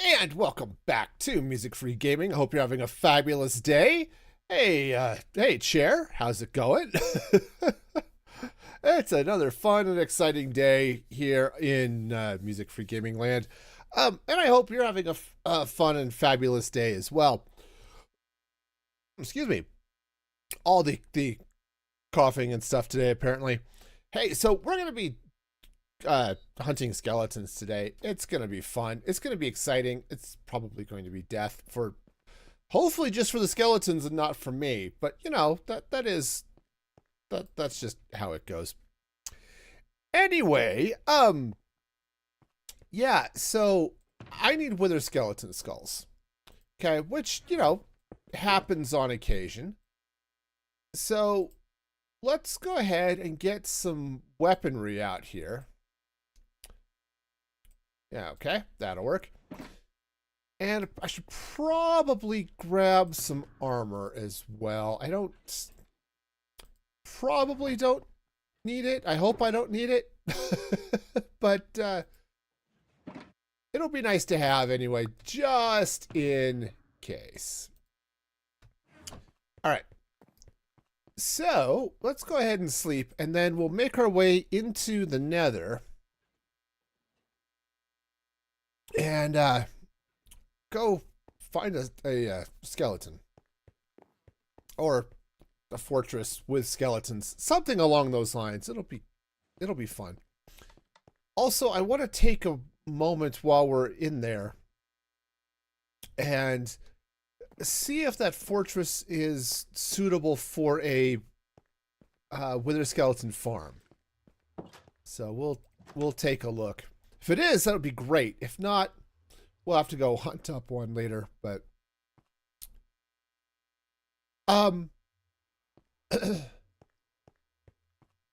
And welcome back to Music Free Gaming. I hope you're having a fabulous day. Hey, Chair, how's it going? It's another fun and exciting day here in Music Free Gaming land. And I hope you're having a fun and fabulous day as well. Excuse me. All the coughing and stuff today, apparently. Hey, so we're going to be hunting skeletons today. It's going to be fun. It's going to be exciting. It's probably going to be death for, hopefully just for the skeletons and not for me. But, you know, that's just how it goes. Anyway, yeah, so I need wither skeleton skulls. Okay, which, you know, happens on occasion. So let's go ahead and get some weaponry out here. Yeah, okay, that'll work. And I should probably grab some armor as well. Probably don't need it. I hope I don't need it. But it'll be nice to have anyway, just in case. All right. So let's go ahead and sleep, and then we'll make our way into the nether. And go find a skeleton. Or a fortress with skeletons. Something along those lines. It'll be fun. Also, I want to take a moment while we're in there and see if that fortress is suitable for a wither skeleton farm. So we'll take a look. If it is, that would be great. If not, we'll have to go hunt up one later. But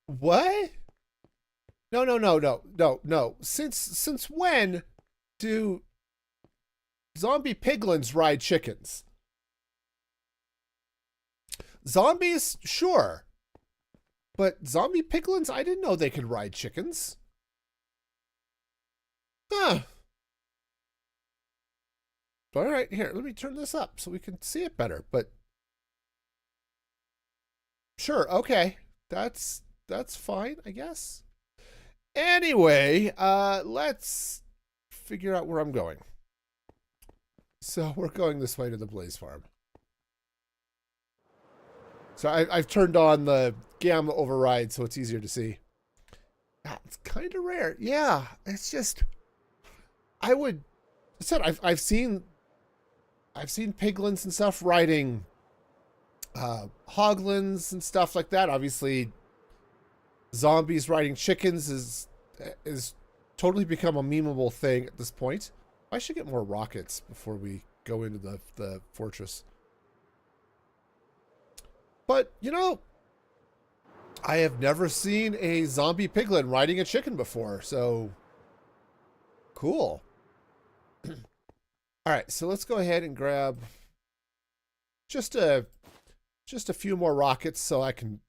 what? No. Since when do zombie piglins ride chickens? Zombies, sure. But zombie piglins, I didn't know they could ride chickens. Huh. All right, here, let me turn this up so we can see it better. But sure, okay. That's fine, I guess. Anyway, let's figure out where I'm going. So we're going this way to the Blaze Farm. So I've turned on the gamma override so it's easier to see. It's kind of rare. Yeah, it's just I've seen piglins and stuff riding hoglins and stuff like that. Obviously, zombies riding chickens is totally become a memeable thing at this point. I should get more rockets before we go into the fortress. But, you know, I have never seen a zombie piglin riding a chicken before, so cool. All right, so let's go ahead and grab just a few more rockets so I can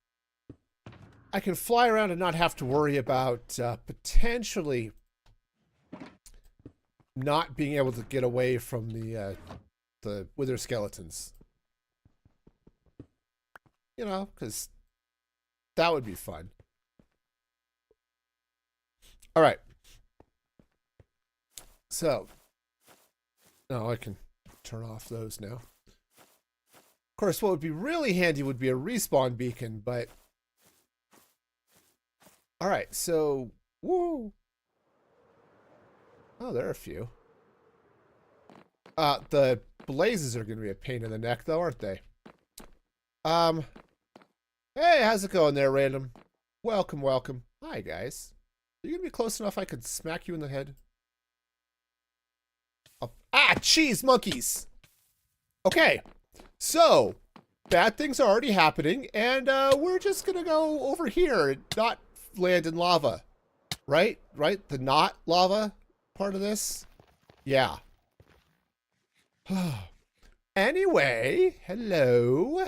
fly around and not have to worry about potentially not being able to get away from the wither skeletons. You know, because that would be fun. All right. So, I can turn off those now. Of course, what would be really handy would be a respawn beacon, but all right, so woo. Oh, there are a few. The blazes are going to be a pain in the neck, though, aren't they? Hey, how's it going there, random? Welcome. Hi, guys. Are you going to be close enough I could smack you in the head? Oh, jeez, monkeys! Okay, so bad things are already happening, and we're just going to go over here and not land in lava. Right? The not lava part of this? Yeah. Anyway, hello.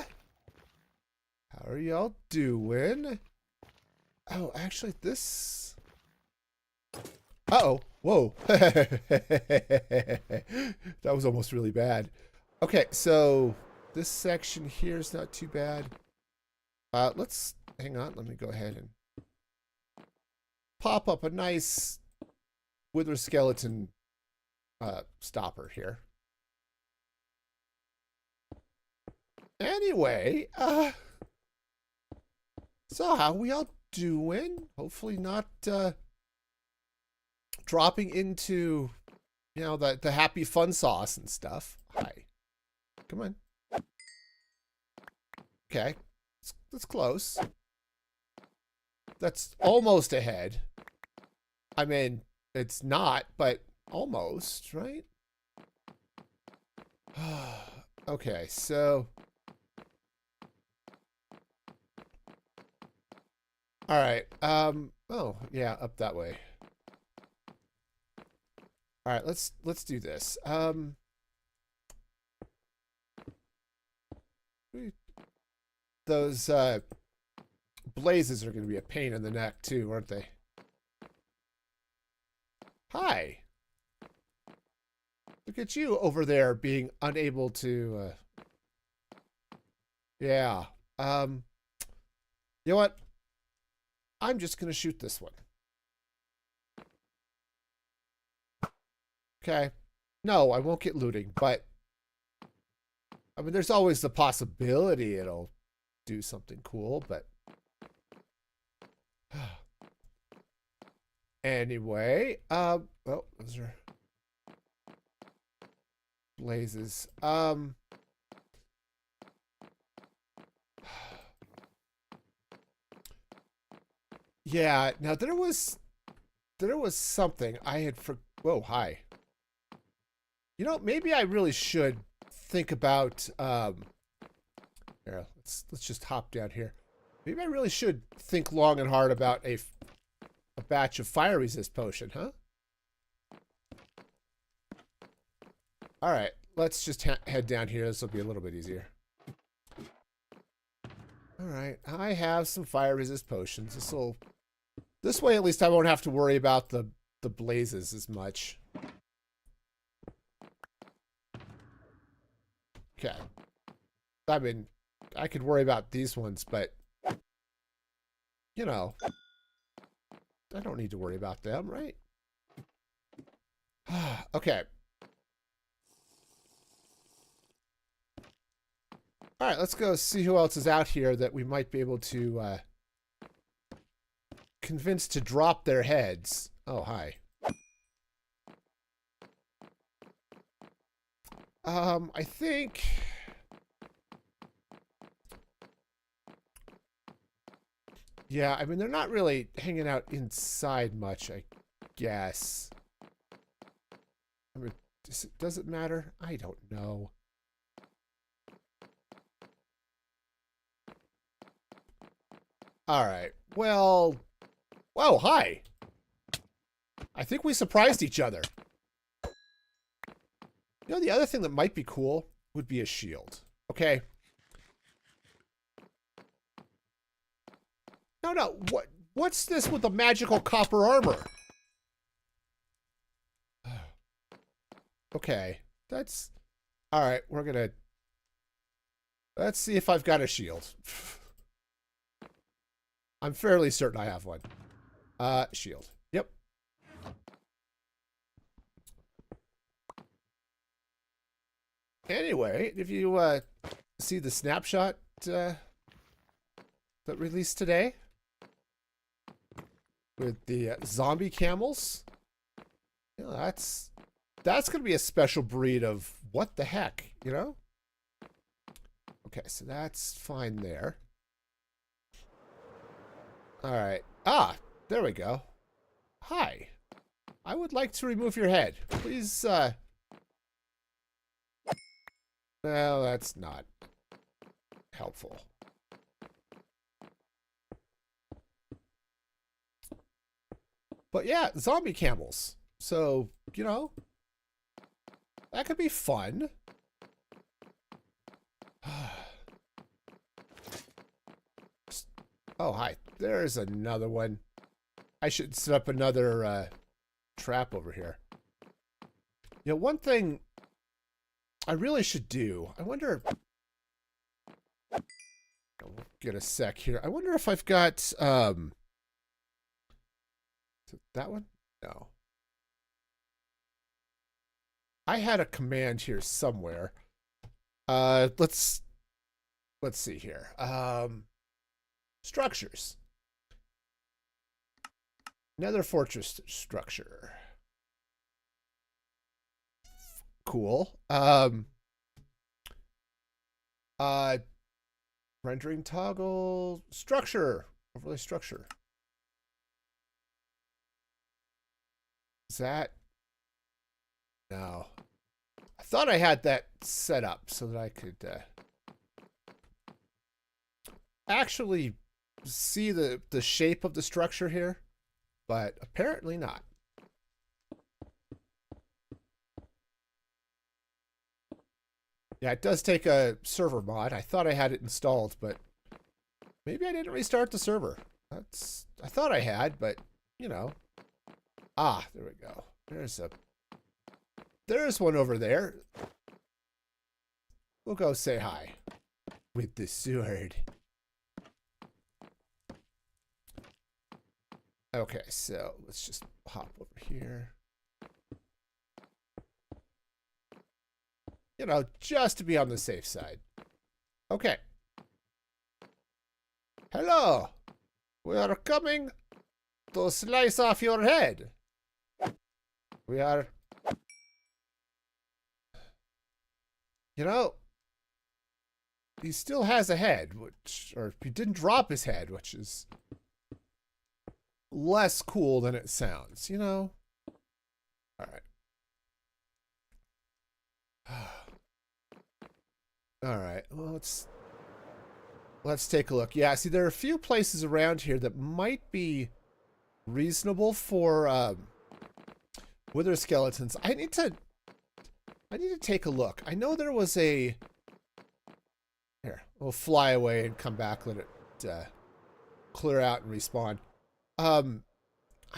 How are y'all doing? Oh, actually, this... Uh-oh. Whoa. That was almost really bad. Okay, so this section here is not too bad. Let's hang on. Let me go ahead and pop up a nice wither skeleton stopper here. Anyway, so how we all doing? Hopefully not dropping into, you know, the happy fun sauce and stuff. Hi. Come on. Okay. That's close. That's almost ahead. I mean, it's not, but almost, right? Okay, so... All right. Oh, yeah, up that way. All right, let's do this. Those blazes are going to be a pain in the neck too, aren't they? Hi. Look at you over there being unable to yeah. You know what? I'm just going to shoot this one. Okay. No, I won't get looting, but I mean, there's always the possibility it'll do something cool, but anyway, well, those are blazes. Yeah, now there was something I had whoa, hi. You know, maybe I really should think about here, let's just hop down here. Maybe I really should think long and hard about a batch of fire resist potion, huh? All right, let's just head down here. This will be a little bit easier. All right, I have some fire resist potions. This way at least I won't have to worry about the blazes as much. Okay. I mean, I could worry about these ones, but you know, I don't need to worry about them, right? Okay. All right, let's go see who else is out here that we might be able to convince to drop their heads. Oh, hi. I think... Yeah, I mean, they're not really hanging out inside much, I guess. I mean, does it matter? I don't know. All right. Well... Whoa, hi. I think we surprised each other. You know, the other thing that might be cool would be a shield. Okay. No. What's this with the magical copper armor? Okay. That's... All right, we're gonna... Let's see if I've got a shield. I'm fairly certain I have one. Shield. Yep. Anyway, if you see the snapshot that released today with the zombie camels, you know, that's gonna be a special breed of what the heck, you know? Okay, so that's fine there. All right. Ah, there we go. Hi. I would like to remove your head. Please, well, that's not helpful. But yeah, zombie camels. So, you know, that could be fun. Oh, hi. There's another one. I should set up another trap over here. You know, one thing I really should do, I wonder... We'll get a sec here. I wonder if I've got, is it that one? No. I had a command here somewhere. Let's see here. Structures. Nether fortress structure. Cool. Rendering toggle structure. Overlay structure. Is that? No. I thought I had that set up so that I could actually see the shape of the structure here, but apparently not. Yeah, it does take a server mod. I thought I had it installed, but maybe I didn't restart the server. I thought I had, but you know. Ah, there we go. There's one over there. We'll go say hi with the sword. Okay, so let's just hop over here. You know, just to be on the safe side. Okay. Hello. We are coming to slice off your head. We are... You know, he still has a head, or he didn't drop his head, which is less cool than it sounds, you know? All right. All right, well, let's take a look. Yeah, see, there are a few places around here that might be reasonable for wither skeletons. I need to take a look. I know there was a... Here, we'll fly away and come back, let it clear out and respawn. I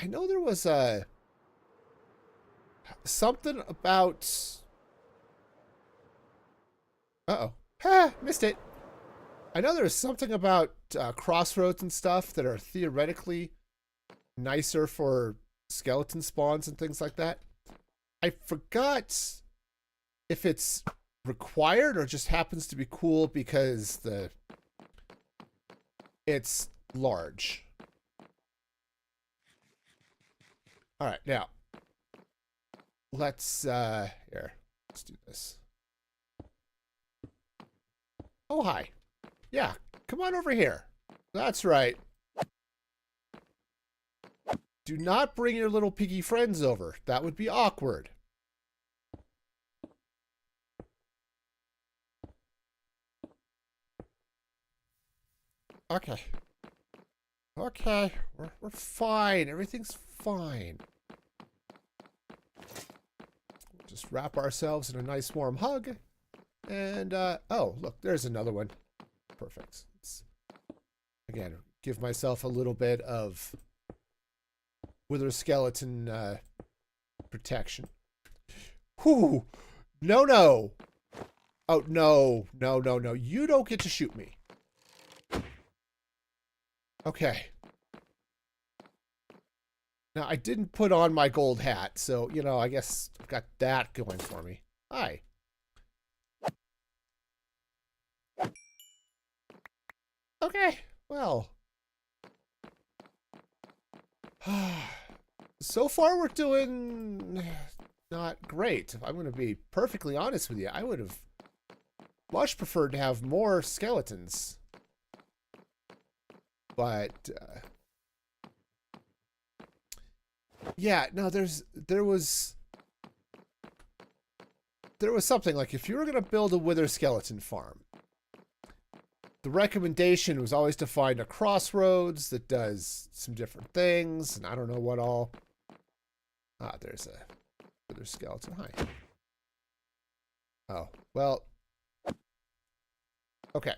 know there was something about... Uh-oh. Ha! Missed it. I know there's something about crossroads and stuff that are theoretically nicer for skeleton spawns and things like that. I forgot if it's required or just happens to be cool because it's large. All right, now let's do this. Oh, hi. Yeah, come on over here. That's right. Do not bring your little piggy friends over. That would be awkward. Okay. Okay, we're fine. Everything's fine. Just wrap ourselves in a nice warm hug. And, oh, look, there's another one. Perfect. Again, give myself a little bit of wither skeleton protection. Whew. No, no. Oh, no. No, no, no. You don't get to shoot me. Okay. Now, I didn't put on my gold hat, so, you know, I guess I've got that going for me. Hi. Okay, well. So far we're doing not great. If I'm going to be perfectly honest with you, I would have much preferred to have more skeletons. But, yeah, no, there was something like if you were going to build a wither skeleton farm, the recommendation was always to find a crossroads that does some different things, and I don't know what all. Ah, there's a wither skeleton. Hi. Oh, well. Okay.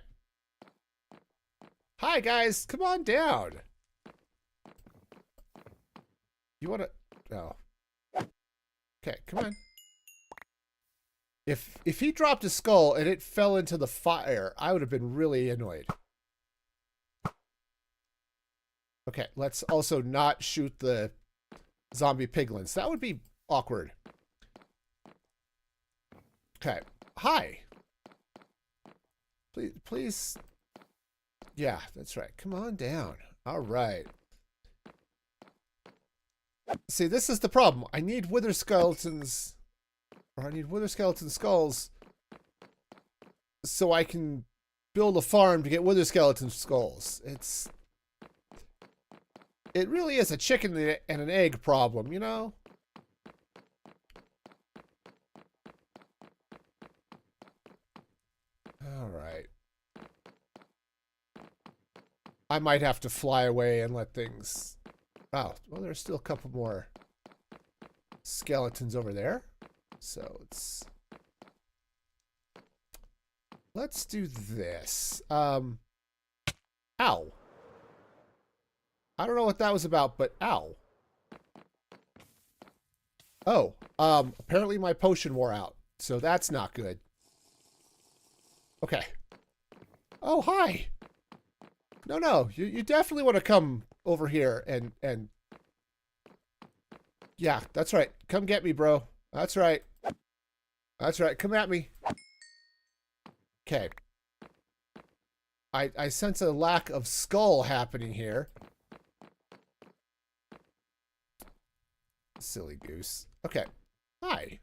Hi, guys. Come on down. You want to... Oh. Okay, come on. If he dropped a skull and it fell into the fire, I would have been really annoyed. Okay, let's also not shoot the zombie piglins. That would be awkward. Okay. Hi. Please. Yeah, that's right. Come on down. All right. See, this is the problem. I need wither skeletons, or I need wither skeleton skulls so I can build a farm to get wither skeleton skulls. It really is a chicken and an egg problem, you know? All right. I might have to fly away and let things... Oh, well, there's still a couple more skeletons over there. So let's do this. Ow. I don't know what that was about, but ow. Oh, apparently my potion wore out, so that's not good. Okay. Oh, hi. No, you definitely want to come over here and yeah, that's right. Come get me, bro. That's right. That's right. Come at me. Okay. I sense a lack of skull happening here. Silly goose. Okay. Hi.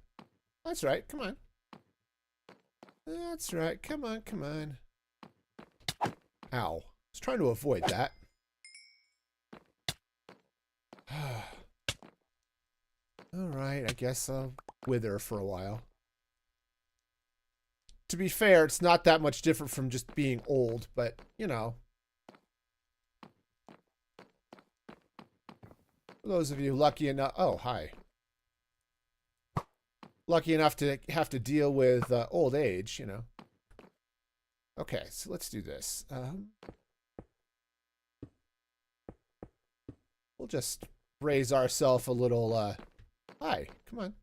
That's right. Come on. That's right. Come on, come on. Ow. I was trying to avoid that. Alright, I guess I'll wither for a while. To be fair, it's not that much different from just being old, but, you know. For those of you lucky enough... Oh, hi. Lucky enough to have to deal with old age, you know. Okay, so let's do this. We'll just raise ourselves a little... Hi, come on.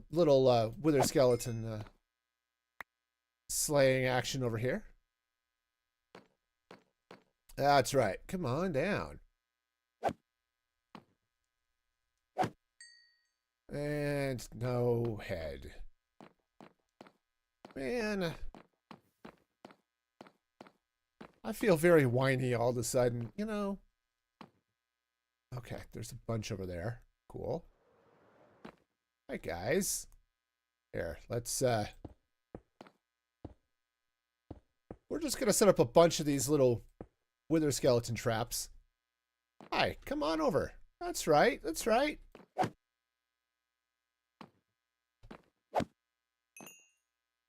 Little wither skeleton slaying action over here. That's right. Come on down. And no head. Man. I feel very whiny all of a sudden, you know. Okay, there's a bunch over there. Cool. Hi, guys. Here, let's, we're just gonna set up a bunch of these little wither skeleton traps. Hi, come on over. That's right, that's right.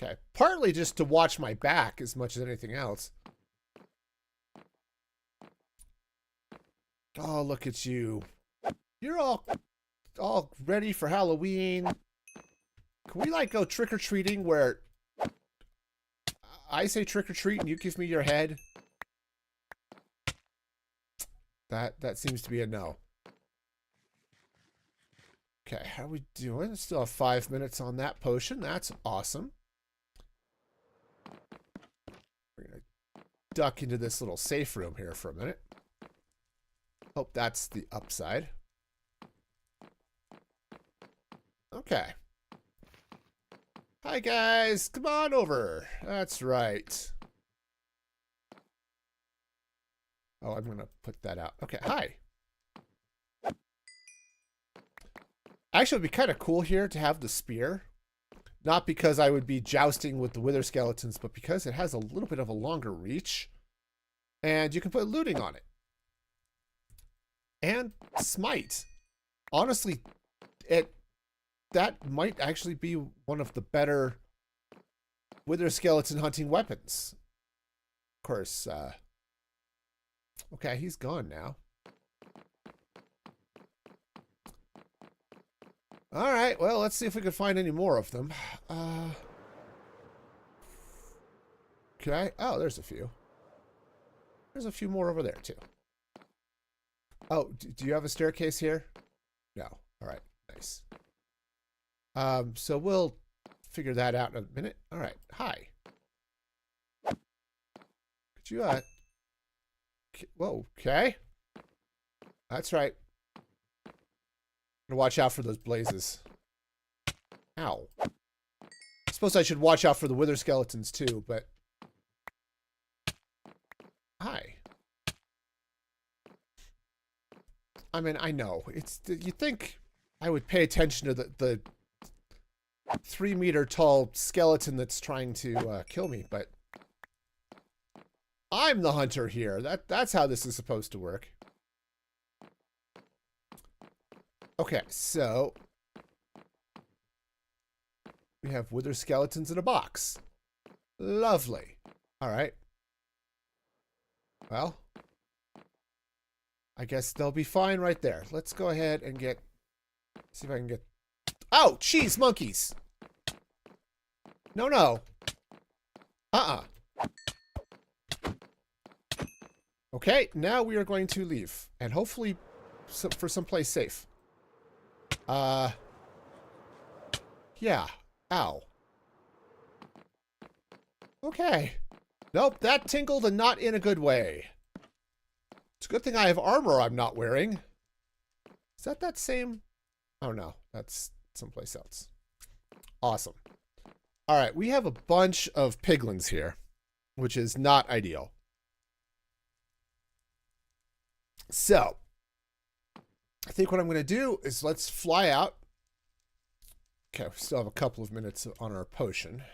Okay, partly just to watch my back as much as anything else. Oh, look at you. You're all ready for Halloween. Can we, like, go trick-or-treating where I say trick-or-treat and you give me your head? That seems to be a no. Okay, how are we doing? Still have 5 minutes on that potion. That's awesome. We're going to duck into this little safe room here for a minute. Hope that's the upside. Okay. Hi, guys. Come on over. That's right. Oh, I'm going to put that out. Okay, hi. Actually, it would be kind of cool here to have the spear. Not because I would be jousting with the wither skeletons, but because it has a little bit of a longer reach. And you can put looting on it. And smite. Honestly, that might actually be one of the better wither skeleton hunting weapons. Of course, okay, he's gone now. Alright, well, let's see if we can find any more of them. Okay. Oh, there's a few. There's a few more over there, too. Oh, do you have a staircase here? No. All right. Nice. So we'll figure that out in a minute. All right. Hi. Could you, whoa, okay. That's right. Gotta watch out for those blazes. Ow. I suppose I should watch out for the wither skeletons too, but... Hi. I mean, I know. It's... You think I would pay attention to the 3-meter tall skeleton that's trying to kill me, but... I'm the hunter here. That's how this is supposed to work. Okay, so... We have wither skeletons in a box. Lovely. Alright. Well... I guess they'll be fine right there. Let's go ahead and get... See if I can get... Oh, jeez, monkeys! No, no. Okay, now we are going to leave. And hopefully for someplace safe. Yeah. Ow. Okay. Nope, that tingled and not in a good way. It's a good thing I have armor I'm not wearing. Is that same? Oh no, that's someplace else. Awesome. All right, we have a bunch of piglins here, which is not ideal. So, I think what I'm going to do is let's fly out. Okay, we still have a couple of minutes on our potion.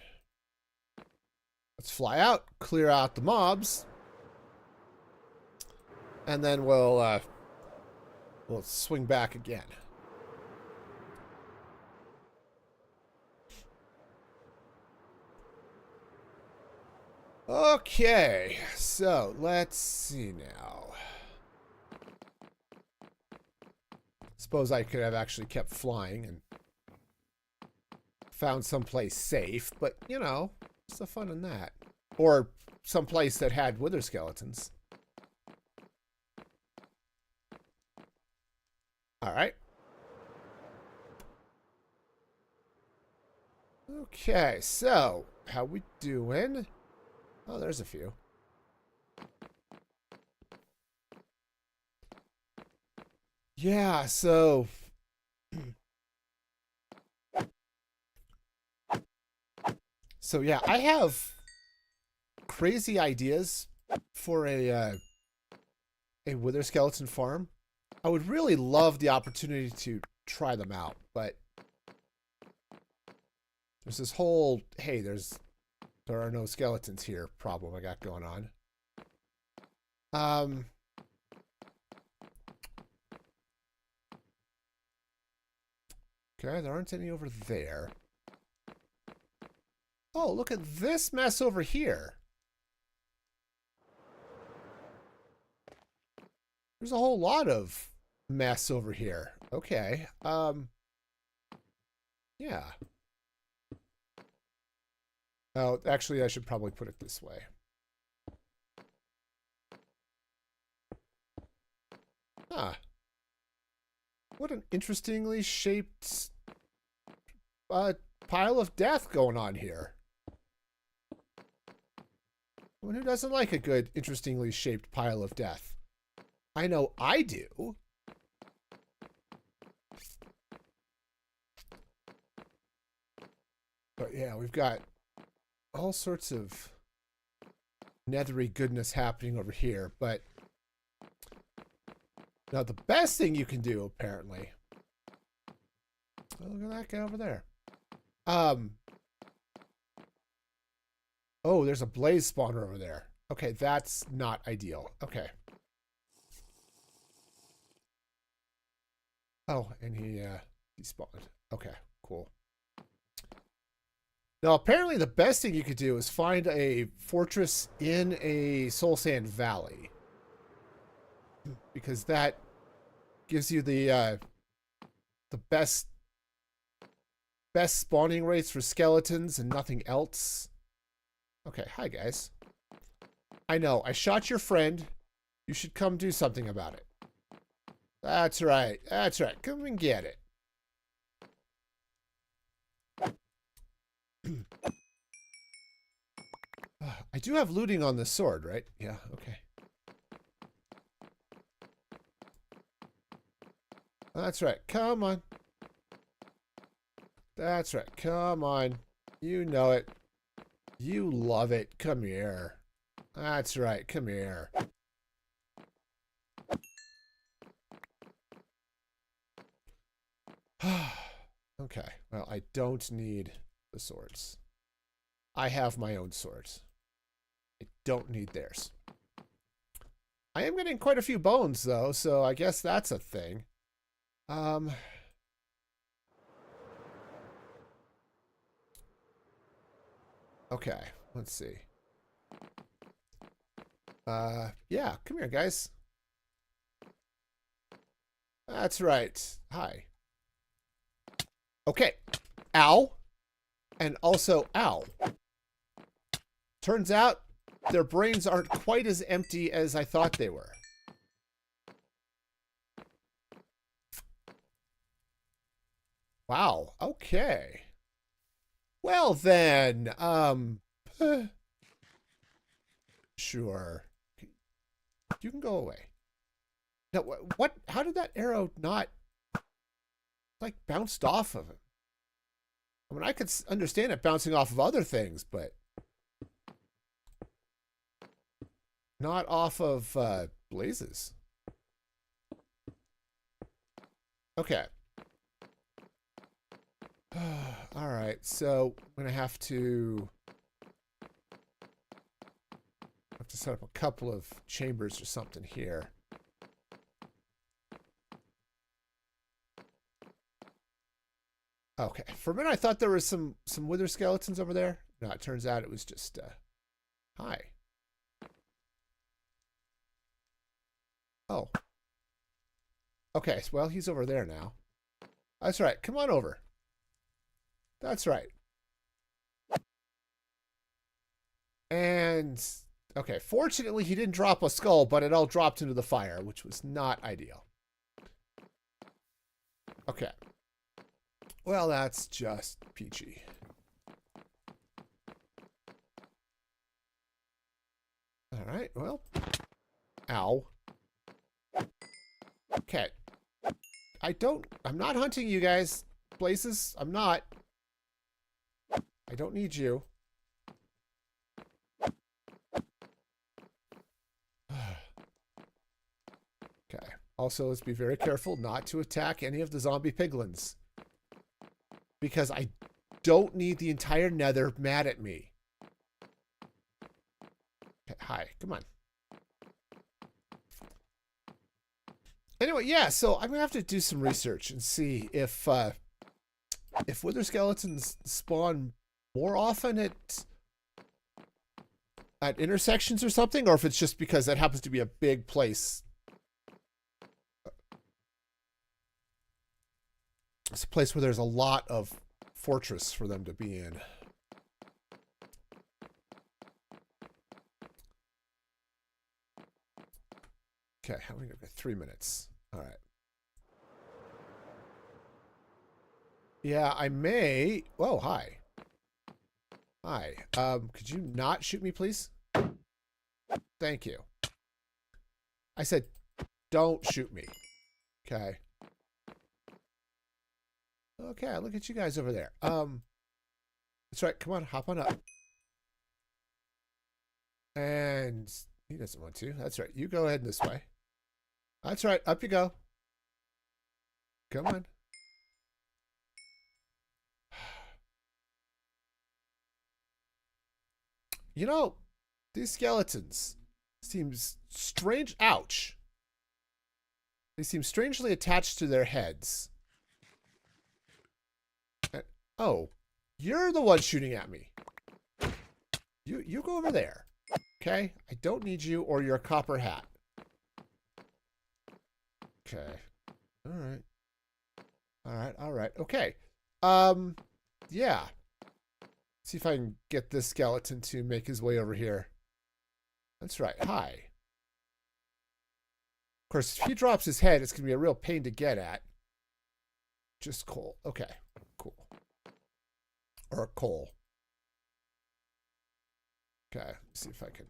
Let's fly out, clear out the mobs, and then we'll swing back again. Okay, so let's see now. Suppose I could have actually kept flying and found someplace safe, but you know, what's the fun in that? Or someplace that had wither skeletons. All right. Okay, so how we doing? Oh, there's a few. Yeah, so yeah, I have crazy ideas for a wither skeleton farm. I would really love the opportunity to try them out, but there's this whole, hey, there are no skeletons here problem I got going on. Okay, there aren't any over there. Oh, look at this mess over here. There's a whole lot of mess over here. Okay. Yeah. Oh, actually, I should probably put it this way. Huh. What an interestingly shaped pile of death going on here. I mean, who doesn't like a good, interestingly shaped pile of death? I know I do. But yeah, we've got all sorts of nethery goodness happening over here. But now the best thing you can do, apparently. Oh, look at that guy over there. Oh, there's a blaze spawner over there. Okay, that's not ideal. Okay. Oh, and he despawned. Okay, cool. Now, apparently the best thing you could do is find a fortress in a soul sand valley. Because that gives you the best spawning rates for skeletons and nothing else. Okay, hi guys. I know, I shot your friend. You should come do something about it. That's right. That's right. Come and get it. I do have looting on the sword, right? Yeah, okay. That's right. Come on. That's right. Come on. You know it. You love it. Come here. That's right. Come here. Okay. Well, I don't need the swords. I have my own swords. I don't need theirs. I am getting quite a few bones, though, so I guess that's a thing. Okay. Let's see. Yeah. Come here, guys. That's right. Hi. Okay. Ow. And also, ow. Turns out their brains aren't quite as empty as I thought they were. Wow. Okay. Well then, sure. You can go away. Now, what? How did that arrow not, like, bounced off of it? I mean, I could understand it bouncing off of other things, but not off of blazes. Okay. All right, so I'm gonna have to set up a couple of chambers or something here. Okay, for a minute I thought there was some wither skeletons over there. No, it turns out it was just hi. Oh. Okay, well, he's over there now. That's right. Come on over. That's right. And, okay, fortunately he didn't drop a skull, but it all dropped into the fire, which was not ideal. Okay. Well, that's just peachy. All right, well. Ow. Okay. I'm not hunting you guys. Places, I'm not. I don't need you. Okay. Also, let's be very careful not to attack any of the zombie piglins. Because I don't need the entire nether mad at me. Okay, hi, come on. Anyway, yeah, so I'm gonna have to do some research and see if wither skeletons spawn more often at intersections or something, or if it's just because that happens to be a big place. It's a place where there's a lot of fortress for them to be in. Okay, how many? 3 minutes. All right. Yeah, I may. Whoa, hi. Hi. Could you not shoot me, please? Thank you. I said, don't shoot me. Okay. Okay, look at you guys over there. That's right. Come on, hop on up. And he doesn't want to. That's right. You go ahead this way. That's right. Up you go. Come on. You know, these skeletons seems strange. Ouch. They seem strangely attached to their heads. Oh, you're the one shooting at me. You go over there. Okay? I don't need you or your copper hat. Okay. All right. All right. All right. Okay. Yeah. See if I can get this skeleton to make his way over here. That's right. Hi. course, if he drops his head, it's going to be a real pain to get at. Just coal. Okay, cool. Or coal. Okay, let's see if I can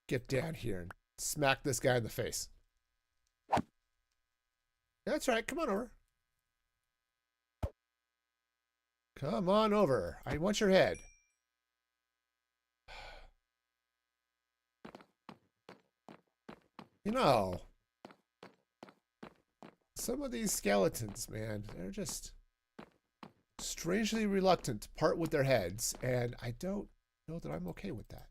get down here and smack this guy in the face. That's right, come on over. Come on over. I want your head. You know, some of these skeletons, man, they're just strangely reluctant to part with their heads, and I don't know that I'm okay with that.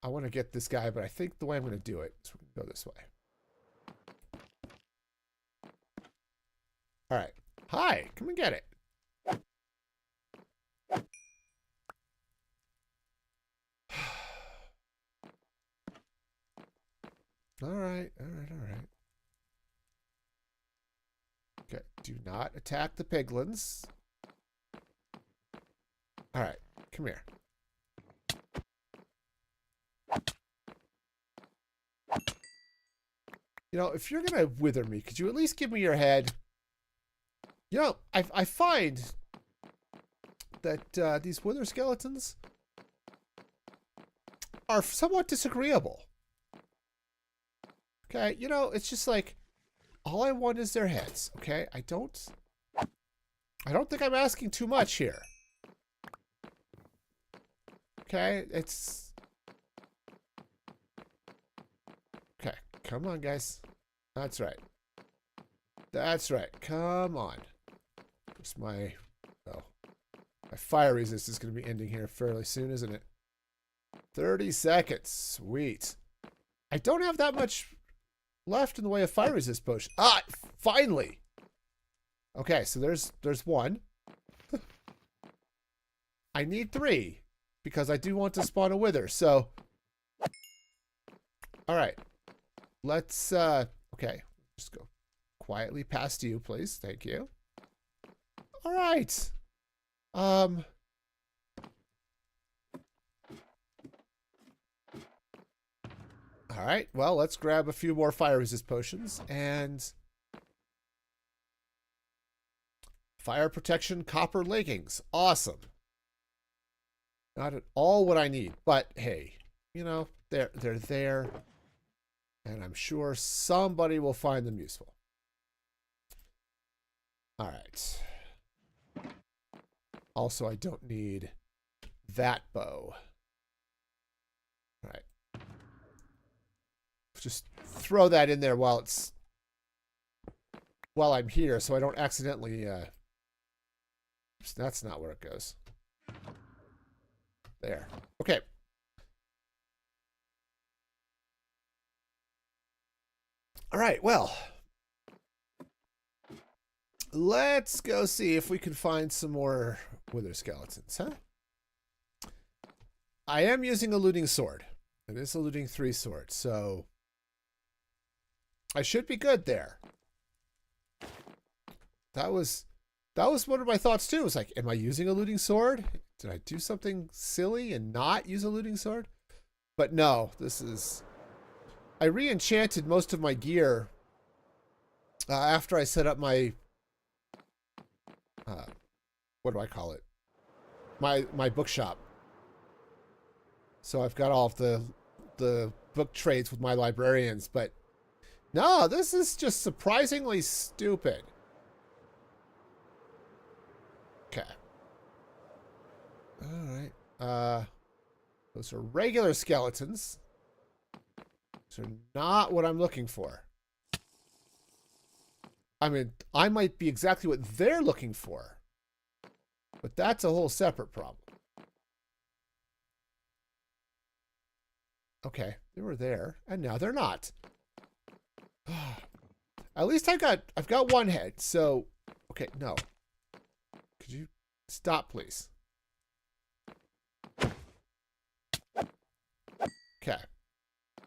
I want to get this guy, but I think the way I'm going to do it is we're going to go this way. All right. Hi, come and get it. All right. Okay, do not attack the piglins. All right, come here. You know, if you're going to wither me, could you at least give me your head? You know, I find that these wither skeletons are somewhat disagreeable. Okay, you know, it's just like, all I want is their heads, okay? I don't think I'm asking too much here. Okay, it's... Okay, come on, guys. That's right. That's right. Come on. Just my fire resist is going to be ending here fairly soon, isn't it? 30 seconds. Sweet. I don't have that much left in the way of fire resist potion. Ah, finally. Okay, so there's one. I need 3 because I do want to spawn a wither. So, all right. Let's okay, just go quietly past you, please. Thank you. All right. All right, well, let's grab a few more fire resist potions and fire protection copper leggings. Awesome. Not at all what I need, but hey, you know, they're there, and I'm sure somebody will find them useful. All right. Also, I don't need that bow. All right. Just throw that in there while I'm here, so I don't accidentally. Oops, that's not where it goes. There. Okay. All right. Well, let's go see if we can find some more wither skeletons, huh? I am using a looting sword. It is a looting 3 sword, so I should be good there. That was one of my thoughts too. It was like, am I using a looting sword? Did I do something silly and not use a looting sword? But no, this is... I re-enchanted most of my gear after I set up my... what do I call it? My bookshop. So I've got all of the book trades with my librarians, but no, this is just surprisingly stupid. Okay. All right. Those are regular skeletons. Those are not what I'm looking for. I mean, I might be exactly what they're looking for, but that's a whole separate problem. Okay, they were there, and now they're not. At least I've got one head, so okay, no. Could you stop, please? Okay.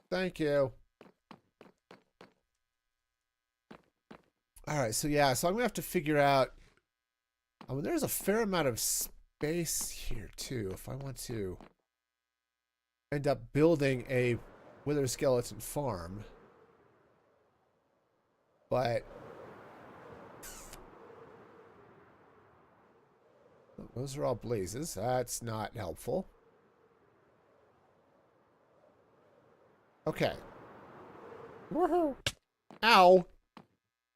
Thank you. All right, so yeah, so I'm gonna have to figure out. I mean, there's a fair amount of space here too, if I want to. end up building a wither skeleton farm. But those are all blazes. That's not helpful. Okay. Woohoo! Ow!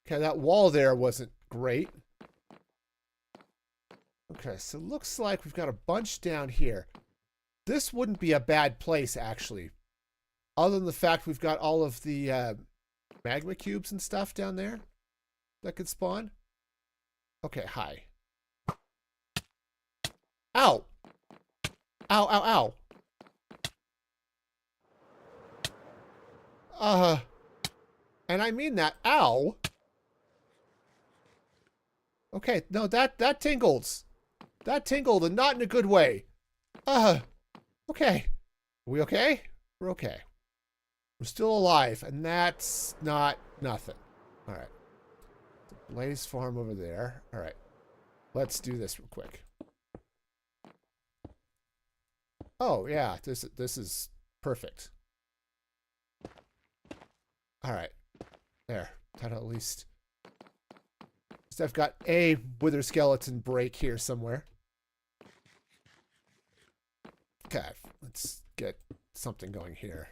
Okay, that wall there wasn't great. Okay, so it looks like we've got a bunch down here. This wouldn't be a bad place, actually. Other than the fact we've got all of the magma cubes and stuff down there that could spawn. Okay, hi. Ow! Ow, ow, ow! And I mean that. Ow! Okay, no, that tingles. That tingled, and not in a good way. Okay. Are we okay? We're okay. We're still alive, and that's not nothing. All right. The Blaze Farm over there. All right. Let's do this real quick. Oh, yeah. This is perfect. All right. There. That'll at least... I've got a wither skeleton break here somewhere. Okay, let's get something going here.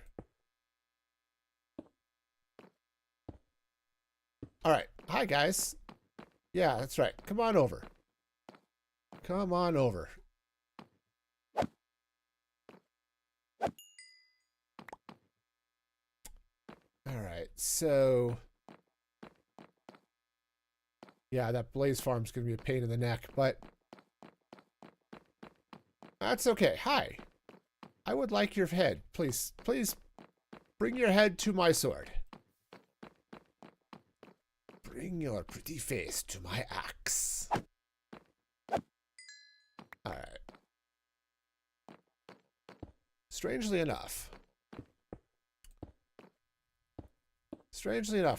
All right. Hi, guys. Yeah, that's right. Come on over. Come on over. All right, so... Yeah, that blaze farm's going to be a pain in the neck, but... That's okay. Hi. I would like your head. Please bring your head to my sword. Bring your pretty face to my axe. Alright. Strangely enough,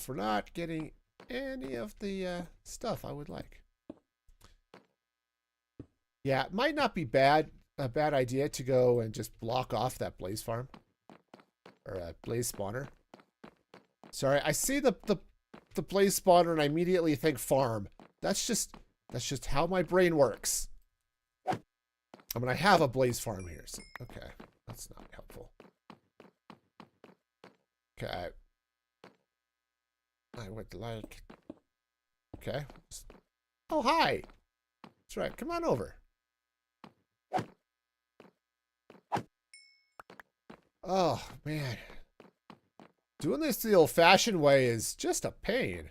we're not getting any of the stuff I would like. Yeah, it might not be a bad idea to go and just block off that blaze farm. Or a blaze spawner. Sorry, I see the blaze spawner and I immediately think farm. That's just how my brain works. I mean, I have a blaze farm here, so okay. That's not helpful. Okay. I would like... Okay. Oh, hi! That's right. Come on over. Oh, man. Doing this the old-fashioned way is just a pain.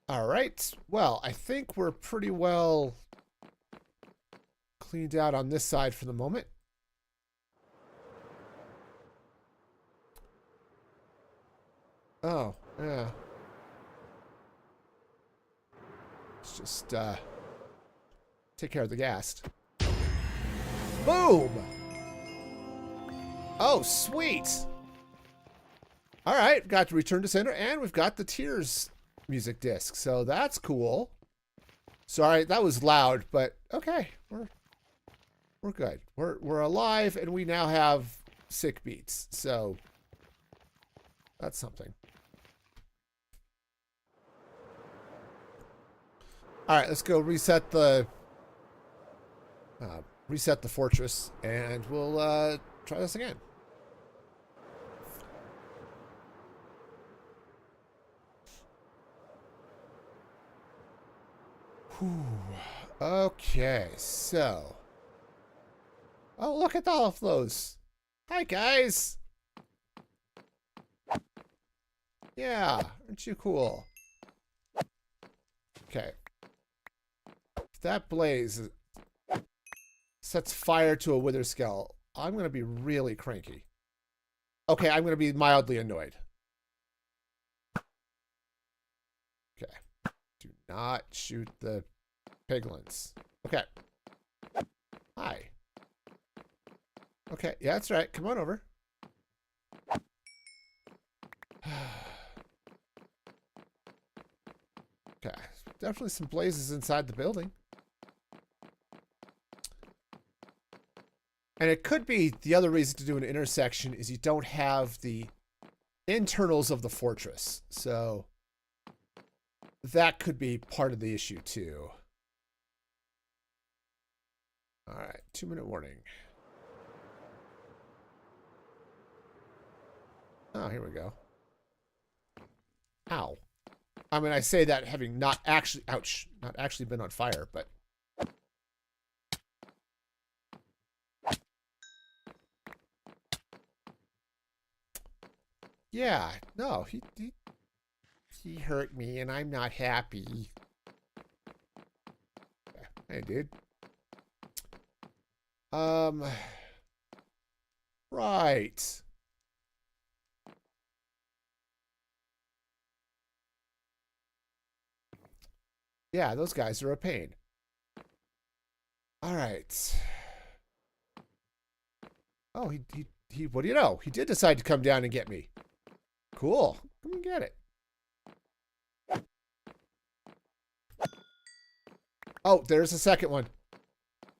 Alright. Well, I think we're pretty well cleaned out on this side for the moment. Oh, yeah. Let's just, take care of the gas. Boom! Oh, sweet! Alright, got to return to center, and we've got the Tears music disc, so that's cool. Sorry, that was loud, but okay, we're good. We're alive, and we now have sick beats, so that's something. All right, let's go reset the fortress, and we'll try this again. Whew. Okay, so... Oh, look at all of those. Hi, guys. Yeah, aren't you cool? Okay. If that blaze sets fire to a wither skull, I'm going to be really cranky. Okay, I'm going to be mildly annoyed. Okay. Do not shoot the piglins. Okay. Hi. Okay, yeah, that's right. Come on over. Okay. Definitely some blazes inside the building. And it could be the other reason to do an intersection is you don't have the internals of the fortress. So that could be part of the issue too. All right, 2-minute warning. Oh, here we go. Ow. I mean, I say that having not actually, ouch, not actually been on fire, but. Yeah, no, he hurt me and I'm not happy. Hey, dude. Right. Yeah, those guys are a pain. All right. Oh, he, what do you know? He did decide to come down and get me. Cool. Come and get it. Oh, there's a second one.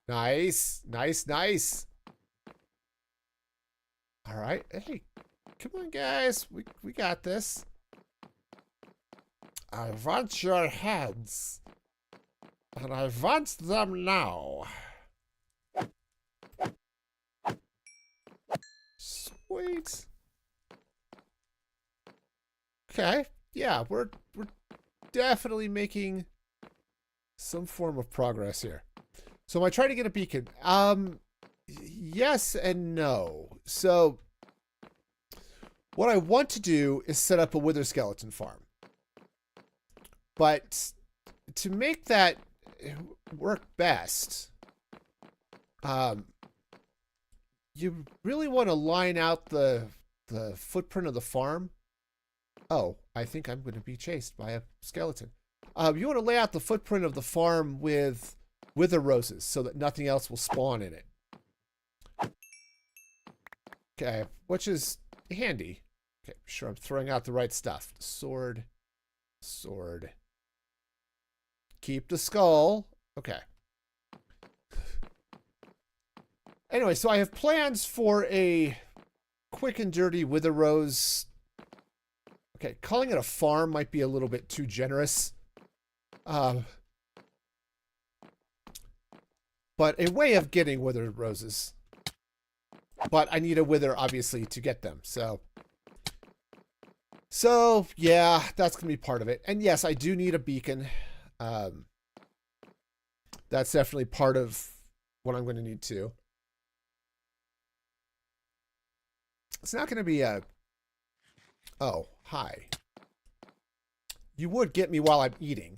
Nice. Nice, nice. All right. Hey, come on, guys. We got this. I want your heads. And I want them now. Sweet. Okay. Yeah, we're definitely making some form of progress here. So am I trying to get a beacon? Yes and no. So what I want to do is set up a wither skeleton farm. But to make that work best, you really want to line out the footprint of the farm. Oh, I think I'm going to be chased by a skeleton. You want to lay out the footprint of the farm with wither roses so that nothing else will spawn in it. Okay, which is handy. Okay, sure I'm throwing out the right stuff. Sword. Sword. Keep the skull. Okay. Anyway, so I have plans for a quick and dirty wither rose. Okay, calling it a farm might be a little bit too generous. But a way of getting wither roses. But I need a wither, obviously, to get them. So yeah, that's going to be part of it. And yes, I do need a beacon. That's definitely part of what I'm going to need too. It's not going to be a... Oh, hi. You would get me while I'm eating.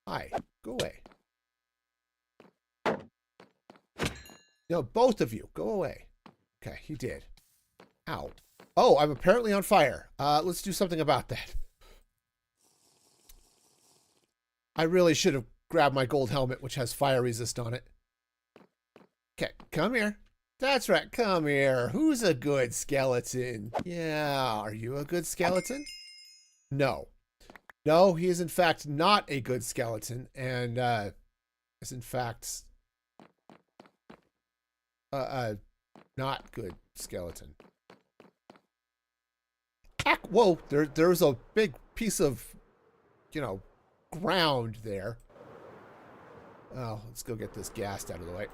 Hi, go away. No, both of you, go away. Okay, he did. Ow. Oh, I'm apparently on fire. Let's do something about that. I really should have grabbed my gold helmet, which has fire resist on it. Okay, come here. That's right, come here. Who's a good skeleton? Yeah, are you a good skeleton? No. No, he is in fact not a good skeleton, and is in fact not good skeleton. Heck, whoa, there's a big piece of, you know, ground there. Oh, let's go get this gassed out of the way.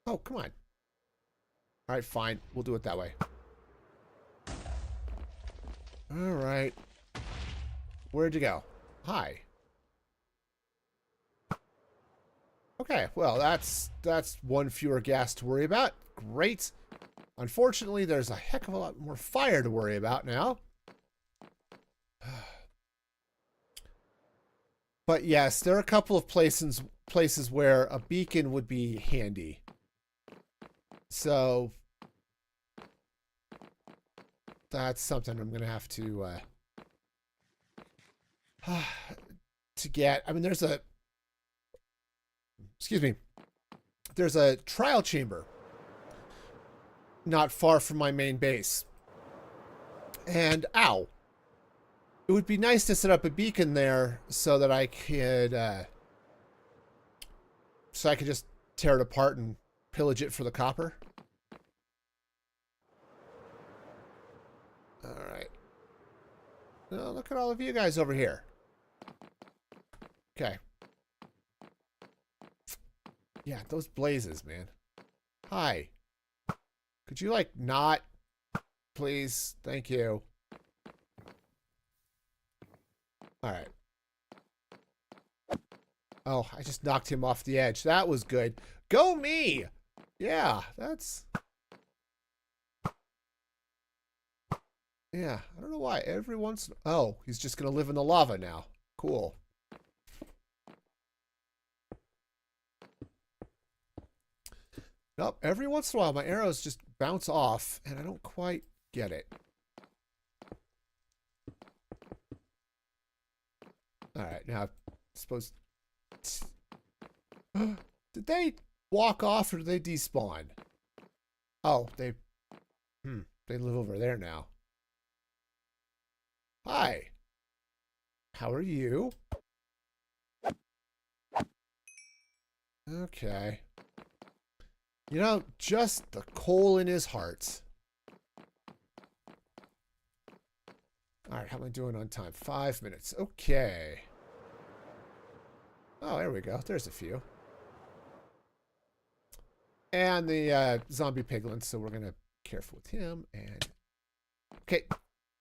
Oh, come on. All right, fine. We'll do it that way. All right. Where'd you go? Hi. Okay, well, that's one fewer gas to worry about. Great. Unfortunately, there's a heck of a lot more fire to worry about now. But yes, there are a couple of places where a beacon would be handy. So that's something I'm going to have to get. I mean, there's a... Excuse me. There's a trial chamber not far from my main base. And, ow. It would be nice to set up a beacon there so that I could just tear it apart and pillage it for the copper. All right. Oh, look at all of you guys over here. Okay. Yeah, those blazes, man. Hi. Could you, like, not? Please. Thank you. All right. Oh, I just knocked him off the edge. That was good. Go me! Yeah, that's... Yeah, I don't know why. Every once... Oh, he's just going to live in the lava now. Cool. Nope, every once in a while my arrows just bounce off, and I don't quite get it. Alright, now, I suppose... Did they walk off, or did they despawn? Oh, they... they live over there now. Hi. How are you? Okay. You know, just the coal in his heart. Alright, how am I doing on time? 5 minutes. Okay. Oh, there we go. There's a few. And the zombie piglin, so we're going to be careful with him. And okay.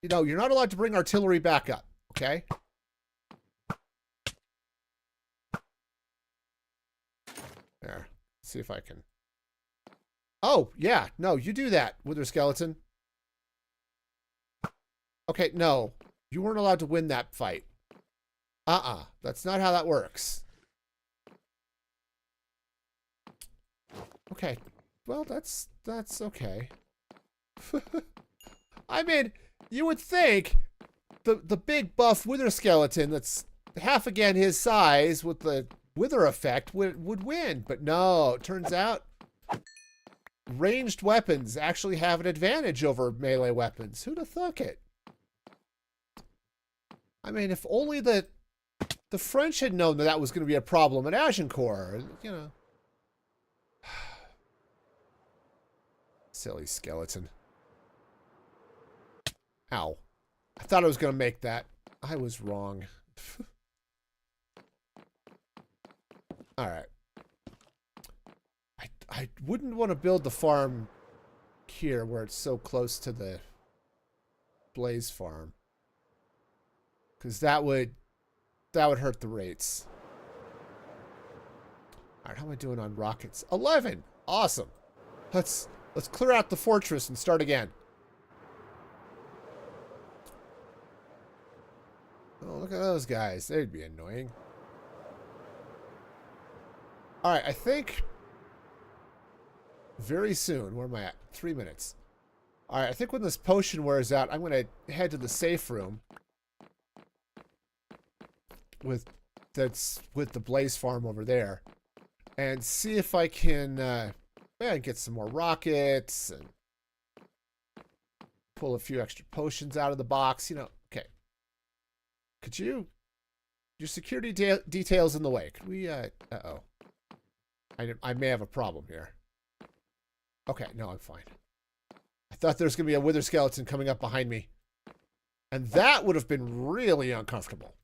You know, you're not allowed to bring artillery back up, okay? There. Let's see if I can... Oh, yeah. No, you do that, Wither Skeleton. Okay, no. You weren't allowed to win that fight. That's not how that works. Okay. Well, that's okay. I mean, you would think the big buff Wither Skeleton that's half again his size with the Wither effect would win. But no, it turns out ranged weapons actually have an advantage over melee weapons. Who'd have thunk it? I mean, if only the French had known that was going to be a problem at Agincourt, you know. Silly skeleton. Ow. I thought I was going to make that. I was wrong. Alright. I wouldn't want to build the farm here where it's so close to the Blaze farm. Because that would hurt the rates. Alright, how am I doing on rockets? 11! Awesome. Let's clear out the fortress and start again. Oh, look at those guys. They'd be annoying. Alright, I think very soon, where am I at? 3 minutes. Alright, I think when this potion wears out, I'm going to head to the safe room with the Blaze farm over there and see if I can get some more rockets and pull a few extra potions out of the box. You know, okay. Could you... Your security details in the way. Could we... Uh-oh. I may have a problem here. Okay, no, I'm fine. I thought there was going to be a Wither Skeleton coming up behind me. And that would have been really uncomfortable.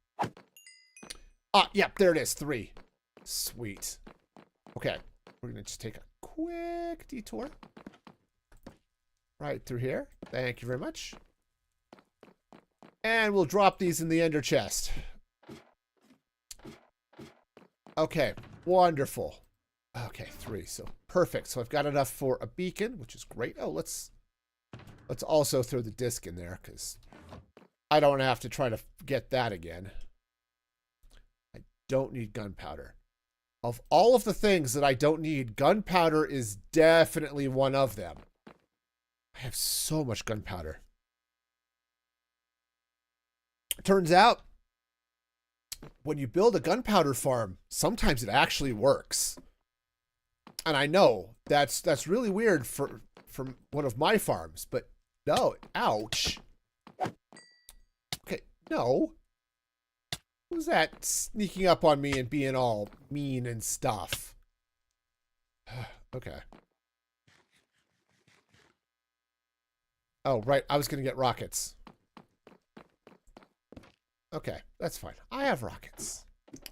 Ah, yep, there it is. 3. Sweet. Okay, we're going to just take a quick detour. Right through here. Thank you very much. And we'll drop these in the ender chest. Okay, wonderful. Okay, 3, so perfect. So I've got enough for a beacon, which is great. Oh, let's also throw the disc in there, because I don't have to try to get that again. I don't need gunpowder. Of all of the things that I don't need, gunpowder is definitely one of them. I have so much gunpowder. Turns out, when you build a gunpowder farm, sometimes it actually works. And I know that's really weird for one of my farms, but no, ouch. Okay, No. Who's that sneaking up on me and being all mean and stuff? Okay. Oh, right. I was going to get rockets. Okay, that's fine. I have rockets.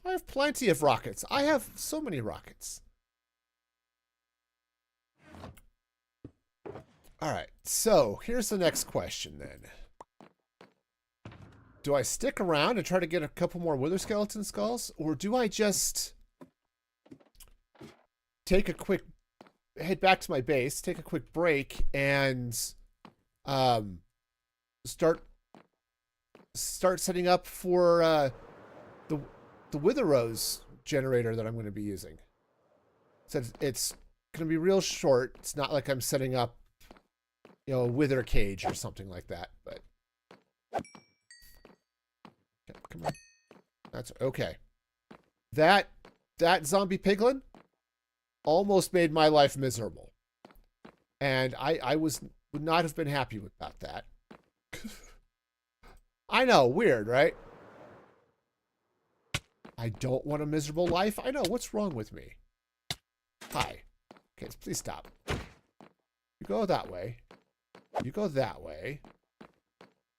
I have plenty of rockets. I have so many rockets. All right, so here's the next question then. Do I stick around and try to get a couple more wither skeleton skulls? Or do I just take a quick, head back to my base, take a quick break, and start setting up for the wither rose generator that I'm going to be using. Since it's going to be real short, it's not like I'm setting up, you know, a wither cage or something like that. But come on, that's okay. That zombie piglin almost made my life miserable, and I would not have been happy about that. I know, weird, right? I don't want a miserable life. I know, what's wrong with me? Hi. Okay, please stop. You go that way. You go that way.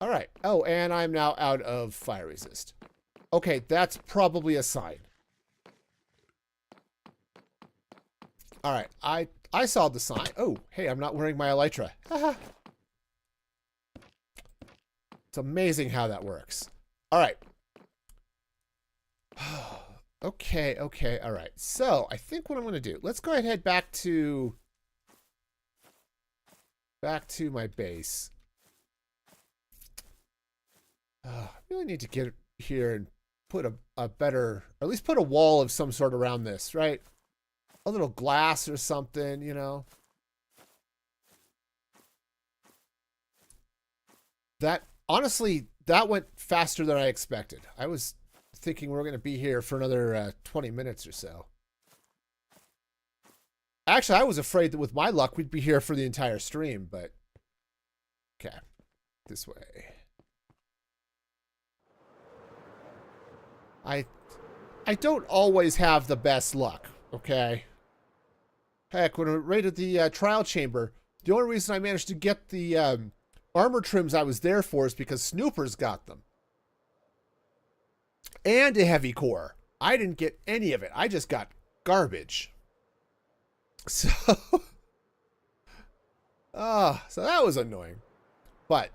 All right. Oh, and I'm now out of fire resist. Okay, that's probably a sign. All right, I saw the sign. Oh, hey, I'm not wearing my elytra. It's amazing how that works. All right. Okay, all right. So I think what I'm going to do, let's go ahead and head back to my base. I really need to get here and put a better, or at least put a wall of some sort around this, right? A little glass or something, you know. That, honestly, that went faster than I expected. I was thinking we were going to be here for another 20 minutes or so. Actually, I was afraid that with my luck, we'd be here for the entire stream, but... Okay. This way. I don't always have the best luck, okay? Heck, when I raided the trial chamber, the only reason I managed to get the armor trims I was there for is because Snoopers got them. And a heavy core. I didn't get any of it. I just got garbage. So, so that was annoying. But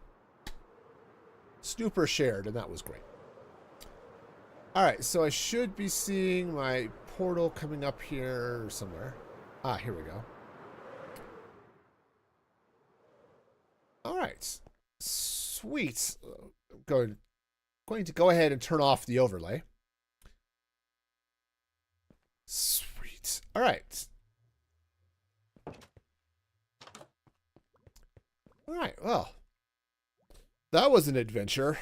Snooper shared, and that was great. All right, so I should be seeing my portal coming up here somewhere. Ah, here we go. All right, sweet. I'm going to go ahead and turn off the overlay. Sweet. All right. All right. Well, that was an adventure.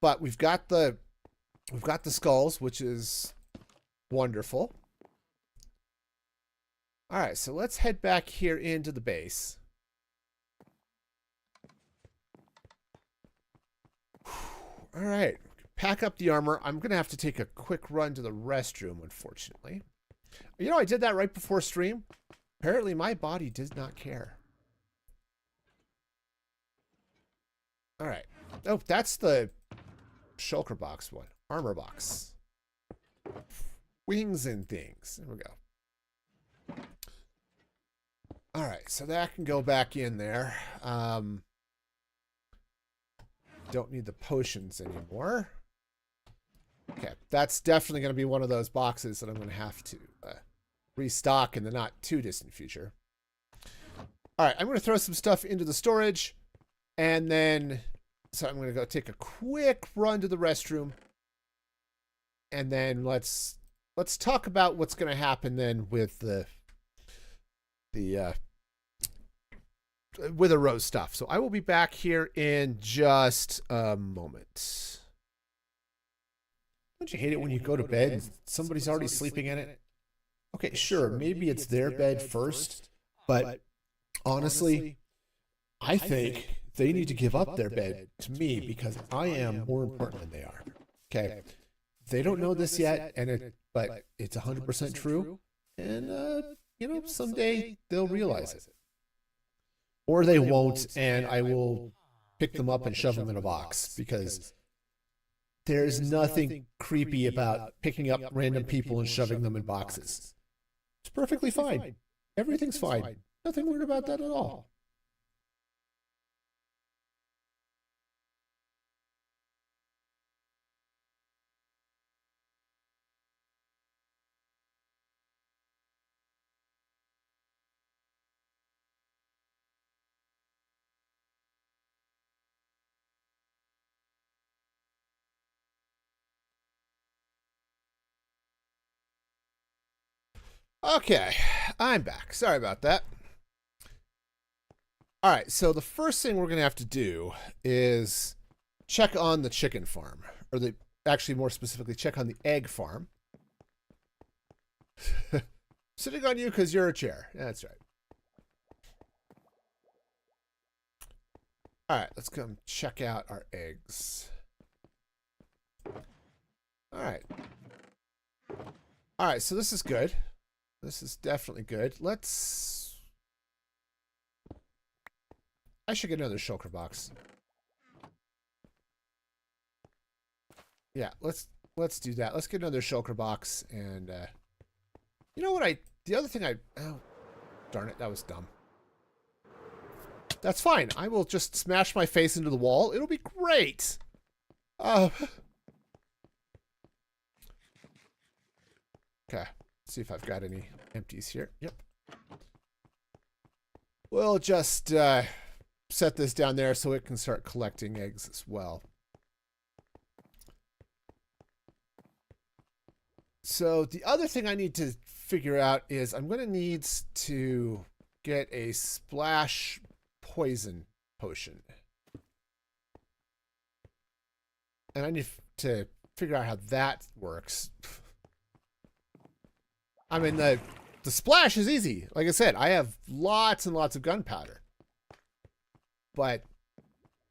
But we've got the skulls, which is wonderful. All right, so let's head back here into the base. All right, pack up the armor. I'm going to have to take a quick run to the restroom, unfortunately. You know, I did that right before stream. Apparently, my body does not care. All right. Oh, that's the shulker box one. Armor box. Wings and things. There we go. All right, so that can go back in there. Don't need the potions anymore. Okay, that's definitely going to be one of those boxes that I'm going to have to restock in the not too distant future. All right, I'm going to throw some stuff into the storage, and then so I'm going to go take a quick run to the restroom, and then let's talk about what's going to happen then with the Wither Rose stuff. So I will be back here in just a moment. Don't you hate it when you go to bed and somebody's already sleeping in it? Okay, sure, maybe it's their bed first, but honestly, I think they need to give up their bed to me because I am more important than they are. Okay. They don't know this yet, but it's 100% true. And, you know, someday they'll realize it. Or they won't, and I will pick them up and shove them in a box because there's nothing creepy about picking up random people and shoving them in boxes. It's perfectly fine. Everything's fine. Nothing weird about that at all. Okay, I'm back. Sorry about that. All right, so the first thing we're going to have to do is check on the chicken farm, or actually more specifically, check on the egg farm. Sitting on you because you're a chair. That's right. All right, let's come check out our eggs. All right. All right, so this is good. This is definitely good. I should get another shulker box. Yeah, let's do that. Let's get another shulker box, and you know what? The other thing oh, darn it, that was dumb. That's fine. I will just smash my face into the wall. It'll be great. Okay. Let's see if I've got any empties here. Yep. We'll just set this down there so it can start collecting eggs as well. So the other thing I need to figure out is I'm going to need to get a splash poison potion. And I need to figure out how that works. I mean, the splash is easy. Like I said, I have lots and lots of gunpowder. But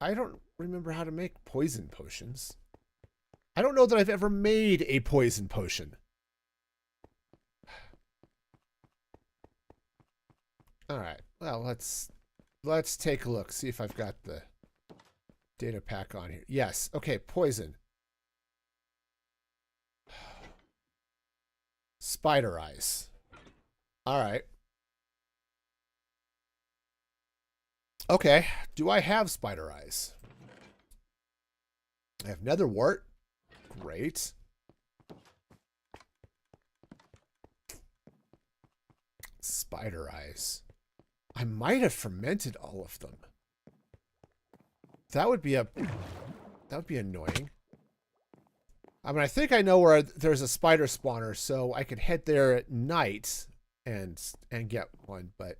I don't remember how to make poison potions. I don't know that I've ever made a poison potion. All right. Well, let's take a look. See if I've got the data pack on here. Yes. Okay, poison. Spider eyes. All right. Okay. Do I have spider eyes? I have nether wart. Great. Spider eyes. I might have fermented all of them. That would be annoying. I mean, I think I know where there's a spider spawner, so I could head there at night and get one, but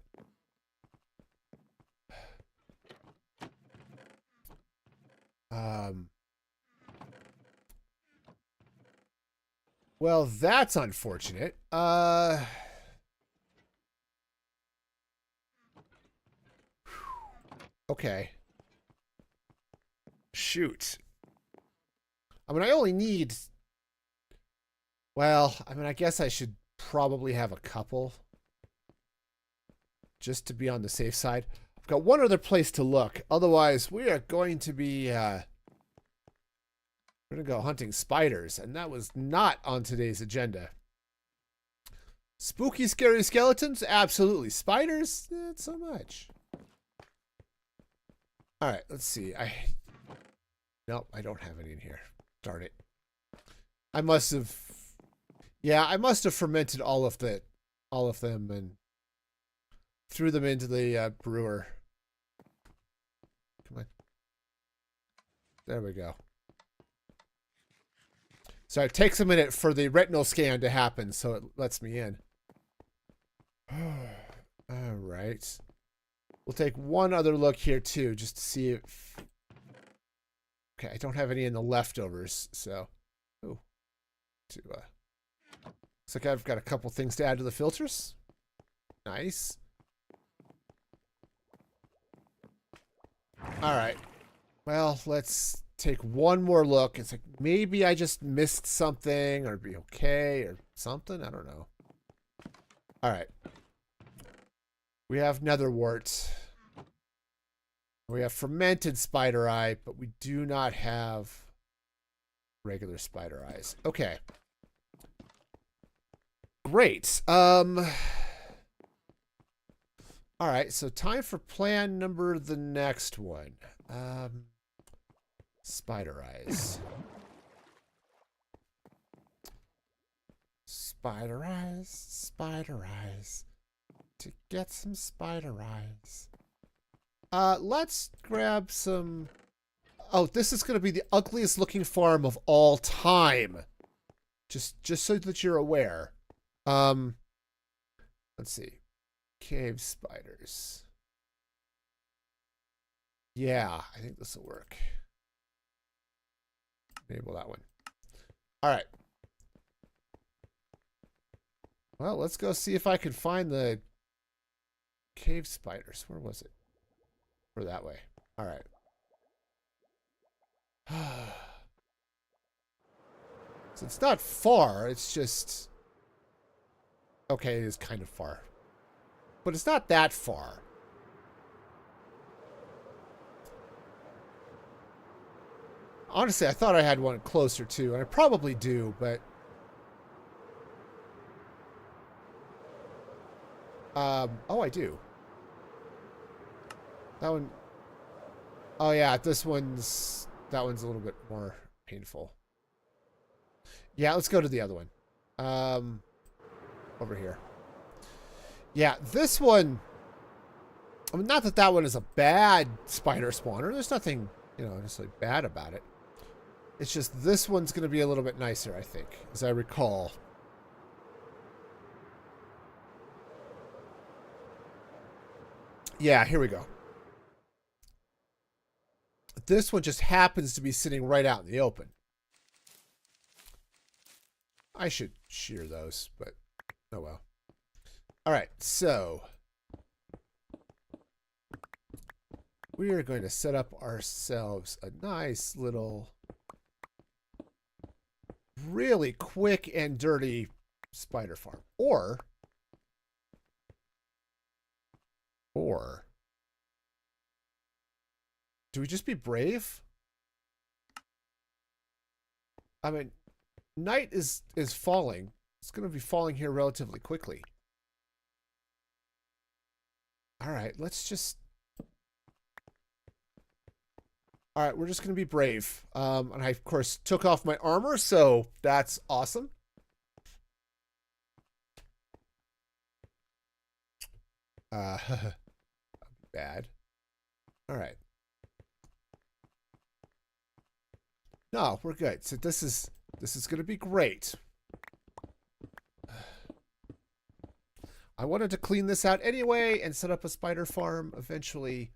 well, that's unfortunate. Okay. Shoot. I mean, I only need... Well, I mean, I guess I should probably have a couple. Just to be on the safe side. I've got one other place to look. Otherwise, we are going to be... we're going to go hunting spiders. And that was not on today's agenda. Spooky, scary skeletons? Absolutely. Spiders? Not so much. Alright, let's see. Nope, I don't have any in here. Darn it. I must have fermented all of them and threw them into the brewer. Come on. There we go. So it takes a minute for the retinal scan to happen, so it lets me in. All right. We'll take one other look here too, just to see if... Okay, I don't have any in the leftovers, so... Ooh. Looks like I've got a couple things to add to the filters. Nice. All right. Well, let's take one more look. It's like maybe I just missed something or be okay or something. I don't know. All right. We have netherwort. We have fermented spider eye, but we do not have regular spider eyes. Okay. Great. All right, so time for plan number the next one. Spider eyes. Spider eyes, spider eyes. To get some spider eyes. Let's grab some... Oh, this is going to be the ugliest looking farm of all time. Just so that you're aware. Let's see. Cave spiders. Yeah, I think this will work. Enable that one. All right. Well, let's go see if I can find the cave spiders. Where was it? Or that way. All right. So it's not far. It's just... Okay, it is kind of far. But it's not that far. Honestly, I thought I had one closer too, and I probably do, but... oh, I do. That one... Oh yeah, this one's... That one's a little bit more painful. Yeah, let's go to the other one. Over here. Yeah, this one... I mean, not that that one is a bad spider spawner. There's nothing, you know, necessarily bad about it. It's just this one's going to be a little bit nicer, I think, as I recall. Yeah, here we go. This one just happens to be sitting right out in the open. I should shear those, but oh well. All right, so we are going to set up ourselves a nice little, really quick and dirty spider farm. Or do we just be brave? I mean, night is falling. It's going to be falling here relatively quickly. All right, let's just... All right, we're just going to be brave. And I, of course, took off my armor, so that's awesome. Bad. All right. No, we're good. So this is going to be great. I wanted to clean this out anyway and set up a spider farm eventually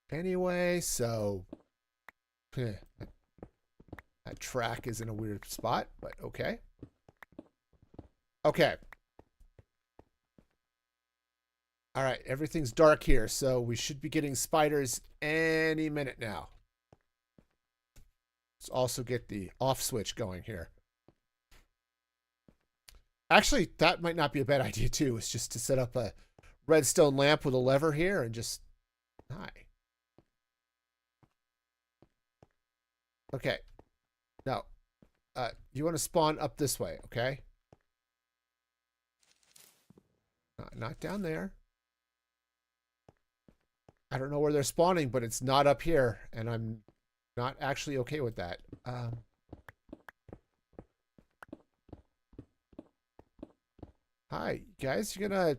anyway, so that track is in a weird spot, but okay. Okay. All right, everything's dark here, so we should be getting spiders any minute now. Let's also get the off switch going here. Actually, that might not be a bad idea too. It's just to set up a redstone lamp with a lever here and just... Hi. Okay. Now, you want to spawn up this way, okay? Not down there. I don't know where they're spawning, but it's not up here, and I'm not actually okay with that. Hi, guys. You're gonna,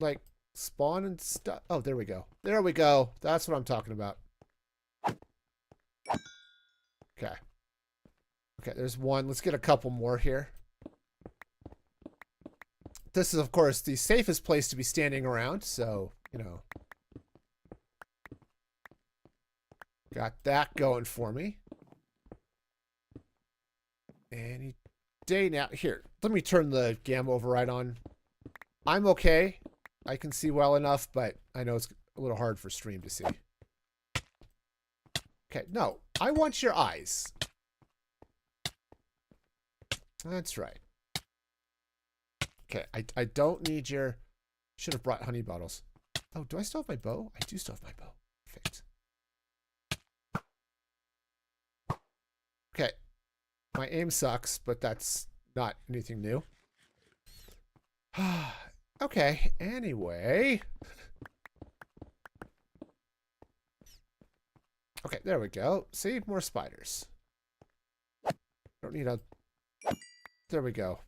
like, spawn and stuff? Oh, there we go. There we go. That's what I'm talking about. Okay. Okay, there's one. Let's get a couple more here. This is, of course, the safest place to be standing around, so, you know. Got that going for me. Any day now. Here, let me turn the gamma override on. I'm okay. I can see well enough, but I know it's a little hard for stream to see. Okay, no. I want your eyes. That's right. Okay, I don't need your... Should have brought honey bottles. Oh, do I still have my bow? I do still have my bow. Perfect. Okay. My aim sucks, but that's not anything new. Okay, anyway. Okay, there we go. See? More spiders. Don't need a... There we go.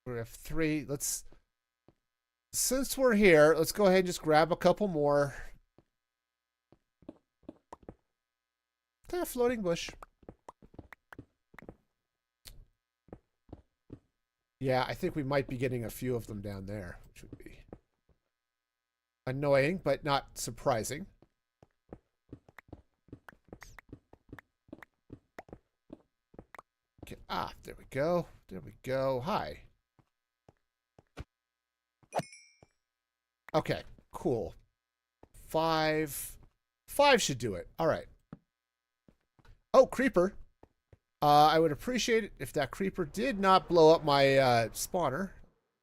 We have 3. Let's... Since we're here, let's go ahead and just grab a couple more. A floating bush. Yeah, I think we might be getting a few of them down there, which would be annoying, but not surprising. Okay, there we go. There we go. Hi. Okay, cool. 5 should do it. All right. Oh, creeper. I would appreciate it if that creeper did not blow up my spawner.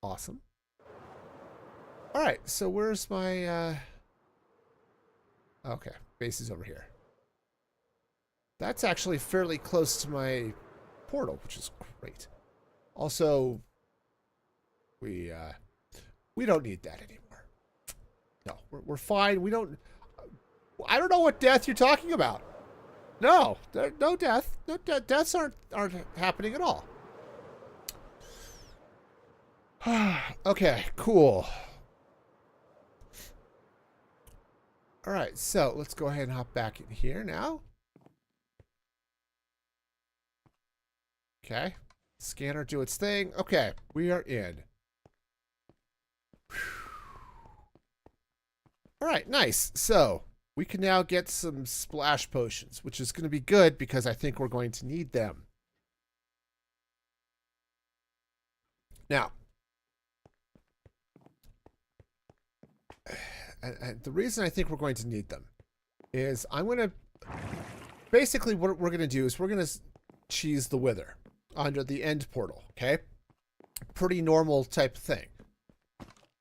Awesome. All right, so where's my... Okay, base is over here. That's actually fairly close to my portal, which is great. Also, we don't need that anymore. No, we're fine. We don't... I don't know what death you're talking about. No, no death. No deaths aren't happening at all. Okay, cool. All right, so let's go ahead and hop back in here now. Okay, scanner do its thing. Okay, we are in. All right, nice. So we can now get some splash potions, which is going to be good because I think we're going to need them. Now, and the reason I think we're going to need them is I'm going to... Basically, what we're going to do is we're going to cheese the wither under the end portal, okay? Pretty normal type of thing.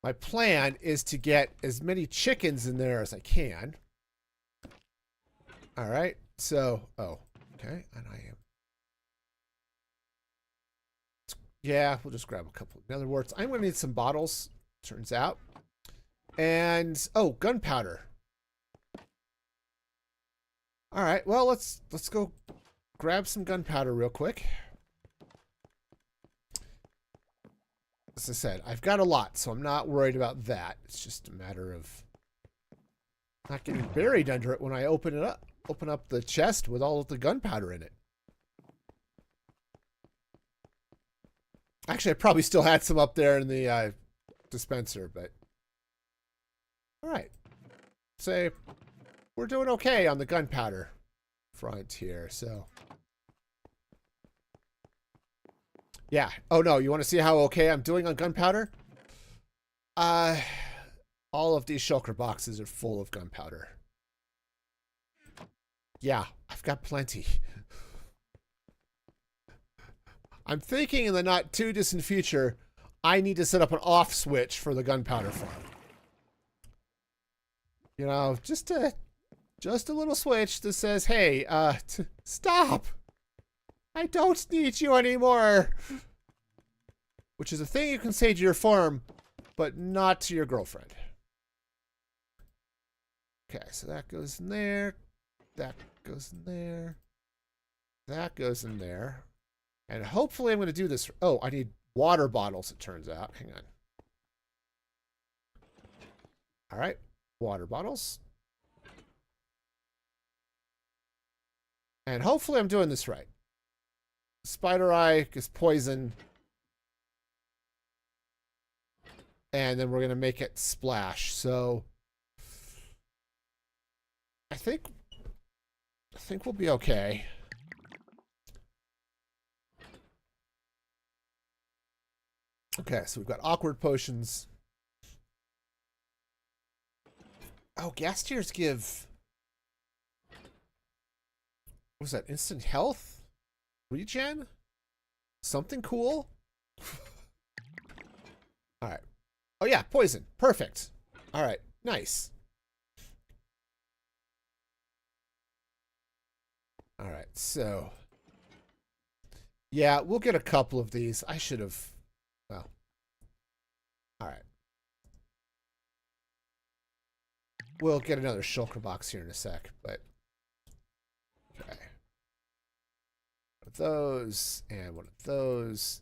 My plan is to get as many chickens in there as I can. All right, so, oh, okay, and I am. Yeah, we'll just grab a couple of nether warts. I'm going to need some bottles, turns out. And, oh, gunpowder. All right, well, let's go grab some gunpowder real quick. As I said, I've got a lot, so I'm not worried about that. It's just a matter of not getting buried under it when I open it up. Open up the chest with all of the gunpowder in it. Actually, I probably still had some up there in the dispenser, but... All right. Say, we're doing okay on the gunpowder front here, so... Yeah. Oh, no, you want to see how okay I'm doing on gunpowder? All of these shulker boxes are full of gunpowder. Yeah, I've got plenty. I'm thinking in the not too distant future, I need to set up an off switch for the gunpowder farm. You know, just a little switch that says, hey, stop. I don't need you anymore. Which is a thing you can say to your farm, but not to your girlfriend. Okay, so that goes in there. That goes in there. That goes in there. And hopefully I'm going to do this. Oh, I need water bottles, it turns out. Hang on. All right. Water bottles. And hopefully I'm doing this right. Spider eye is poison. And then we're going to make it splash. So I think we'll be okay. Okay, so we've got awkward potions. Oh, gas tears give... What was that? Instant health? Regen? Something cool? Alright. Oh yeah, poison. Perfect. Alright, nice. Alright, so... yeah, we'll get a couple of these. I should have... well... alright. We'll get another shulker box here in a sec, but... okay. One of those, and one of those.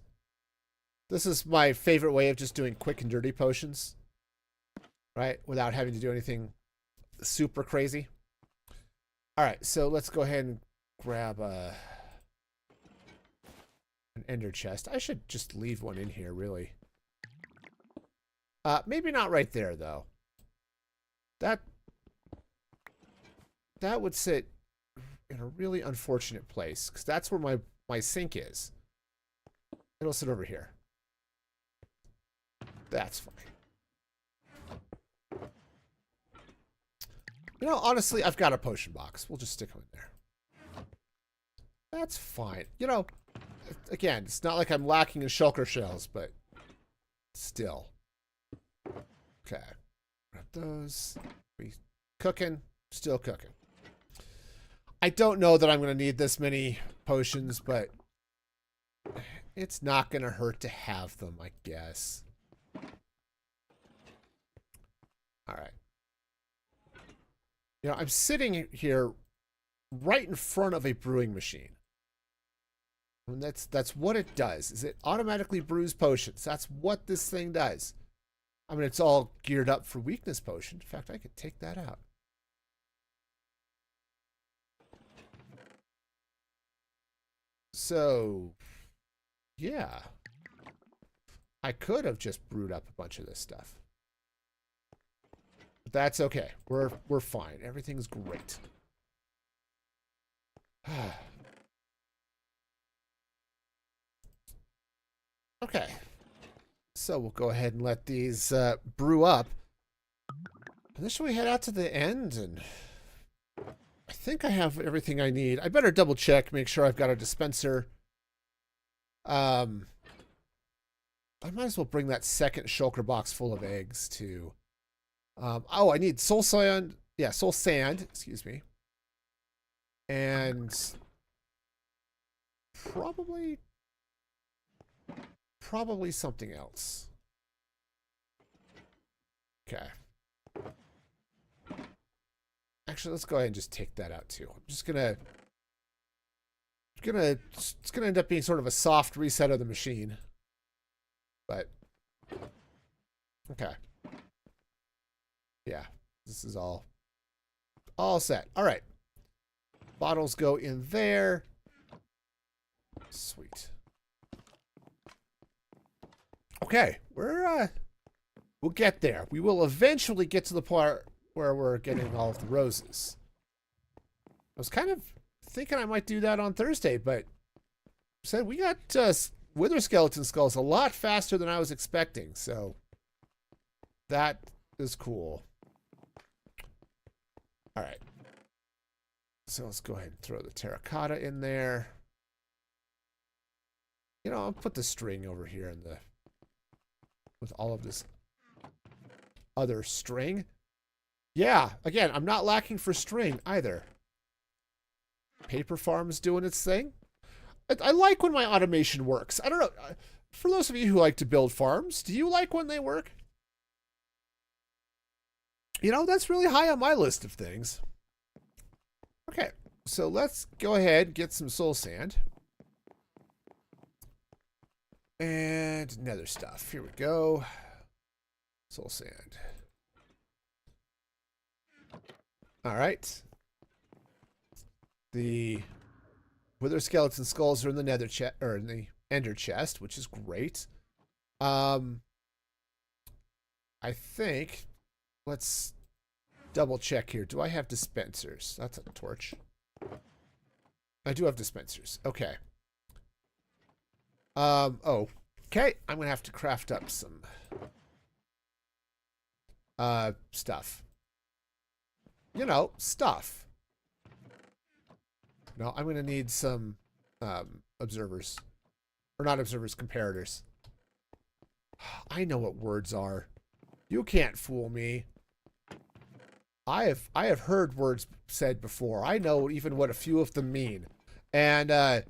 This is my favorite way of just doing quick and dirty potions. Right? Without having to do anything super crazy. Alright, so let's go ahead and grab an ender chest. I should just leave one in here, really. Maybe not right there, though. That would sit in a really unfortunate place, because that's where my sink is. It'll sit over here. That's fine. You know, honestly, I've got a potion box. We'll just stick them in there. That's fine. You know, again, it's not like I'm lacking in shulker shells, but still. Okay. Grab those. We cooking. Still cooking. I don't know that I'm going to need this many potions, but it's not going to hurt to have them, I guess. All right. You know, I'm sitting here right in front of a brewing machine. And that's what it does, is it automatically brews potions. That's what this thing does. I mean, it's all geared up for weakness potion. In fact, I could take that out. So, yeah. I could have just brewed up a bunch of this stuff. But that's okay. We're fine. Everything's great. Okay. So we'll go ahead and let these brew up. And then should we head out to the end? And I think I have everything I need. I better double check, make sure I've got a dispenser. I might as well bring that second shulker box full of eggs too. Oh, I need soul sand. Yeah, soul sand. Excuse me. And probably something else. Okay. Actually, let's go ahead and just take that out too. I'm just gonna it's gonna end up being sort of a soft reset of the machine. But okay. Yeah, this is all set. All right. Bottles go in there. Sweet. Okay, we'll get there. We will eventually get to the part where we're getting all of the roses. I was kind of thinking I might do that on Thursday, but said we got wither skeleton skulls a lot faster than I was expecting, so that is cool. All right. So let's go ahead and throw the terracotta in there. You know, I'll put the string over here in the with all of this other string. Yeah, again, I'm not lacking for string either. Paper farm's doing its thing. I like when my automation works. I don't know. For those of you who like to build farms, do you like when they work? You know, that's really high on my list of things. Okay, so let's go ahead and get some soul sand. And nether stuff. Here we go. Soul sand. All right. The wither skeleton skulls are in the nether chest, or in the ender chest, which is great. I think let's double check here. Do I have dispensers? That's a torch. I do have dispensers. Okay. Oh, okay. I'm gonna have to craft up some stuff. You know, stuff. No, I'm going to need some observers. Or not observers, comparators. I know what words are. You can't fool me. I have heard words said before. I know even what a few of them mean. And at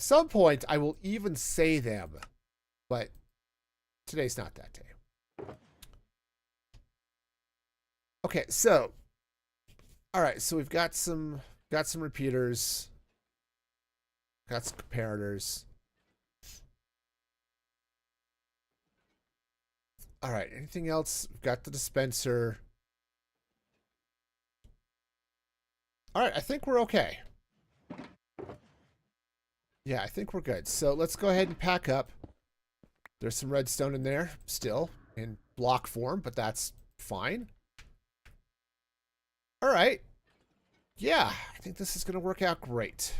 some point, I will even say them. But today's not that day. Okay, so all right, so we've got some repeaters, got some comparators. All right, anything else? We've got the dispenser. All right, I think we're okay. Yeah, I think we're good. So let's go ahead and pack up. There's some redstone in there still in block form, but that's fine. All right. Yeah, I think this is going to work out great.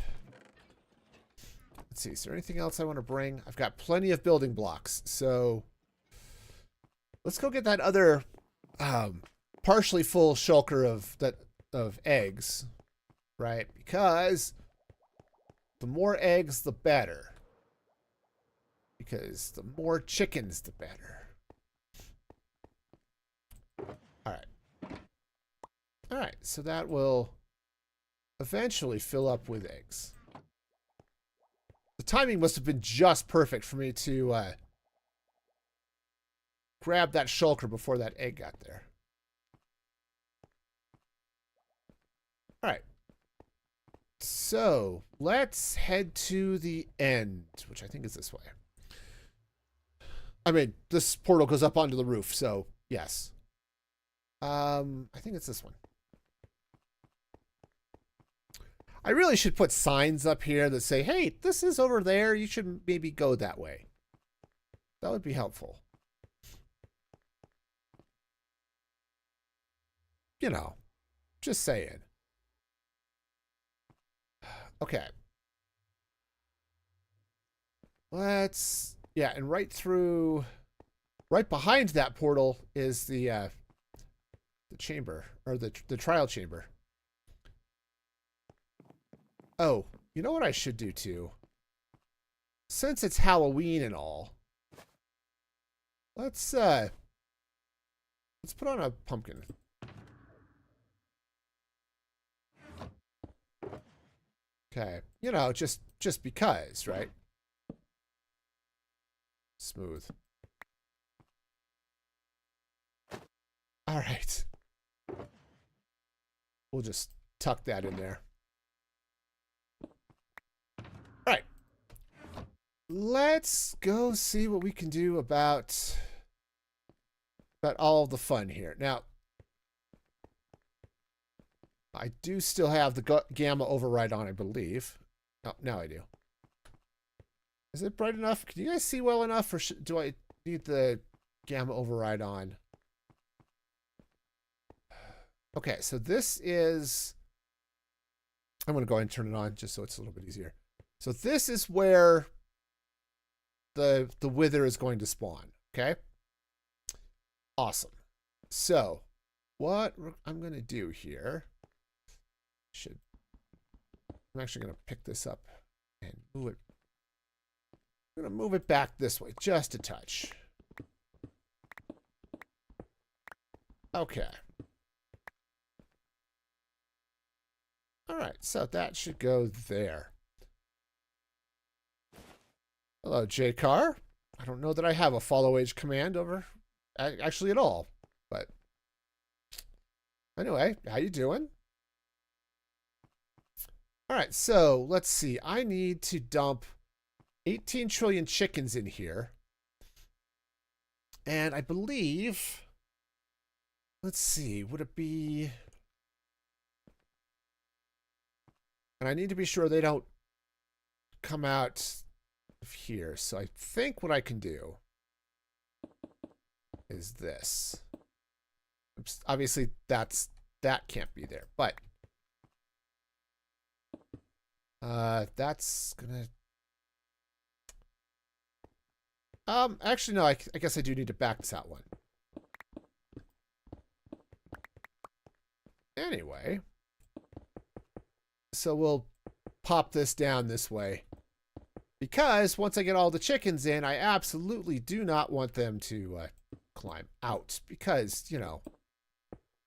Let's see. Is there anything else I want to bring? I've got plenty of building blocks. So let's go get that other partially full shulker of eggs, right? Because the more eggs, the better. Because the more chickens, the better. All right. All right, so that will eventually fill up with eggs. The timing must have been just perfect for me to grab that shulker before that egg got there. All right. So let's head to the end, which I think is this way. I mean, this portal goes up onto the roof, so yes. I think it's this one. I really should put signs up here that say, hey, this is over there. You should maybe go that way. That would be helpful. You know, just saying. Okay. Let's, yeah, and right behind that portal is the chamber, or the trial chamber. Oh, you know what I should do too? Since it's Halloween and all, let's put on a pumpkin. Okay, you know, just because, right? Smooth. All right. We'll just tuck that in there. All right. Let's go see what we can do about all of the fun here. Now, I do still have the gamma override on, I believe. Oh, now I do. Is it bright enough? Can you guys see well enough, or do I need the gamma override on? Okay, so this is... I'm going to go ahead and turn it on just so it's a little bit easier. So this is where the wither is going to spawn, okay? Awesome. So what I'm going to do here... I'm actually going to pick this up and move it. I'm going to move it back this way, just a touch. Okay. All right, so that should go there. Hello, J-Car. I don't know that I have a follow age command over actually at all, but anyway, how you doing? All right, so let's see. I need to dump 18 trillion chickens in here. And I believe, let's see, would it be... And I need to be sure they don't come out of here. So I think what I can do is this. Oops, obviously, that can't be there, but that's gonna... actually, no, I guess I do need to back this out one. Anyway, so we'll pop this down this way. Because once I get all the chickens in, I absolutely do not want them to climb out. Because, you know,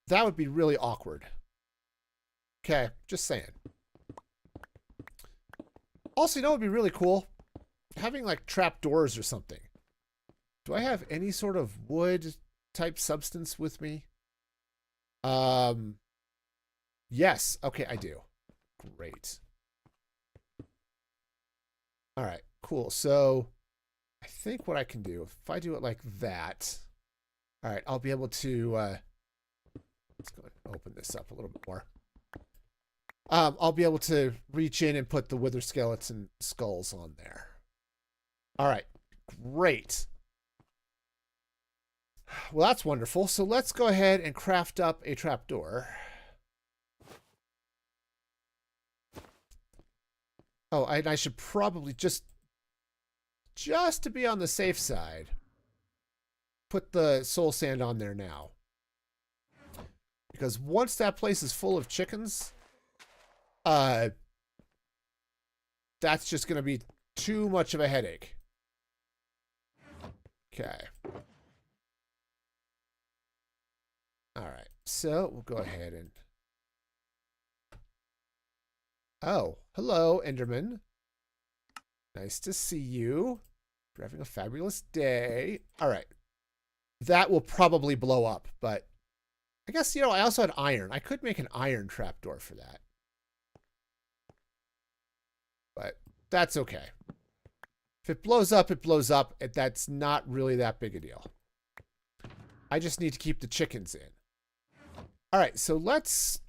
that would be really awkward. Okay, just saying. Also, you know what would be really cool? Having like trap doors or something. Do I have any sort of wood type substance with me? Yes. Okay, I do. Great. All right, cool. So I think what I can do, if I do it like that, all right, I'll be able to, let's go ahead and open this up a little bit more. I'll be able to reach in and put the wither skeleton skulls on there. All right, great. Well, that's wonderful. So let's go ahead and craft up a trapdoor. Oh, I should probably just to be on the safe side, put the soul sand on there now. Because once that place is full of chickens, that's just going to be too much of a headache. Okay. All right. So we'll go ahead and... Oh, hello, Enderman. Nice to see you. You're having a fabulous day. All right. That will probably blow up, but I guess, you know, I also had iron. I could make an iron trapdoor for that. But that's okay. If it blows up, it blows up. That's not really that big a deal. I just need to keep the chickens in. All right, so let's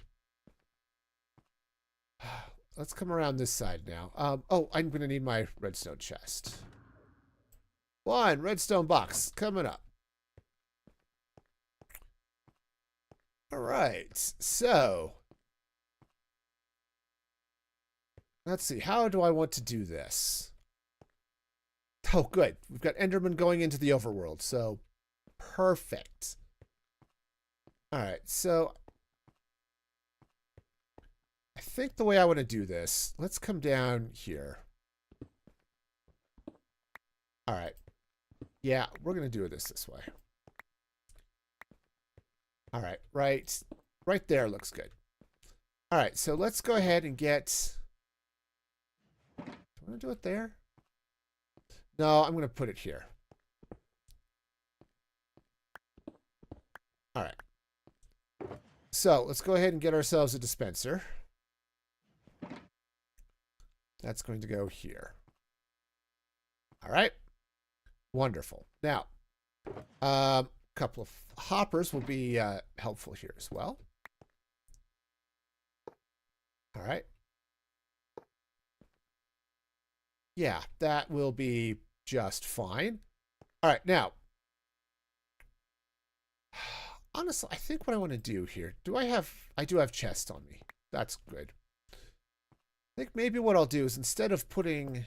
come around this side now. Oh, I'm going to need my redstone chest. One redstone box coming up. All right, so let's see. How do I want to do this? Oh, good. We've got Enderman going into the overworld, so perfect. All right, so I think the way I want to do this, let's come down here. All right. Yeah, we're going to do this way. All right, right there looks good. All right, so let's go ahead and get... Do I want to do it there? No, I'm going to put it here. All right. So let's go ahead and get ourselves a dispenser. That's going to go here. All right. Wonderful. Now, a couple of hoppers will be helpful here as well. All right. Yeah, that will be just fine. All right, now, honestly, I think what I want to do here, I do have chests on me. That's good. I think maybe what I'll do is instead of putting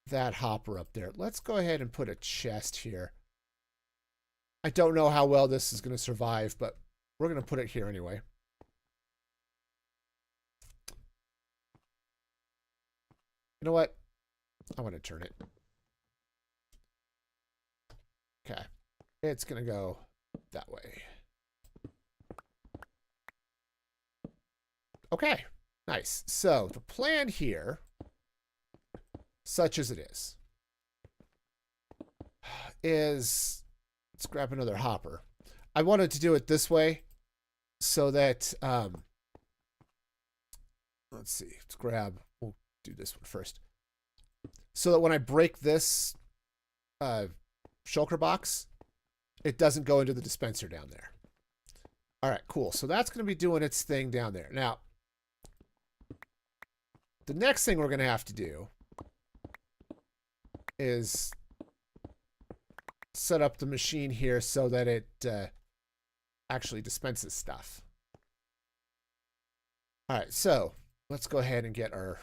that hopper up there, let's go ahead and put a chest here. I don't know how well this is going to survive, but we're going to put it here anyway. You know what? I want to turn it. Okay. It's going to go that way. Okay. Nice. So the plan here, such as it is let's grab another hopper. I wanted to do it this way so that, let's see, we'll do this one first. So that when I break this shulker box, it doesn't go into the dispenser down there. All right, cool. So that's going to be doing its thing down there. Now, the next thing we're going to have to do is set up the machine here so that it actually dispenses stuff. All right, so let's go ahead and get our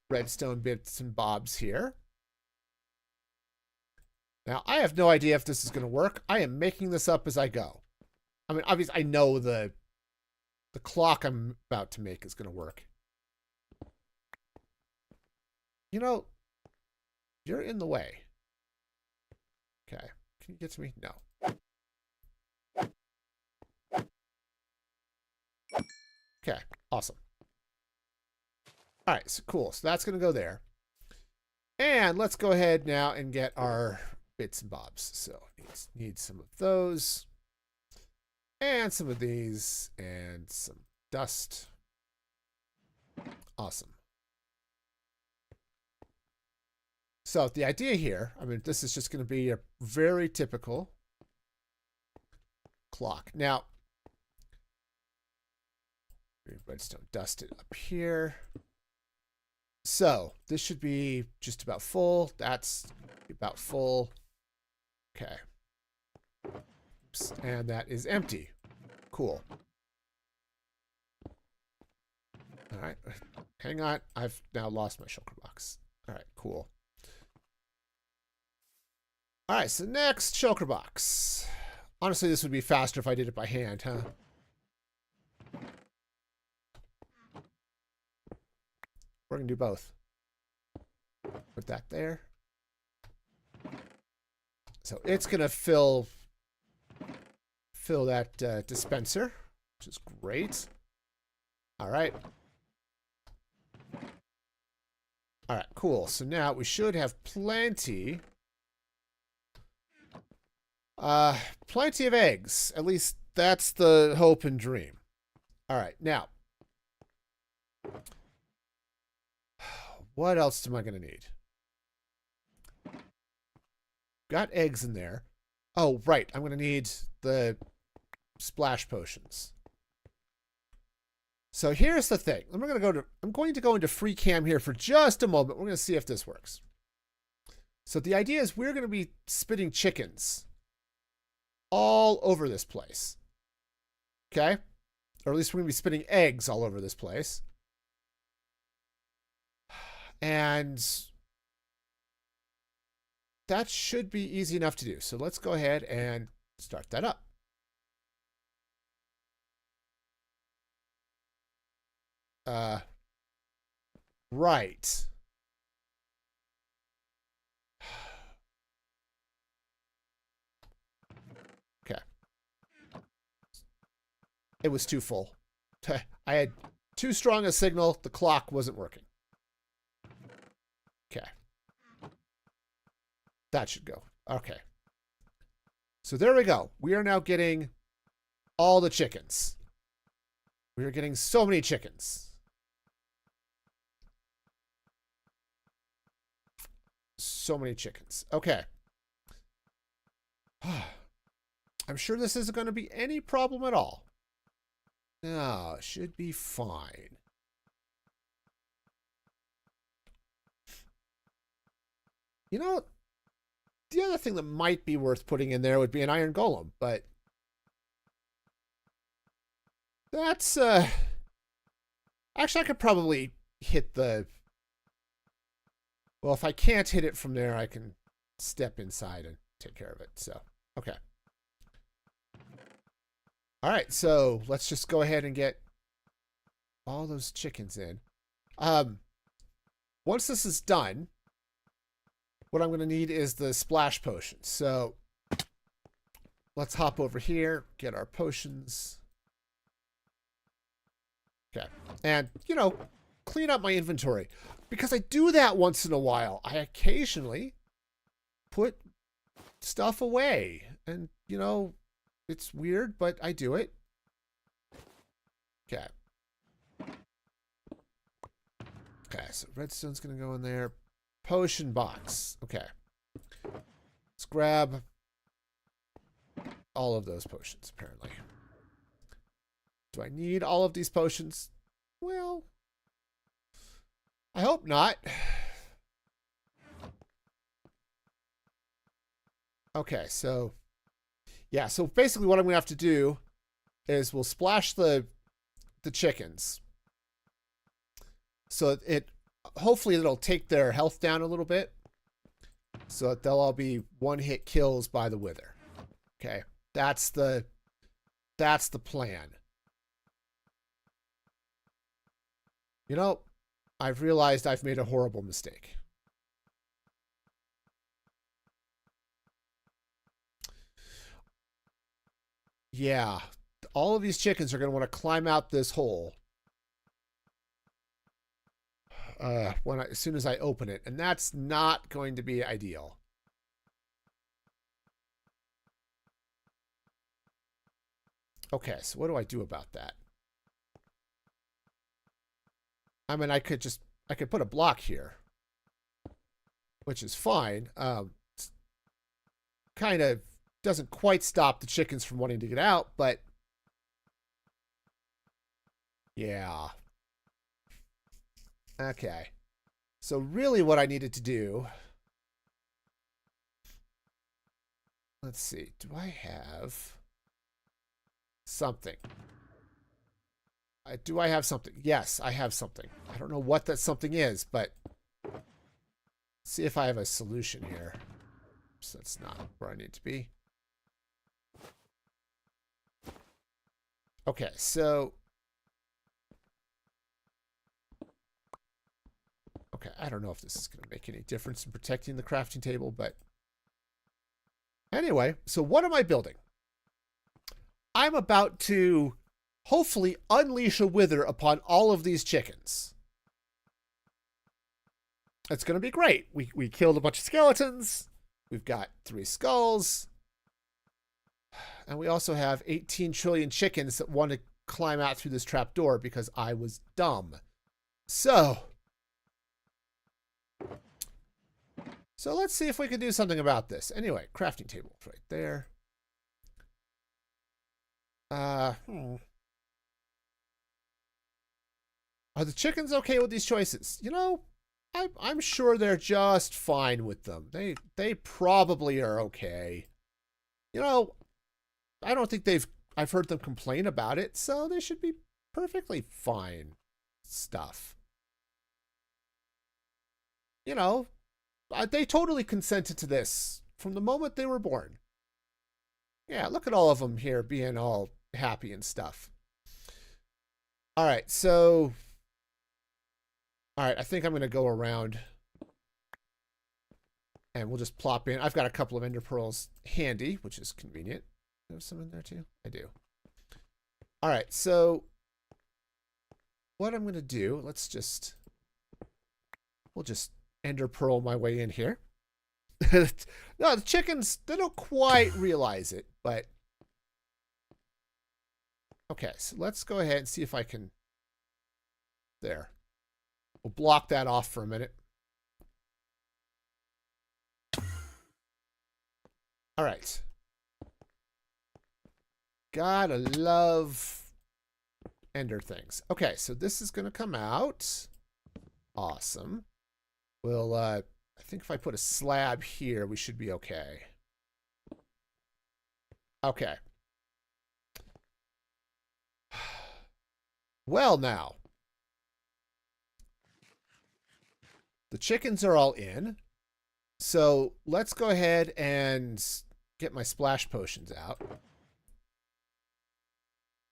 redstone bits and bobs here. Now, I have no idea if this is going to work. I am making this up as I go. I mean, obviously, I know the clock I'm about to make is going to work. You know, you're in the way. Okay. Can you get to me? No. Okay. Awesome. All right. So cool. So that's going to go there. And let's go ahead now and get our bits and bobs. So need some of those. And some of these. And some dust. Awesome. So the idea here, I mean, this is just going to be a very typical clock. Now, redstone dusted up here. So this should be just about full. That's about full. Okay. Oops. And that is empty. Cool. All right. Hang on. I've now lost my shulker box. All right. Cool. All right. So next shulker box. Honestly, this would be faster if I did it by hand, huh? We're going to do both. Put that there. So it's going to fill that dispenser, which is great. All right. All right, cool. So now we should have plenty of eggs. At least that's the hope and dream. All right, now, what else am I going to need? Got eggs in there. Oh, right. I'm going to need the splash potions. So here's the thing. I'm going to go into free cam here for just a moment. We're going to see if this works. So the idea is we're going to be spitting chickens all over this place. Okay? Or at least we're going to be spitting eggs all over this place. And that should be easy enough to do. So let's go ahead and start that up. Right. Okay. It was too full. I had too strong a signal. The clock wasn't working. Okay. That should go. Okay. So there we go. We are now getting all the chickens. We are getting so many chickens. So many chickens. Okay. I'm sure this isn't going to be any problem at all. No, it should be fine. You know, the other thing that might be worth putting in there would be an iron golem, but that's, actually, I could probably hit the, well, if I can't hit it from there, I can step inside and take care of it, so, okay. All right, so let's just go ahead and get all those chickens in. Once this is done, what I'm going to need is the splash potion. So let's hop over here, get our potions. Okay. And, you know, clean up my inventory. Because I do that once in a while. I occasionally put stuff away. And, you know, it's weird, but I do it. Okay. Okay, so redstone's going to go in there. Potion box. Okay. Let's grab all of those potions, apparently. Do I need all of these potions? Well, I hope not. Okay, so yeah, so basically what I'm going to have to do is we'll splash the chickens. So it hopefully it'll take their health down a little bit so that they'll all be one-hit kills by the wither. Okay, that's the plan. You know, I've realized I've made a horrible mistake. Yeah. All of these chickens are going to want to climb out this hole as soon as I open it. And that's not going to be ideal. Okay, so what do I do about that? I mean, I could put a block here, which is fine. Kind of doesn't quite stop the chickens from wanting to get out, but yeah. Okay. So really what I needed to do, let's see, do I have something? Do I have something? Yes, I have something. I don't know what that something is, but see if I have a solution here. So that's not where I need to be. Okay, so okay, I don't know if this is going to make any difference in protecting the crafting table, but anyway, so what am I building? I'm about to hopefully unleash a wither upon all of these chickens. It's going to be great. We killed a bunch of skeletons. We've got 3 skulls. And we also have 18 trillion chickens that want to climb out through this trap door because I was dumb. So let's see if we can do something about this. Anyway, crafting table right there. Are the chickens okay with these choices? You know, I'm sure they're just fine with them. They probably are okay. You know, I don't think I've heard them complain about it, so they should be perfectly fine stuff. You know, they totally consented to this from the moment they were born. Yeah, look at all of them here being all happy and stuff. All right, so all right, I think I'm going to go around and we'll just plop in. I've got a couple of ender pearls handy, which is convenient. There's some in there too. I do. All right, so what I'm going to do, we'll just ender pearl my way in here. No, the chickens, they don't quite realize it, but okay, so let's go ahead and see if I can, there. We'll block that off for a minute. All right. Gotta love ender things. Okay, so this is going to come out. Awesome. We'll, I think if I put a slab here, we should be okay. Okay. Well, now. The chickens are all in. So let's go ahead and get my splash potions out.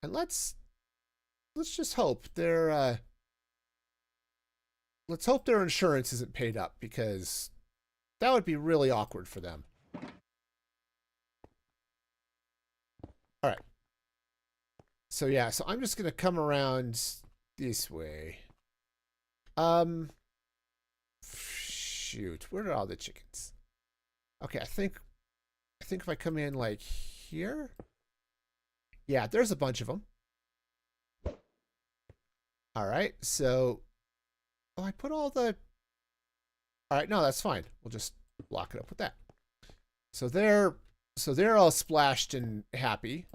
And let's just hope let's hope their insurance isn't paid up, because that would be really awkward for them. All right. So yeah, so I'm just going to come around this way. Shoot, where are all the chickens? Okay, I think if I come in like here, yeah, there's a bunch of them. All right, so I put all the. All right, no, that's fine. We'll just block it up with that. So they're all splashed and happy.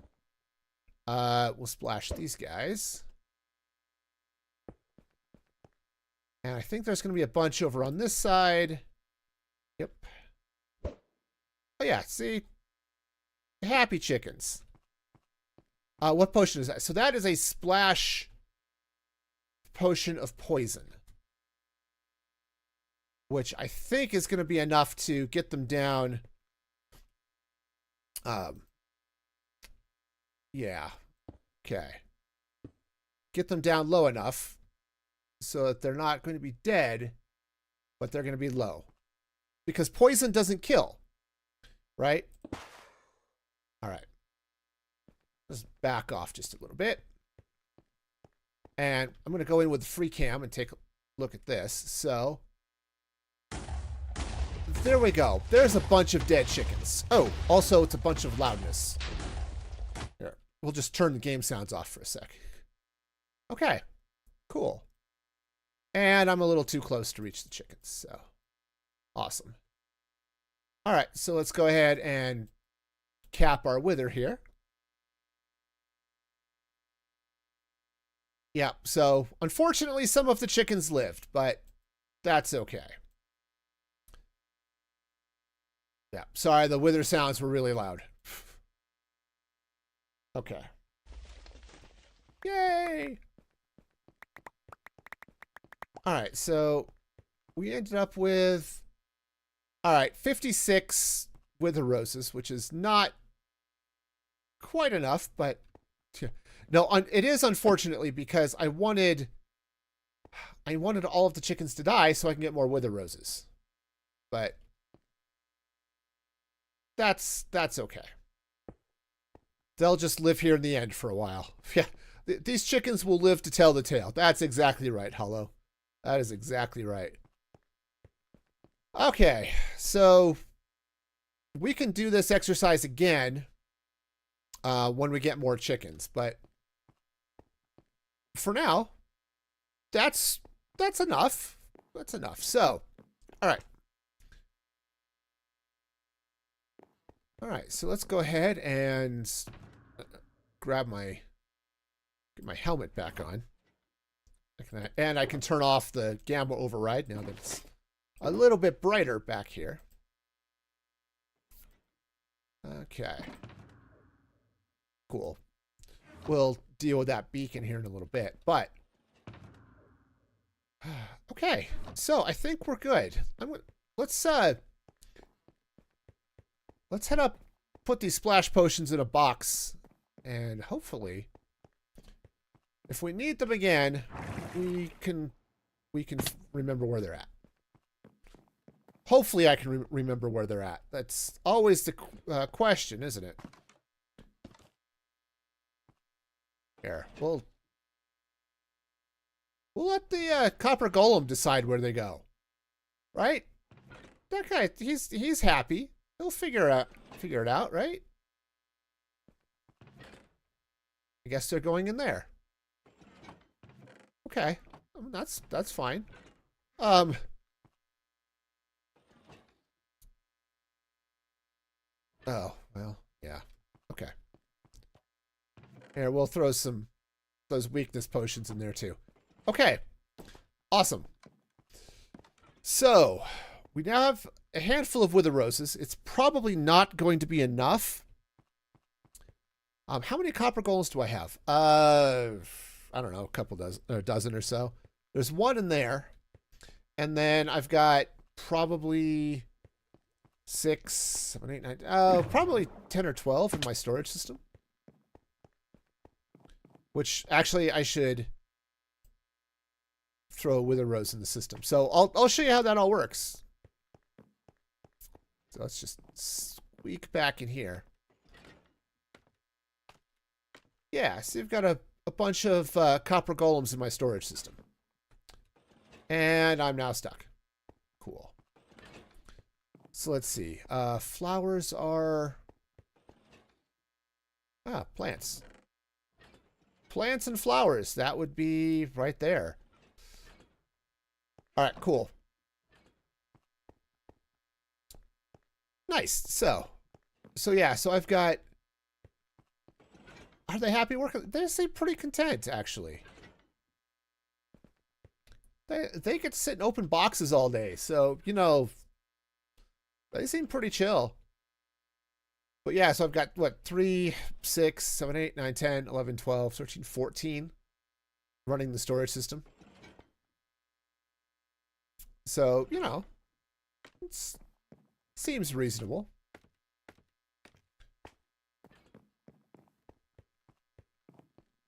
We'll splash these guys. And I think there's going to be a bunch over on this side. Yep. Oh, yeah. See? Happy chickens. What potion is that? So that is a splash potion of poison, which I think is going to be enough to get them down. Yeah. Okay. Get them down low enough so that they're not going to be dead, but they're going to be low. Because poison doesn't kill, right? All right. Just back off just a little bit. And I'm going to go in with the free cam and take a look at this. So there we go. There's a bunch of dead chickens. Oh, also it's a bunch of loudness. Here, we'll just turn the game sounds off for a sec. Okay, cool. And I'm a little too close to reach the chickens, so awesome. All right, so let's go ahead and cap our wither here. Yeah, so unfortunately some of the chickens lived, but that's okay. Yeah, sorry, the wither sounds were really loud. Okay. Yay! All right, so we ended up with, all right, 56 wither roses, which is not quite enough, but no, it is unfortunately because I wanted all of the chickens to die so I can get more wither roses. But that's okay. They'll just live here in the end for a while. Yeah, these chickens will live to tell the tale. That's exactly right, Hollow. That is exactly right. Okay, so we can do this exercise again when we get more chickens, but for now, that's enough. That's enough. So, all right. All right, so let's go ahead and get my helmet back on. And I can turn off the gamma override now that it's a little bit brighter back here. Okay. Cool. We'll deal with that beacon here in a little bit, but okay. So I think we're good. Let's head up, put these splash potions in a box, and hopefully, if we need them again, we can remember where they're at. Hopefully I can remember where they're at. That's always the question, isn't it? Here, we'll let the copper golem decide where they go. Right? That guy, he's happy. He'll figure it out, right? I guess they're going in there. Okay, that's fine. Oh, well, yeah. Okay. Here, we'll throw those weakness potions in there too. Okay. Awesome. So, we now have a handful of wither roses. It's probably not going to be enough. How many copper golems do I have? I don't know, a dozen or so. There's one in there. And then I've got probably 6, 7, 8, 9, probably 10 or 12 in my storage system. Which actually I should throw a wither rose in the system. So I'll show you how that all works. So let's just squeak back in here. Yeah, so you've got a bunch of copper golems in my storage system. And I'm now stuck. Cool. So let's see. Flowers are... plants. Plants and flowers. That would be right there. All right, cool. Nice. So yeah, so I've got... Are they happy working? They seem pretty content, actually. They get to sit in open boxes all day, so, you know, they seem pretty chill. But yeah, so I've got, what, 3, 6, 7, 8, 9, 10, 11, 12, 13, 14 running the storage system. So, you know, it seems reasonable.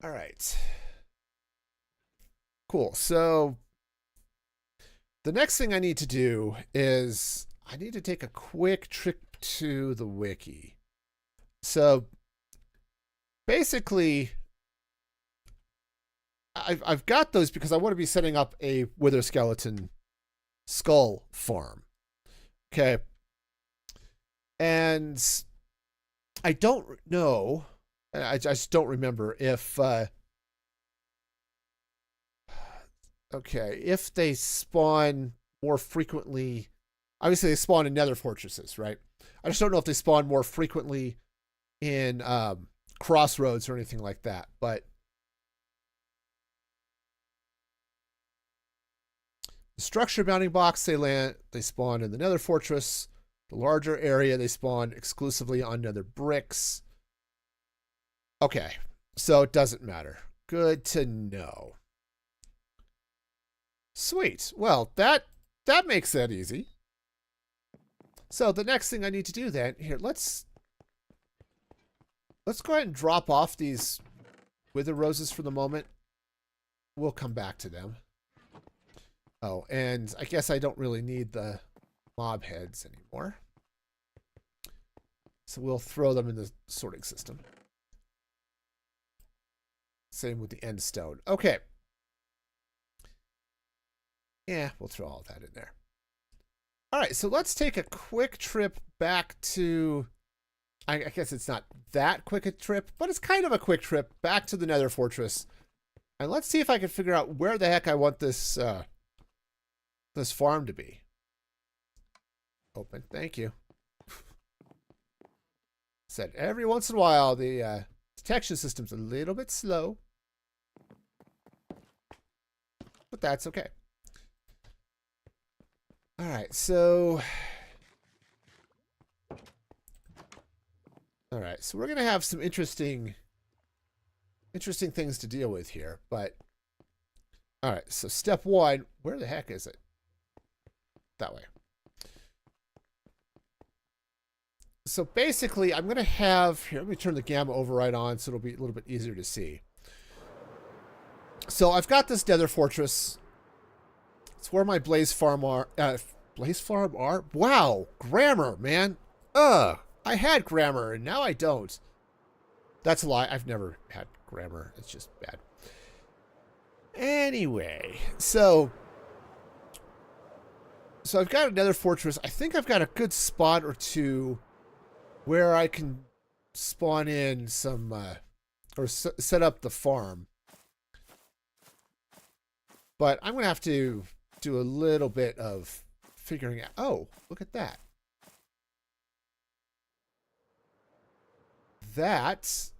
All right. Cool. So the next thing I need to do is I need to take a quick trip to the wiki. So basically, I've got those because I want to be setting up a wither skeleton skull farm. Okay. And I don't know. I just don't remember if okay, if they spawn more frequently. Obviously, they spawn in nether fortresses, right? I just don't know if they spawn more frequently in crossroads or anything like that. But the structure bounding box, they spawn in the nether fortress. The larger area, they spawn exclusively on nether bricks. Okay, so it doesn't matter. Good to know. Sweet. Well, that makes that easy. So the next thing I need to do then, here, let's go ahead and drop off these wither roses for the moment. We'll come back to them. Oh, and I guess I don't really need the mob heads anymore. So we'll throw them in the sorting system. Same with the end stone. Okay. Yeah, we'll throw all that in there. All right, so let's take a quick trip back to... I guess it's not that quick a trip, but it's kind of a quick trip back to the nether fortress. And let's see if I can figure out where the heck I want this this farm to be. Open, thank you. Said every once in a while the detection system's a little bit slow. But that's okay. All right, so... All right, so we're going to have some interesting things to deal with here, but... All right, so step one, where the heck is it? That way. So basically, I'm going to have... Here, let me turn the gamma override on so it'll be a little bit easier to see. So I've got this nether fortress. It's where my blaze farm are. Blaze farm are? Wow, grammar, man. I had grammar and now I don't. That's a lie. I've never had grammar. It's just bad. Anyway, so I've got another fortress. I think I've got a good spot or two where I can spawn in some or set up the farm. But I'm going to have to do a little bit of figuring out. Oh, look at that. That's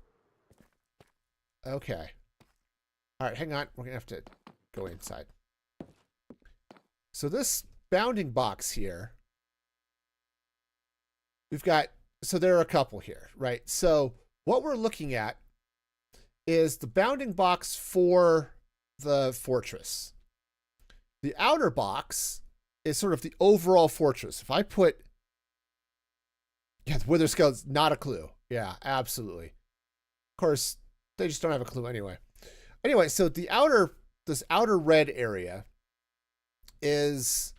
okay. All right, hang on. We're going to have to go inside. So this bounding box here, we've got, so there are a couple here, right? So what we're looking at is the bounding box for the fortress. The outer box is sort of the overall fortress. If I put, yeah, the wither skeleton's not a clue. Yeah, absolutely. Of course, they just don't have a clue anyway. Anyway, so the outer, this outer red area is,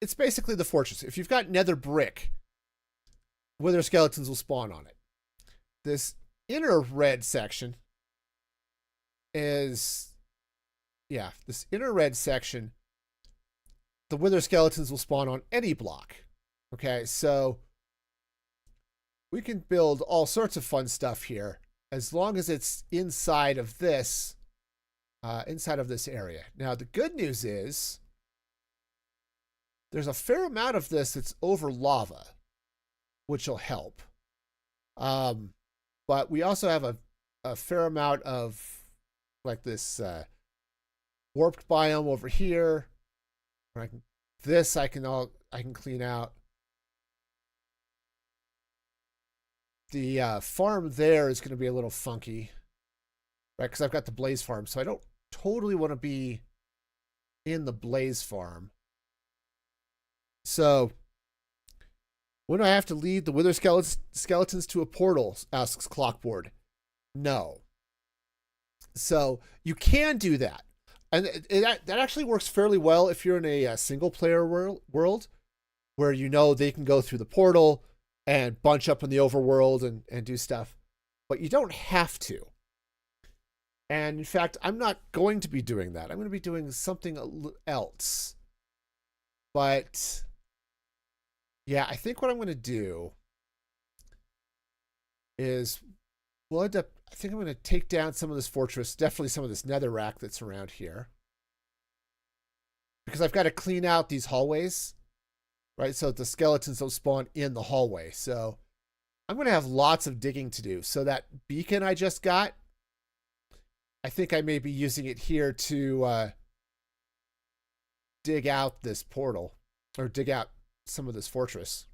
it's basically the fortress. If you've got nether brick, wither skeletons will spawn on it. This inner red section is, yeah, this inner red section, the wither skeletons will spawn on any block. Okay, so we can build all sorts of fun stuff here as long as it's inside of this area. Now, the good news is there's a fair amount of this that's over lava, which will help. But we also have a fair amount of like this warped biome over here. I can clean out. The farm there is going to be a little funky, right? Because I've got the blaze farm, so I don't totally want to be in the blaze farm. So, when do I have to lead the wither skeletons to a portal? Asks Clockboard. No. So you can do that, and that actually works fairly well if you're in a single player world where you know they can go through the portal and bunch up in the overworld and do stuff. But you don't have to. And in fact, I'm not going to be doing that. I'm going to be doing something else. But yeah, I think what I'm going to do is we'll end up, I think I'm going to take down some of this fortress, definitely some of this netherrack that's around here. Because I've got to clean out these hallways, right? So the skeletons don't spawn in the hallway. So I'm going to have lots of digging to do. So that beacon I just got, I think I may be using it here to dig out this portal, or dig out some of this fortress.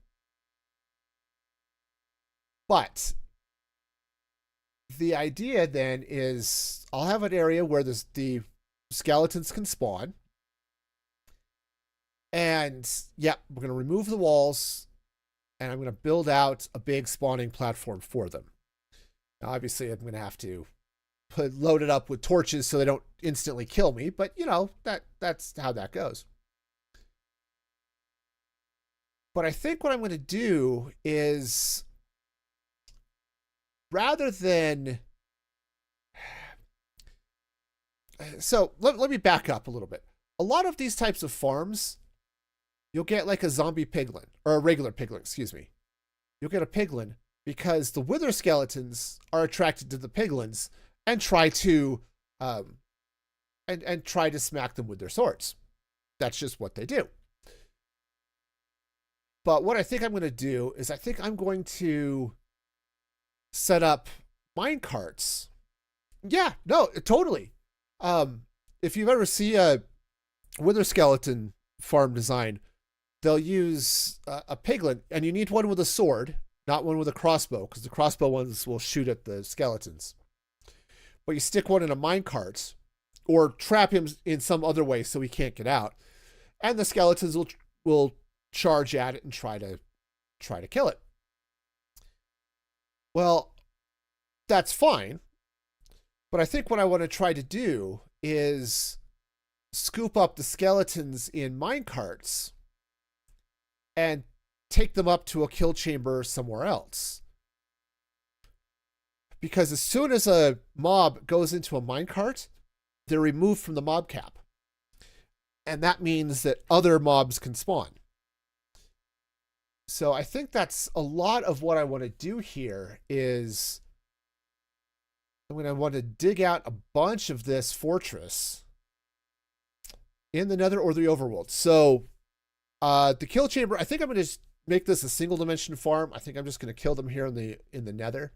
But the idea then is I'll have an area where the skeletons can spawn. And yeah, we're going to remove the walls, and I'm going to build out a big spawning platform for them. Now, obviously, I'm going to have to load it up with torches so they don't instantly kill me, but you know, that's how that goes. But I think what I'm going to do is, rather than... So let me back up a little bit. A lot of these types of farms, you'll get like a zombie piglin, or a regular piglin, excuse me. You'll get a piglin because the wither skeletons are attracted to the piglins and try to and try to smack them with their swords. That's just what they do. But what I think I'm going to do is I think I'm going to set up mine carts. Yeah, no, totally. If you've ever seen a wither skeleton farm design, they'll use a piglin, and you need one with a sword, not one with a crossbow, because the crossbow ones will shoot at the skeletons. But you stick one in a minecart, or trap him in some other way so he can't get out, and the skeletons will charge at it and try to kill it. Well, that's fine, but I think what I want to try to do is scoop up the skeletons in minecarts and take them up to a kill chamber somewhere else. Because as soon as a mob goes into a minecart, they're removed from the mob cap. And that means that other mobs can spawn. So I think that's a lot of what I want to do here is I'm going to want to dig out a bunch of this fortress in the nether or the overworld. So the kill chamber, I think I'm going to just make this a single dimension farm. I think I'm just going to kill them here in the nether.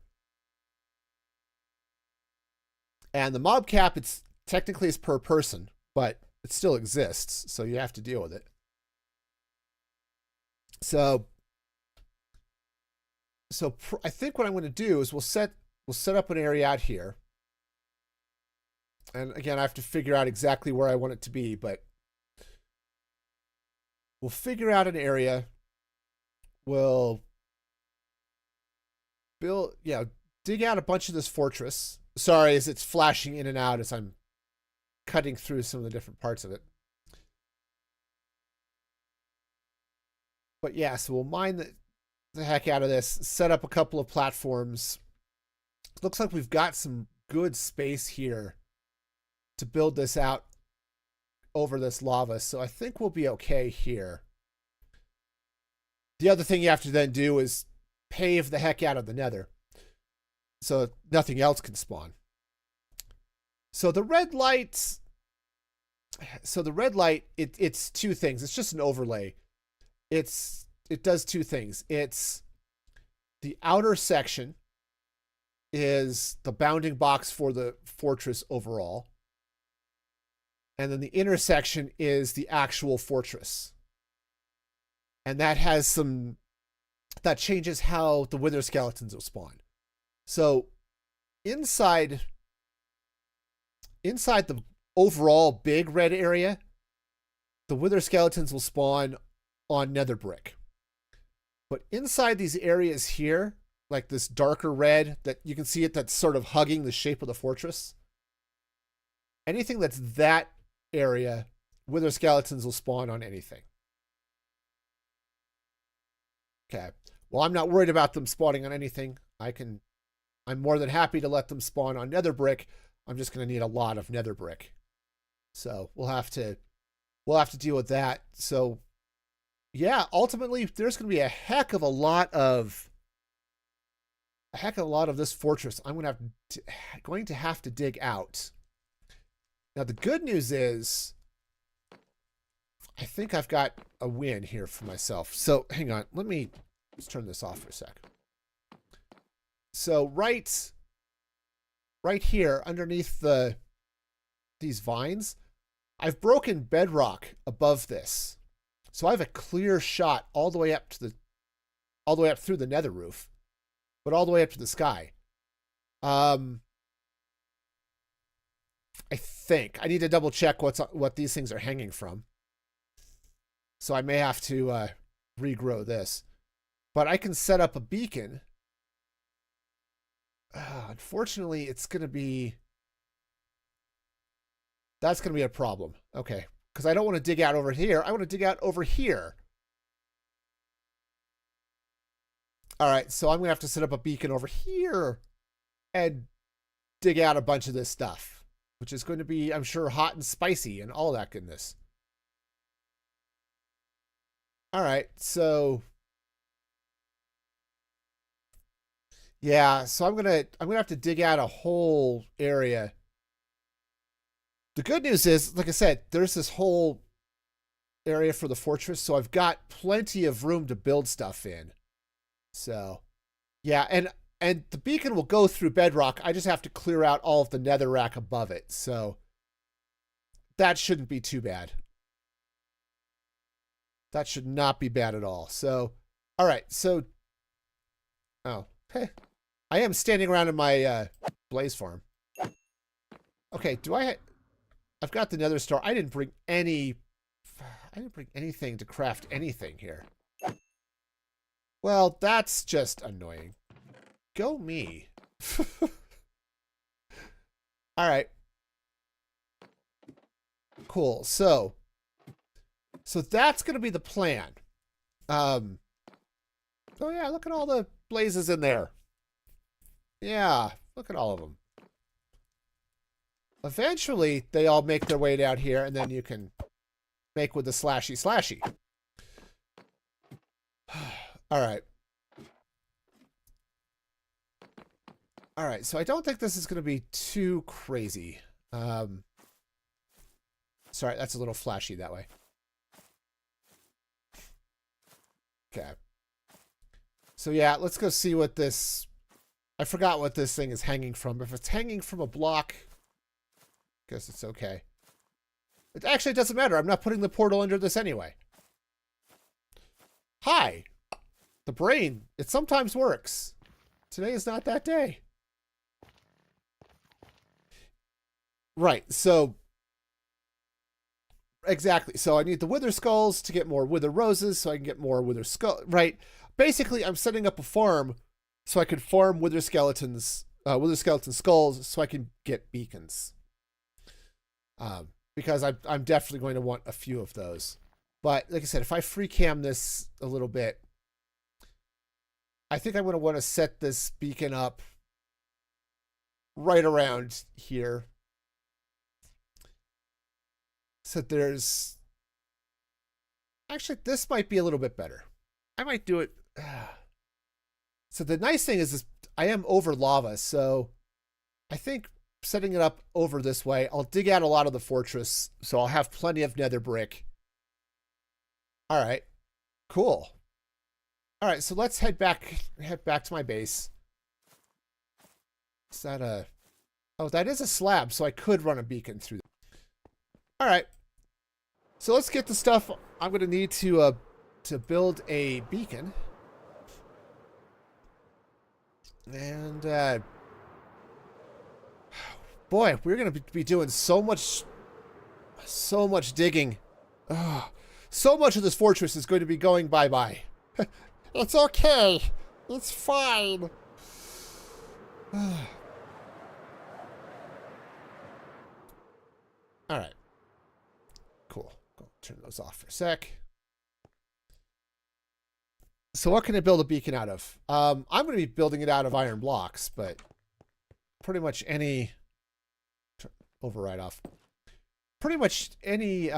And the mob cap, it's technically is per person, but it still exists, so you have to deal with it. So I think what I'm going to do is we'll set up an area out here. And again, I have to figure out exactly where I want it to be, but we'll figure out an area. We'll dig out a bunch of this fortress. Sorry, as it's flashing in and out as I'm cutting through some of the different parts of it. But yeah, so we'll mine the heck out of this, set up a couple of platforms. Looks like we've got some good space here to build this out over this lava, so I think we'll be okay here. The other thing you have to then do is pave the heck out of the nether so nothing else can spawn. So the red light, it's two things. It's just an overlay. It does two things. It's the outer section is the bounding box for the fortress overall. And then the inner section is the actual fortress. And that changes how the wither skeletons will spawn. So inside the overall big red area, the wither skeletons will spawn on nether brick. But inside these areas here, like this darker red that you can see it that's sort of hugging the shape of the fortress, anything that's that area, wither skeletons will spawn on anything. Okay. Well, I'm not worried about them spawning on anything. I'm more than happy to let them spawn on nether brick. I'm just going to need a lot of nether brick. So we'll have to deal with that. So yeah, ultimately there's going to be a heck of a lot of this fortress I'm going to have to dig out. Now the good news is I think I've got a win here for myself. So hang on, let's turn this off for a sec. So right here underneath these vines, I've broken bedrock above this. So I have a clear shot all the way up through the nether roof, but all the way up to the sky. I think I need to double check what these things are hanging from. So I may have to regrow this, but I can set up a beacon. Unfortunately, that's going to be a problem. Okay, because I don't want to dig out over here. I want to dig out over here. All right, so I'm going to have to set up a beacon over here and dig out a bunch of this stuff, which is going to be, I'm sure, hot and spicy and all that goodness. All right, so yeah, so I'm gonna have to dig out a whole area. The good news is, like I said, there's this whole area for the fortress, so I've got plenty of room to build stuff in. So yeah, and the beacon will go through bedrock. I just have to clear out all of the netherrack above it, so that shouldn't be too bad. That should not be bad at all. So, all right. So, oh, hey, I am standing around in my blaze farm. Okay, I've got the nether star. I didn't bring anything to craft anything here. Well, that's just annoying. Go me. All right. Cool. So that's going to be the plan. Oh yeah, look at all the blazes in there. Yeah, look at all of them. Eventually, they all make their way down here, and then you can make with the slashy. All right. All right, so I don't think this is going to be too crazy. Sorry, that's a little flashy that way. Okay. So yeah, let's go see what this... I forgot what this thing is hanging from. If it's hanging from a block, I guess it's okay. It actually doesn't matter. I'm not putting the portal under this anyway. Hi. The brain. It sometimes works. Today is not that day. Right, so... Exactly. So I need the wither skulls to get more wither roses so I can get more wither skull. Right. Basically, I'm setting up a farm so I can farm wither skeleton skulls so I can get beacons. Because I'm definitely going to want a few of those. But like I said, if I free cam this a little bit, I think I'm going to want to set this beacon up right around here. So there's... Actually, this might be a little bit better. I might do it... So the nice thing is I am over lava, so I think setting it up over this way, I'll dig out a lot of the fortress, so I'll have plenty of nether brick. All right, cool. All right, so let's head back to my base. Is that a... Oh, that is a slab, so I could run a beacon through. All right. So let's get the stuff I'm going to need to build a beacon. And, boy, we're going to be doing so much digging. So much of this fortress is going to be going bye-bye. It's okay. It's fine. All right. Cool. Go turn those off for a sec. So what can I build a beacon out of? I'm going to be building it out of iron blocks, but pretty much any override off. Pretty much any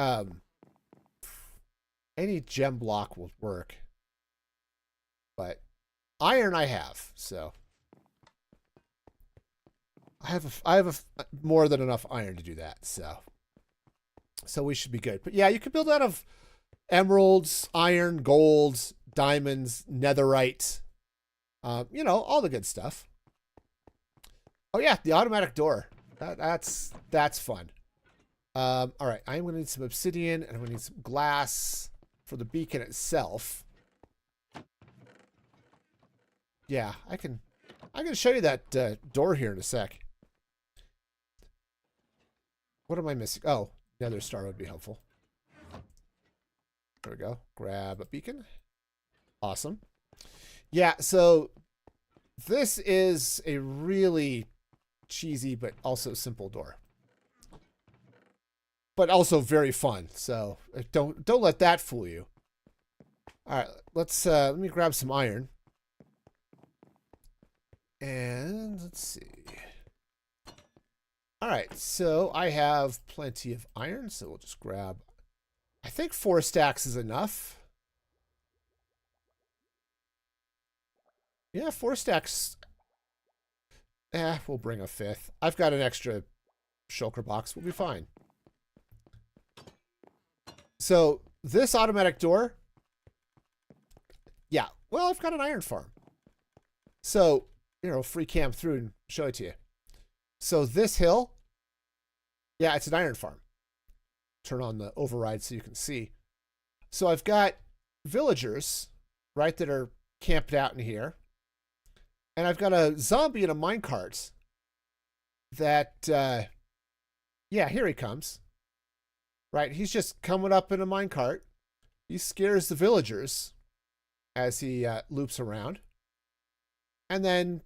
gem block will work. But iron I have, so I have more than enough iron to do that, so we should be good. But yeah, you can build out of emeralds, iron, gold, diamonds, netherite, you know, all the good stuff. Oh yeah, the automatic door. That's fun. All right, I'm gonna need some obsidian and I'm gonna need some glass for the beacon itself. Yeah, I can show you that door here in a sec. What am I missing? Oh, nether star would be helpful. There we go. Grab a beacon. Awesome. Yeah, so this is a really cheesy but also simple door. But also very fun. So don't let that fool you. All right, let me grab some iron. And let's see. All right, so I have plenty of iron, so we'll just grab, I think 4 stacks is enough. Yeah, 4 stacks. We'll bring a 5th. I've got an extra shulker box. We'll be fine. So this automatic door, yeah, well, I've got an iron farm. So, you know, free cam through and show it to you. So this hill, yeah, it's an iron farm. Turn on the override so you can see. So I've got villagers, right, that are camped out in here. And I've got a zombie in a minecart that, yeah, here he comes. Right, he's just coming up in a minecart. He scares the villagers as he loops around. And then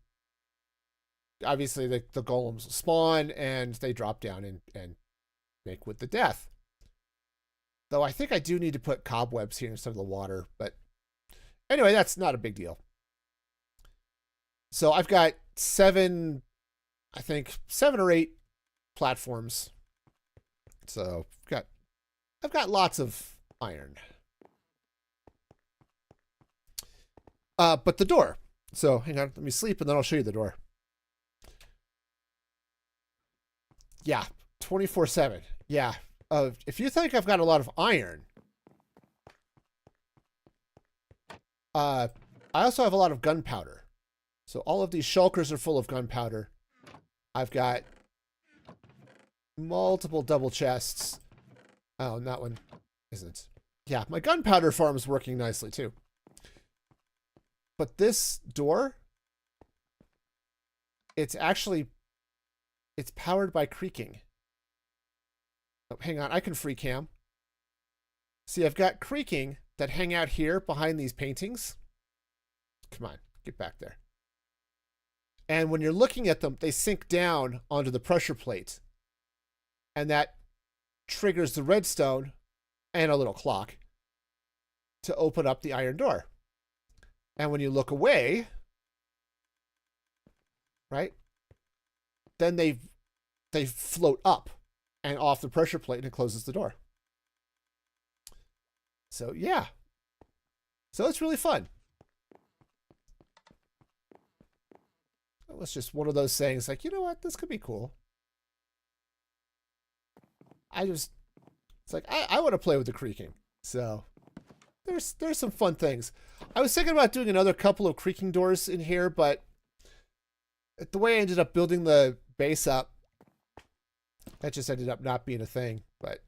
obviously the golems spawn and they drop down and make with the death. Though I think I do need to put cobwebs here instead of the water. But anyway, that's not a big deal. So I've got 7 or 8 platforms. So I've got lots of iron. But the door. So hang on, let me sleep and then I'll show you the door. Yeah, 24/7. Yeah. If you think I've got a lot of iron, I also have a lot of gunpowder. So all of these shulkers are full of gunpowder. I've got multiple double chests. Oh, and that one isn't. Yeah, my gunpowder farm is working nicely too. But this door, it's powered by creaking. Oh, hang on, I can free cam. See, I've got creaking that hang out here behind these paintings. Come on, get back there. And when you're looking at them, they sink down onto the pressure plate. And that triggers the redstone and a little clock to open up the iron door. And when you look away, right, then they float up and off the pressure plate and it closes the door. So yeah. So it's really fun. It was just one of those things like, you know what, this could be cool. It's like, I want to play with the creaking. So there's some fun things. I was thinking about doing another couple of creaking doors in here, but the way I ended up building the base up, that just ended up not being a thing. But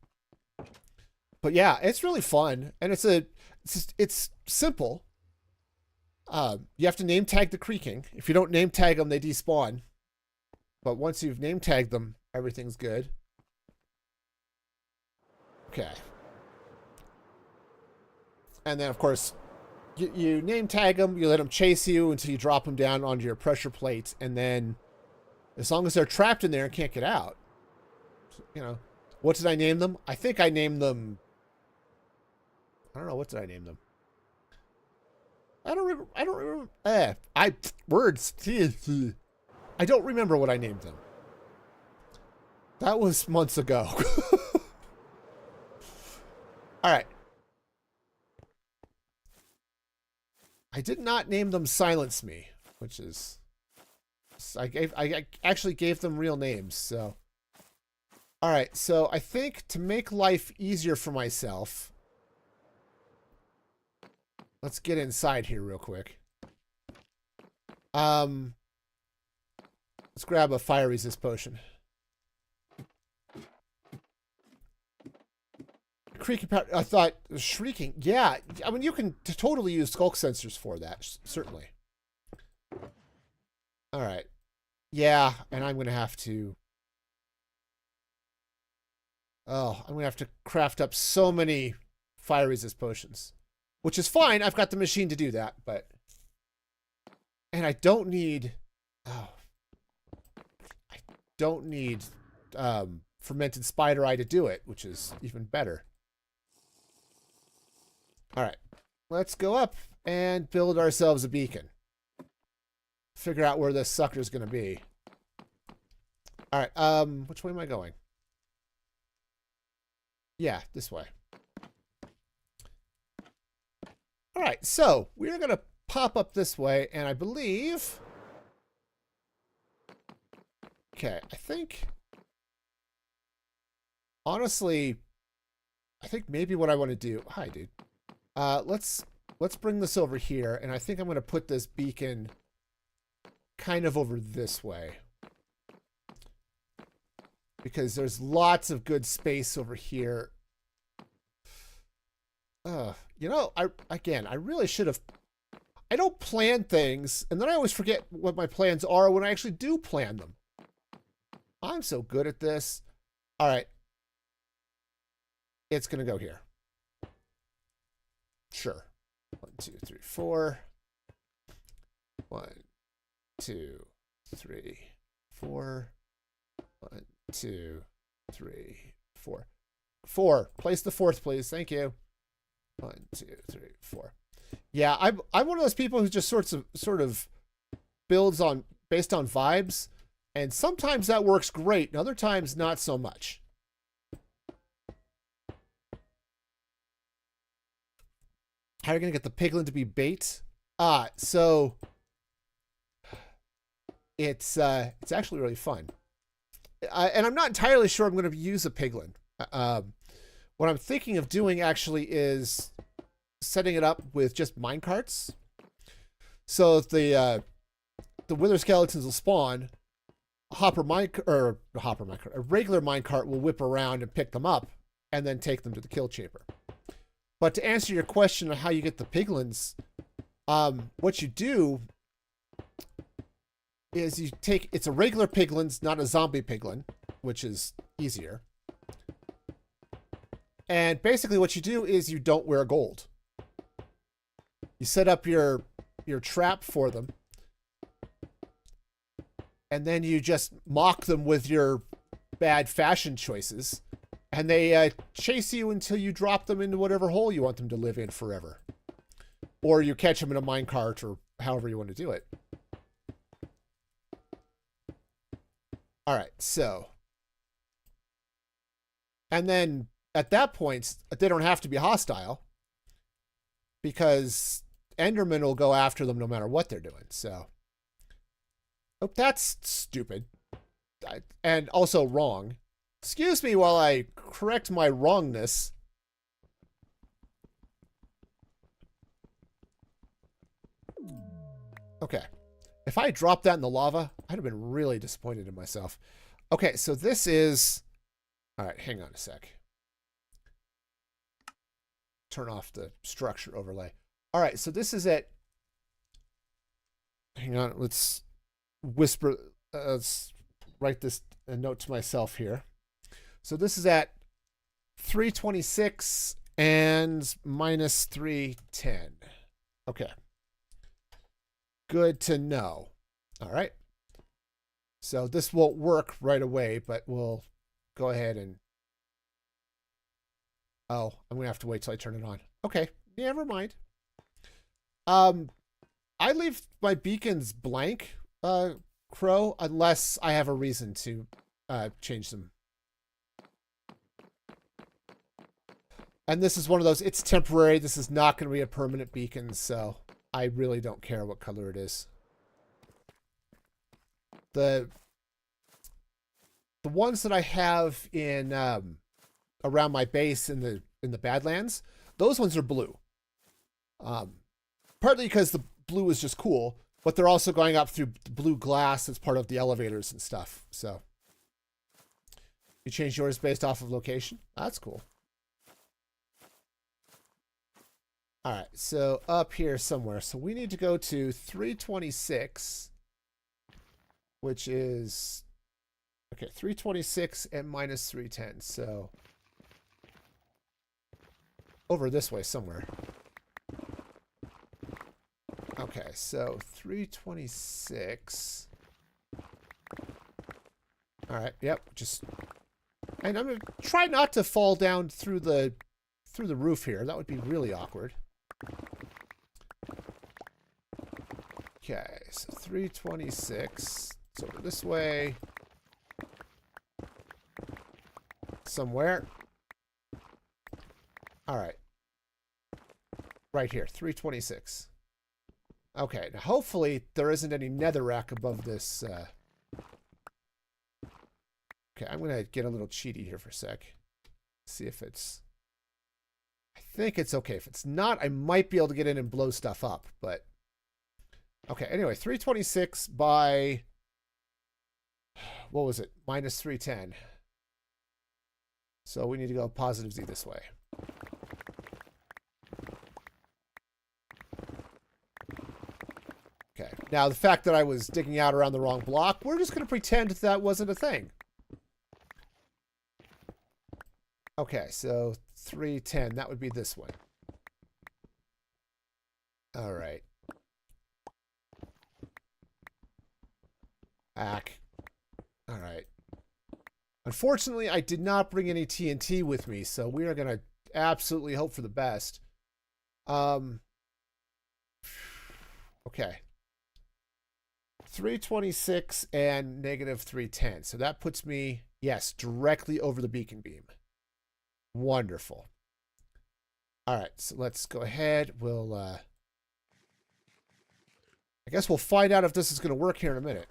yeah, it's really fun. And it's simple. You have to name tag the creaking. If you don't name tag them, they despawn. But once you've name tagged them, everything's good. Okay. And then, of course, you name tag them, you let them chase you until you drop them down onto your pressure plate, and then as long as they're trapped in there and can't get out, you know, what did I name them? I think I named them, I don't know, what did I name them? I don't remember. Words. I don't remember what I named them. That was months ago. All right. I did not name them Silence Me, which is I actually gave them real names, so. All right, so I think to make life easier for myself, let's get inside here real quick. Let's grab a fire resist potion. Creaking power. I thought shrieking. Yeah, I mean you can totally use skulk sensors for that. Certainly. All right. Yeah, and I'm gonna have to. Oh, I'm gonna have to craft up so many fire resist potions, which is fine. I've got the machine to do that, but and I don't need. Oh, I don't need fermented spider eye to do it, which is even better. All right, let's go up and build ourselves a beacon. Figure out where this sucker's gonna be. All right, which way am I going? Yeah, this way. All right, so we're gonna pop up this way, and I believe. Okay, I think. Honestly, I think maybe what I want to do. Hi, dude. Let's bring this over here, and I think I'm gonna put this beacon kind of over this way. Because there's lots of good space over here. You know, I really should have. I don't plan things, and then I always forget what my plans are when I actually do plan them. I'm so good at this. All right. It's going to go here. Sure. 1, 2, 3, 4. 1, 2, 3, 4. 1, 2, 3, 4. 4. Place the fourth, please. Thank you. 1, 2, 3, 4. Yeah, I'm one of those people who just sort of builds on based on vibes, and sometimes that works great, and other times not so much. How are you gonna get the piglin to be bait? So it's actually really fun. And I'm not entirely sure I'm going to use a piglin. What I'm thinking of doing actually is setting it up with just minecarts. So the wither skeletons will spawn. A regular minecart will whip around and pick them up, and then take them to the kill chamber. But to answer your question on how you get the piglins, what you do is you take, it's a regular piglins, not a zombie piglin, which is easier. And basically what you do is you don't wear gold. You set up your trap for them. And then you just mock them with your bad fashion choices. And they chase you until you drop them into whatever hole you want them to live in forever. Or you catch them in a minecart, or however you want to do it. All right, so. And then at that point, they don't have to be hostile, because Enderman will go after them no matter what they're doing. So. Oh, that's stupid. And also wrong. Excuse me while I correct my wrongness. Okay. If I dropped that in the lava, I'd have been really disappointed in myself. Okay, so this is... All right, hang on a sec. Turn off the structure overlay. All right, so this is at... Hang on, let's whisper... let's write this a note to myself here. So this is at 326 and minus 310. Okay. Good to know. All right. So this won't work right away, but we'll go ahead and... Oh, I'm going to have to wait till I turn it on. Okay. Never mind. I leave my beacons blank, Crow, unless I have a reason to change them. And this is one of those, it's temporary. This is not going to be a permanent beacon, so I really don't care what color it is. The ones that I have in around my base in the Badlands, those ones are blue. Partly because the blue is just cool, but they're also going up through blue glass as part of the elevators and stuff. So you change yours based off of location. That's cool. All right, so up here somewhere. So we need to go to 326, which is, okay, 326 and minus 310. So over this way somewhere. Okay, so 326. All right, yep, just, and I'm gonna try not to fall down through the roof here. That would be really awkward. Okay, so 326. It's over this way. Somewhere. All right. Right here, 326. Okay, now hopefully there isn't any netherrack above this. Okay, I'm going to get a little cheaty here for a sec. See if it's... I think it's okay. If it's not, I might be able to get in and blow stuff up, but... Okay, anyway, 326 by... What was it? Minus 310. So we need to go positive Z this way. Okay, now the fact that I was digging out around the wrong block, we're just going to pretend that wasn't a thing. Okay, so 310, that would be this one. All right. Ack. All right. Unfortunately, I did not bring any TNT with me, so we are going to absolutely hope for the best. Okay. 326 and negative 310. So that puts me, yes, directly over the beacon beam. Wonderful. All right, so let's go ahead. We'll, I guess we'll find out if this is going to work here in a minute.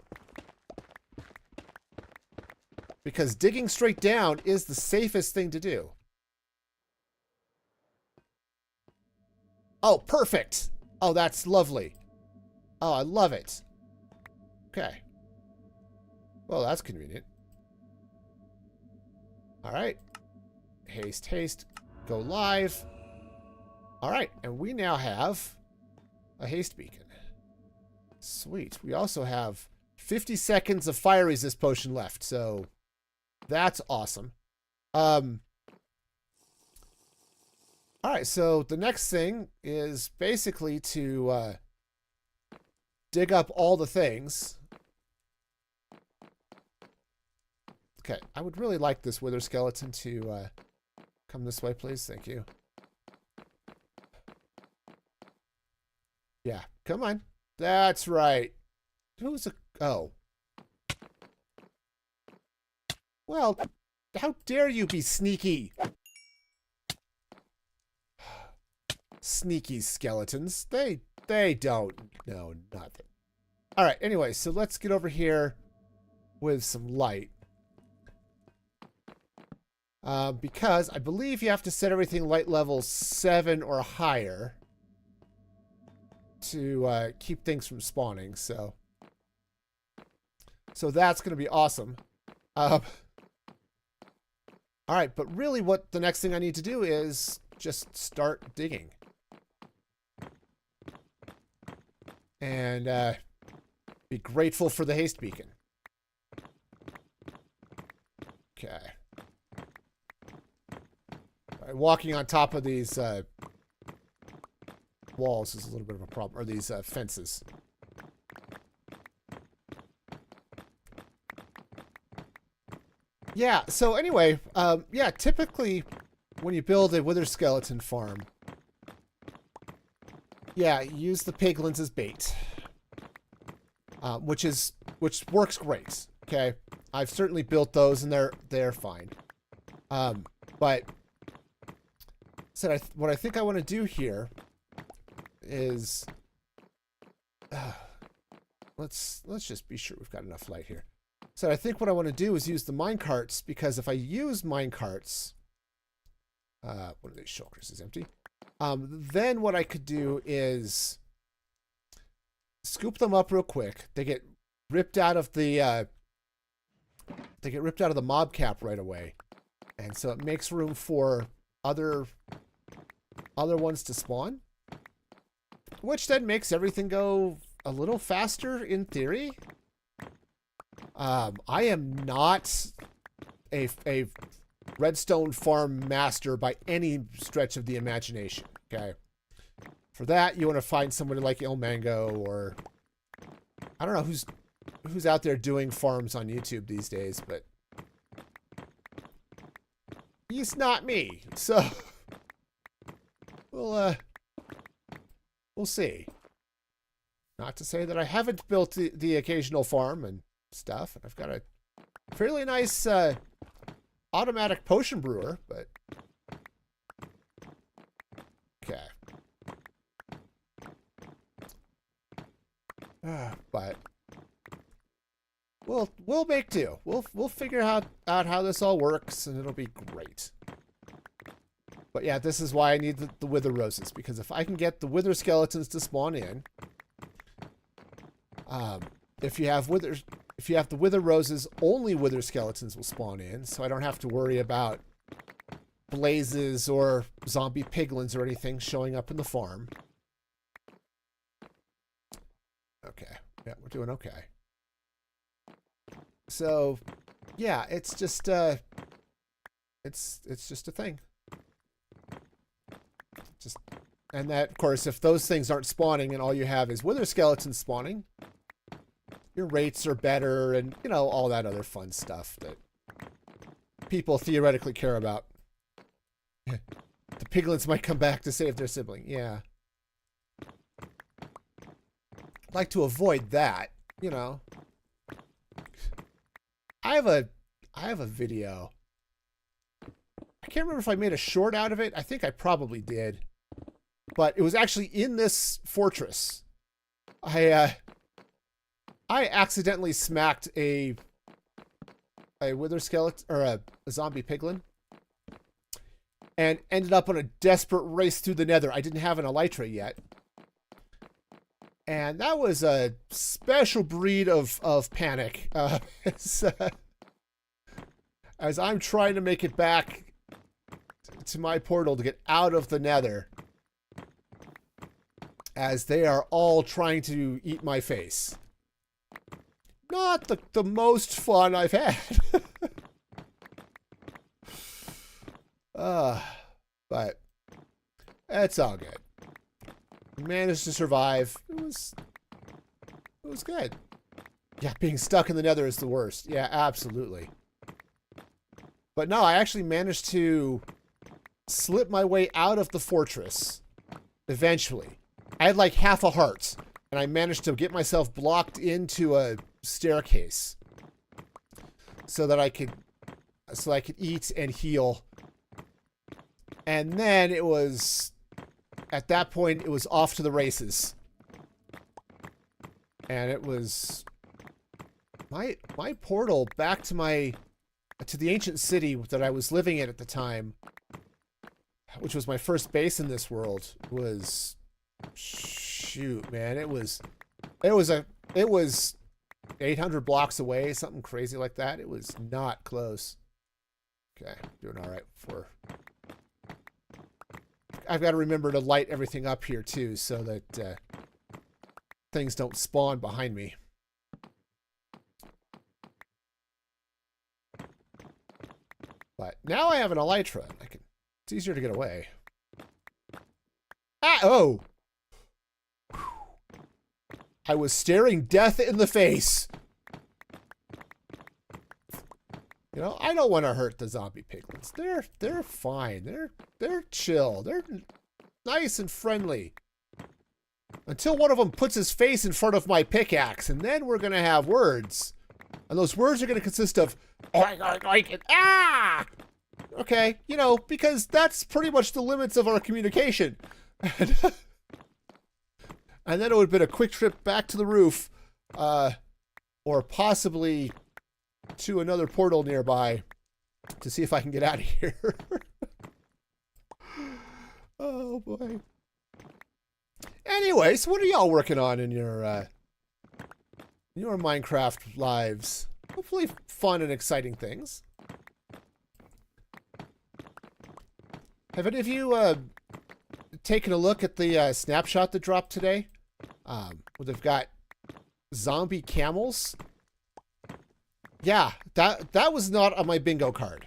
Because digging straight down is the safest thing to do. Oh, perfect. Oh, that's lovely. Oh, I love it. Okay. Well, that's convenient. All right. Haste, haste. Go live. All right. And we now have a haste beacon. Sweet. We also have 50 seconds of fire resist potion left. So that's awesome. All right. So the next thing is basically to dig up all the things. Okay, I would really like this wither skeleton to come this way, please. Thank you. Yeah, come on. That's right. Who's a... Oh. Well, how dare you be sneaky? Sneaky skeletons. They don't know nothing. All right, anyway, so let's get over here with some light. Because I believe you have to set everything light level 7 or higher to keep things from spawning. So that's going to be awesome. All right, but really what the next thing I need to do is just start digging. And be grateful for the haste beacon. Okay. Walking on top of these walls is a little bit of a problem, or these fences. Yeah, so anyway, yeah, typically when you build a wither skeleton farm, yeah, use the piglins as bait, which works great. Okay, I've certainly built those, and they're fine. But so what I think I want to do here is let's just be sure we've got enough light here. So I think what I want to do is use the minecarts, because if I use minecarts, one of these shulkers is empty. Then what I could do is scoop them up real quick. They get ripped out of the mob cap right away, and so it makes room for other ones to spawn, which then makes everything go a little faster in theory. I am not a redstone farm master by any stretch of the imagination. Okay, for that you want to find somebody like Il Mango, or I don't know who's out there doing farms on YouTube these days, but he's not me. So we'll see. Not to say that I haven't built the occasional farm and stuff, and I've got a fairly nice automatic potion brewer, but okay. But we'll make do. We'll figure out how this all works, and it'll be great. But yeah, this is why I need the wither roses, because if I can get the wither skeletons to spawn in, if you have the wither roses, only wither skeletons will spawn in, so I don't have to worry about blazes or zombie piglins or anything showing up in the farm. Okay. Yeah, we're doing okay. So, yeah, it's just it's just a thing. And that, of course, if those things aren't spawning and all you have is wither skeletons spawning, your rates are better, and you know, all that other fun stuff that people theoretically care about. The piglins might come back to save their sibling. Yeah. I'd like to avoid that, you know. I have a video. I can't remember if I made a short out of it. I think I probably did. But it was actually in this fortress. I accidentally smacked a wither skeleton, or a zombie piglin, and ended up on a desperate race through the nether. I didn't have an elytra yet. And that was a special breed of panic. As I'm trying to make it back to my portal to get out of the nether, as they are all trying to eat my face. Not the most fun I've had. But it's all good. Managed to survive. It was good. Yeah, being stuck in the nether is the worst. Yeah, absolutely. But no, I actually managed to slip my way out of the fortress eventually. I had like half a heart, and I managed to get myself blocked into a staircase so that I could eat and heal. And then it was, at that point, it was off to the races. And it was my portal back to the ancient city that I was living in at the time, which was my first base in this world, was, shoot, man, it was 800 blocks away, something crazy like that. It was not close. Okay, doing all right for. I've got to remember to light everything up here too, so that things don't spawn behind me. But now I have an elytra. It's easier to get away. Ah! Oh! I was staring death in the face. You know, I don't want to hurt the zombie piglins. They're fine. They're chill. They're nice and friendly. Until one of them puts his face in front of my pickaxe, and then we're going to have words. And those words are going to consist of, oink, oink, oink, and ah! Okay, you know, because that's pretty much the limits of our communication. And then it would have been a quick trip back to the roof, or possibly to another portal nearby to see if I can get out of here. Oh, boy. Anyways, what are y'all working on in your Minecraft lives? Hopefully fun and exciting things. Have any of you taken a look at the snapshot that dropped today? Where they've got zombie camels. Yeah, that was not on my bingo card.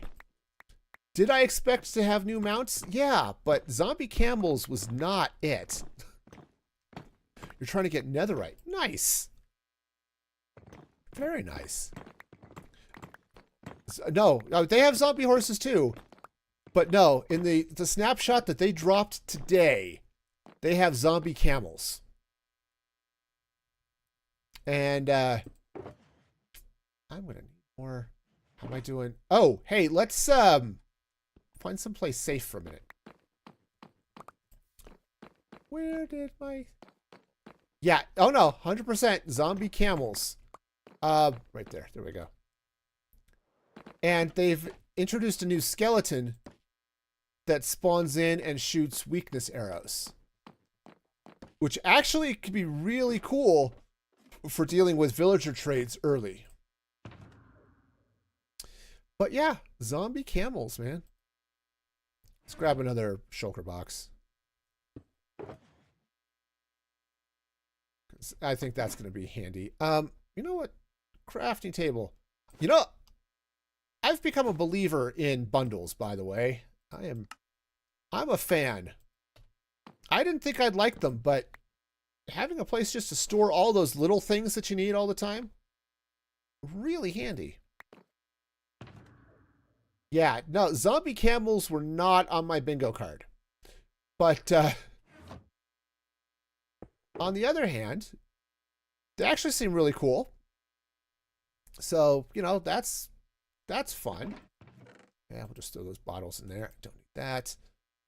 Did I expect to have new mounts? Yeah, but zombie camels was not it. You're trying to get netherite. Nice. Very nice. No, they have zombie horses too. But no, in the snapshot that they dropped today, they have zombie camels. And I'm gonna need more. How am I doing? Oh, hey, let's find someplace safe for a minute. Where did my... Yeah, oh no, 100% zombie camels. Right there. There we go. And they've introduced a new skeleton that spawns in and shoots weakness arrows, which actually could be really cool for dealing with villager trades early. But yeah, zombie camels, man. Let's grab another shulker box. I think that's going to be handy. You know what? Crafting table. You know, I've become a believer in bundles, by the way. I'm a fan. I didn't think I'd like them, but having a place just to store all those little things that you need all the time, really handy. Yeah, no, zombie camels were not on my bingo card. But on the other hand, they actually seem really cool. So, you know, that's fun. Yeah, we'll just throw those bottles in there. I don't need that.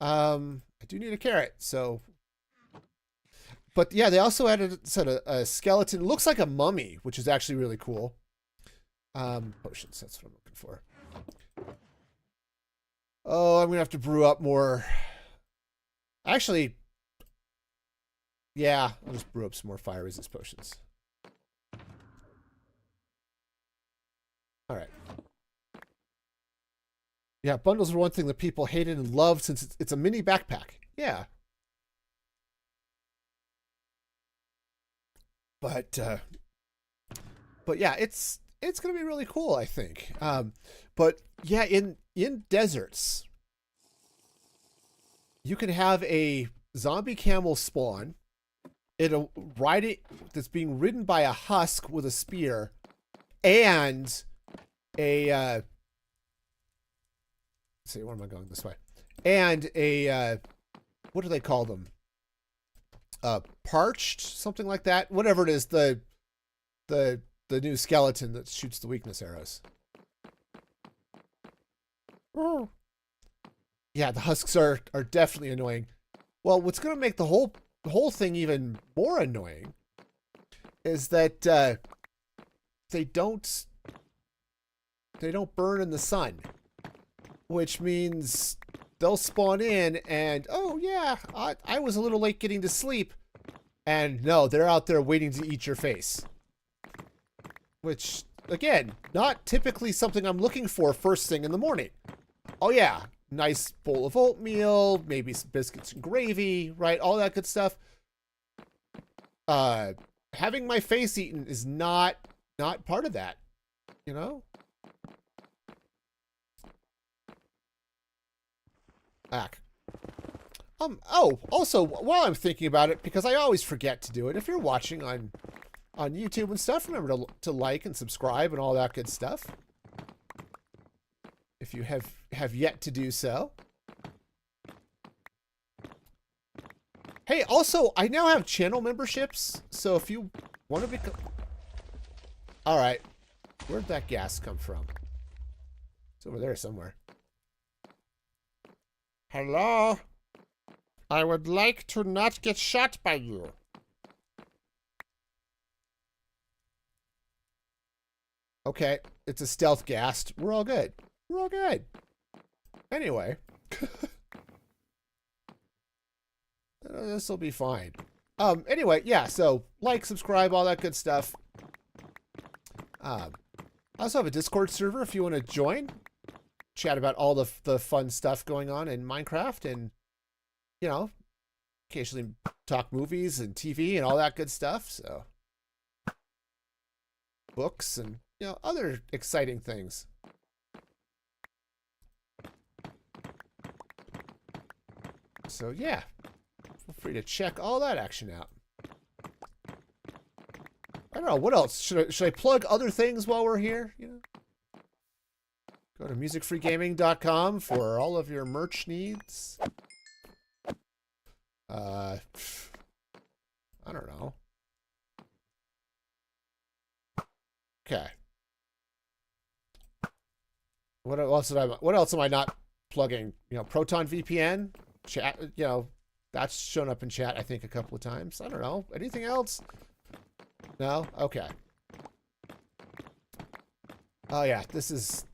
I do need a carrot, so... But yeah, they also added sort of a skeleton. It looks like a mummy, which is actually really cool. Potions, that's what I'm looking for. Oh, I'm going to have to brew up more. Actually, yeah, I'll just brew up some more fire resist potions. All right. Yeah, bundles are one thing that people hated and loved since it's a mini backpack. Yeah. But yeah, it's going to be really cool, I think. But yeah, in deserts, you can have a zombie camel spawn. It'll ride it that's being ridden by a husk with a spear and a let's see, where am I going this way? And a what do they call them? Parched, something like that. Whatever it is, the new skeleton that shoots the weakness arrows. Oh. Yeah, the husks are definitely annoying. Well, what's going to make the whole thing even more annoying is that they don't burn in the sun, which means they'll spawn in and, oh yeah, I was a little late getting to sleep, and no, they're out there waiting to eat your face. Which, again, not typically something I'm looking for first thing in the morning. Oh yeah, nice bowl of oatmeal, maybe some biscuits and gravy, right? All that good stuff. Having my face eaten is not part of that, you know? Oh, also, while I'm thinking about it, because I always forget to do it, if you're watching on YouTube and stuff, remember to like and subscribe and all that good stuff. If you have yet to do so. Hey, also, I now have channel memberships, so if you want to become... All right. Where'd that gas come from? It's over there somewhere. Hello? I would like to not get shot by you. Okay, it's a stealth gas. We're all good. We're all good. Anyway. This will be fine. Anyway, yeah, so like, subscribe, all that good stuff. I also have a Discord server if you want to join. Chat about all the fun stuff going on in Minecraft and, you know, occasionally talk movies and TV and all that good stuff. So, books and, you know, other exciting things. So, yeah. Feel free to check all that action out. I don't know, what else? Should I plug other things while we're here? You know? Go to musicfreegaming.com for all of your merch needs. I don't know. Okay. What else am I not plugging? You know, Proton VPN, chat, you know, that's shown up in chat I think a couple of times. I don't know. Anything else? No? Okay. Oh yeah, this is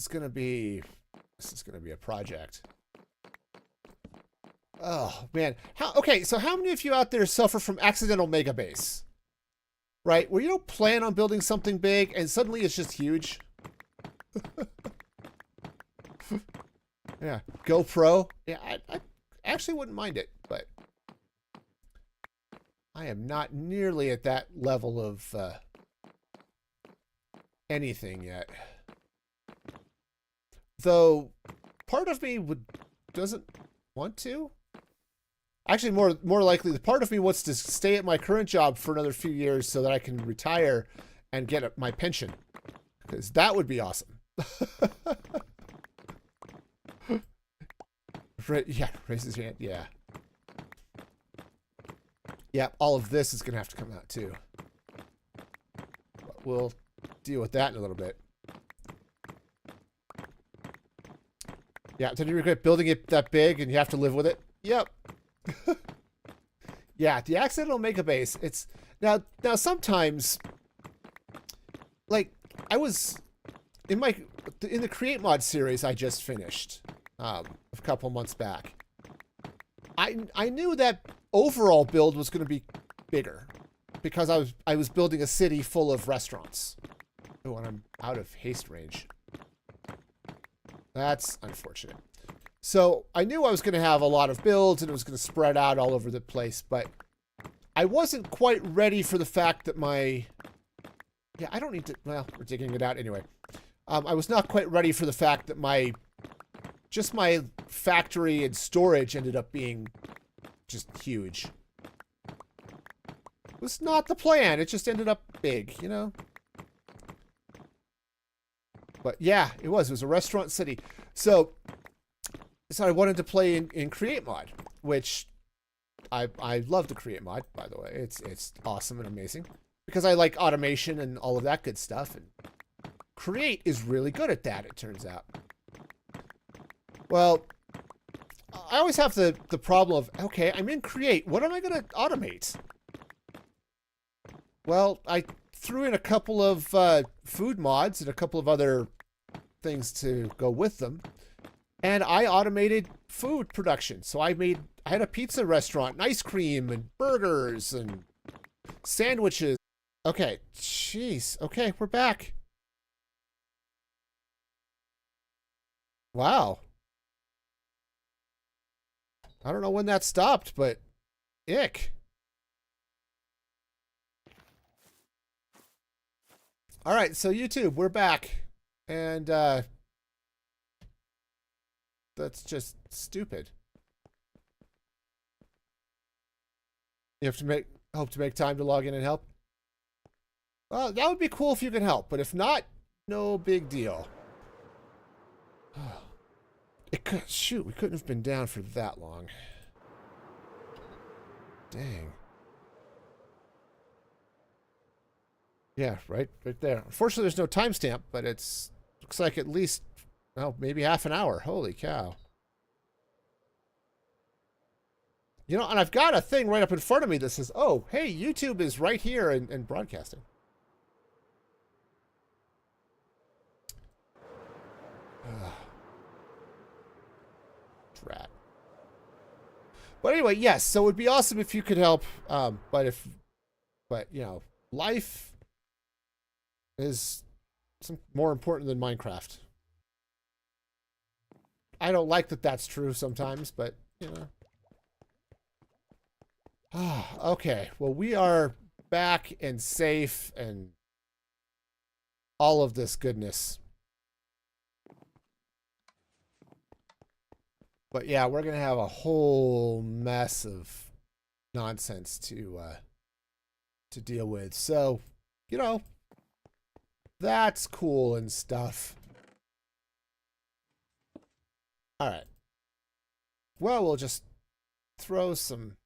gonna be a project. Oh man. So how many of you out there suffer from accidental mega base? Right? Where you don't plan on building something big and suddenly it's just huge. Yeah. GoPro. Yeah, I actually wouldn't mind it, but I am not nearly at that level of anything yet. Though part of me doesn't want to. Actually, more likely, the part of me wants to stay at my current job for another few years so that I can retire and get my pension, because that would be awesome. Yeah, raises your hand. Yeah. Yeah, all of this is going to have to come out too. But we'll deal with that in a little bit. Yeah, did you regret building it that big and you have to live with it? Yep. Yeah, the accidental mega base. It's now sometimes, like, I was in the Create Mod series I just finished a couple months back. I knew that overall build was going to be bigger because I was building a city full of restaurants. Oh, and I'm out of haste range. That's unfortunate. So I knew I was going to have a lot of builds and it was going to spread out all over the place, but I wasn't quite ready for the fact that yeah, I don't need to, well, we're digging it out anyway. I was not quite ready for the fact that my factory and storage ended up being just huge. It was not the plan. It just ended up big, you know? But yeah, it was a restaurant city. So I wanted to play in Create Mod, which I love the Create Mod, by the way. It's awesome and amazing because I like automation and all of that good stuff. And Create is really good at that, it turns out. Well, I always have the problem of, okay, I'm in Create. What am I going to automate? Well, I threw in a couple of food mods and a couple of other things to go with them. And I automated food production. So I had a pizza restaurant and ice cream and burgers and sandwiches. Okay, jeez. Okay, we're back. Wow. I don't know when that stopped, but ick. All right, so YouTube, we're back. And that's just stupid. You have to hope to make time to log in and help. Well, that would be cool if you can help, but if not, no big deal. Shoot, we couldn't have been down for that long. Dang. Yeah, right there. Unfortunately, there's no timestamp, but it's looks like at least, well, maybe half an hour. Holy cow. You know, and I've got a thing right up in front of me that says, oh, hey, YouTube is right here and broadcasting. Drat. But anyway, yes, so it would be awesome if you could help. But you know, life is more important than Minecraft. I don't like that that's true sometimes, but you know. Okay, well, we are back and safe and all of this goodness. But yeah, we're gonna have a whole mess of nonsense to deal with. So, you know, that's cool and stuff. All right. Well, we'll just throw some.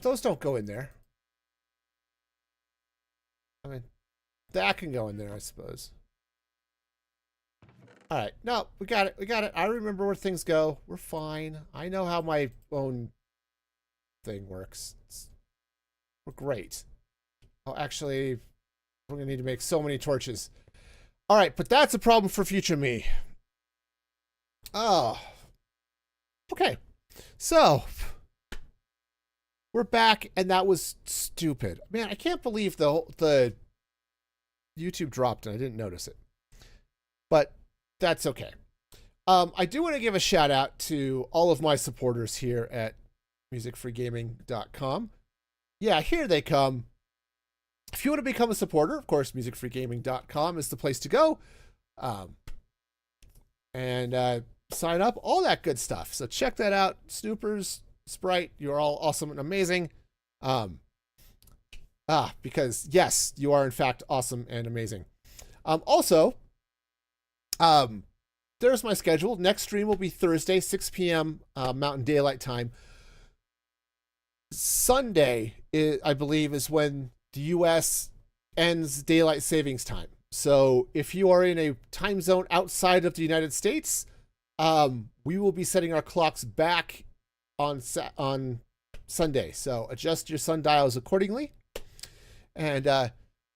Those don't go in there. I mean, that can go in there, I suppose. All right. No, we got it. We got it. I remember where things go. We're fine. I know how my own thing works. We're great. Oh, actually, we're going to need to make so many torches. All right, but that's a problem for future me. Oh. Okay. So, we're back, and that was stupid. Man, I can't believe the YouTube dropped, and I didn't notice it. But that's okay. I do want to give a shout out to all of my supporters here at musicfreegaming.com. Yeah, here they come. If you want to become a supporter, of course, musicfreegaming.com is the place to go. And sign up, all that good stuff. So check that out. Snoopers, Sprite, you're all awesome and amazing. Because yes, you are in fact awesome and amazing. Also, there's my schedule. Next stream will be Thursday, 6 p.m. Mountain Daylight Time. Sunday, I believe, is when the U.S. ends daylight savings time. So if you are in a time zone outside of the United States, we will be setting our clocks back on Sunday. So adjust your sundials accordingly. And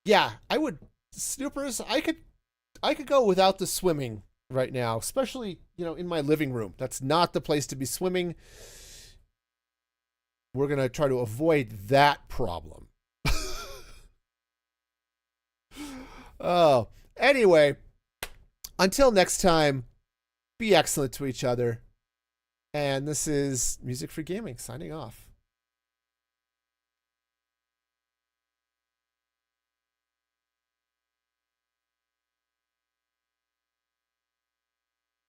yeah, I would, Snoopers, I could go without the swimming right now, especially, you know, in my living room. That's not the place to be swimming. We're going to try to avoid that problem. Oh, anyway, until next time, be excellent to each other. And this is Music Free Gaming signing off.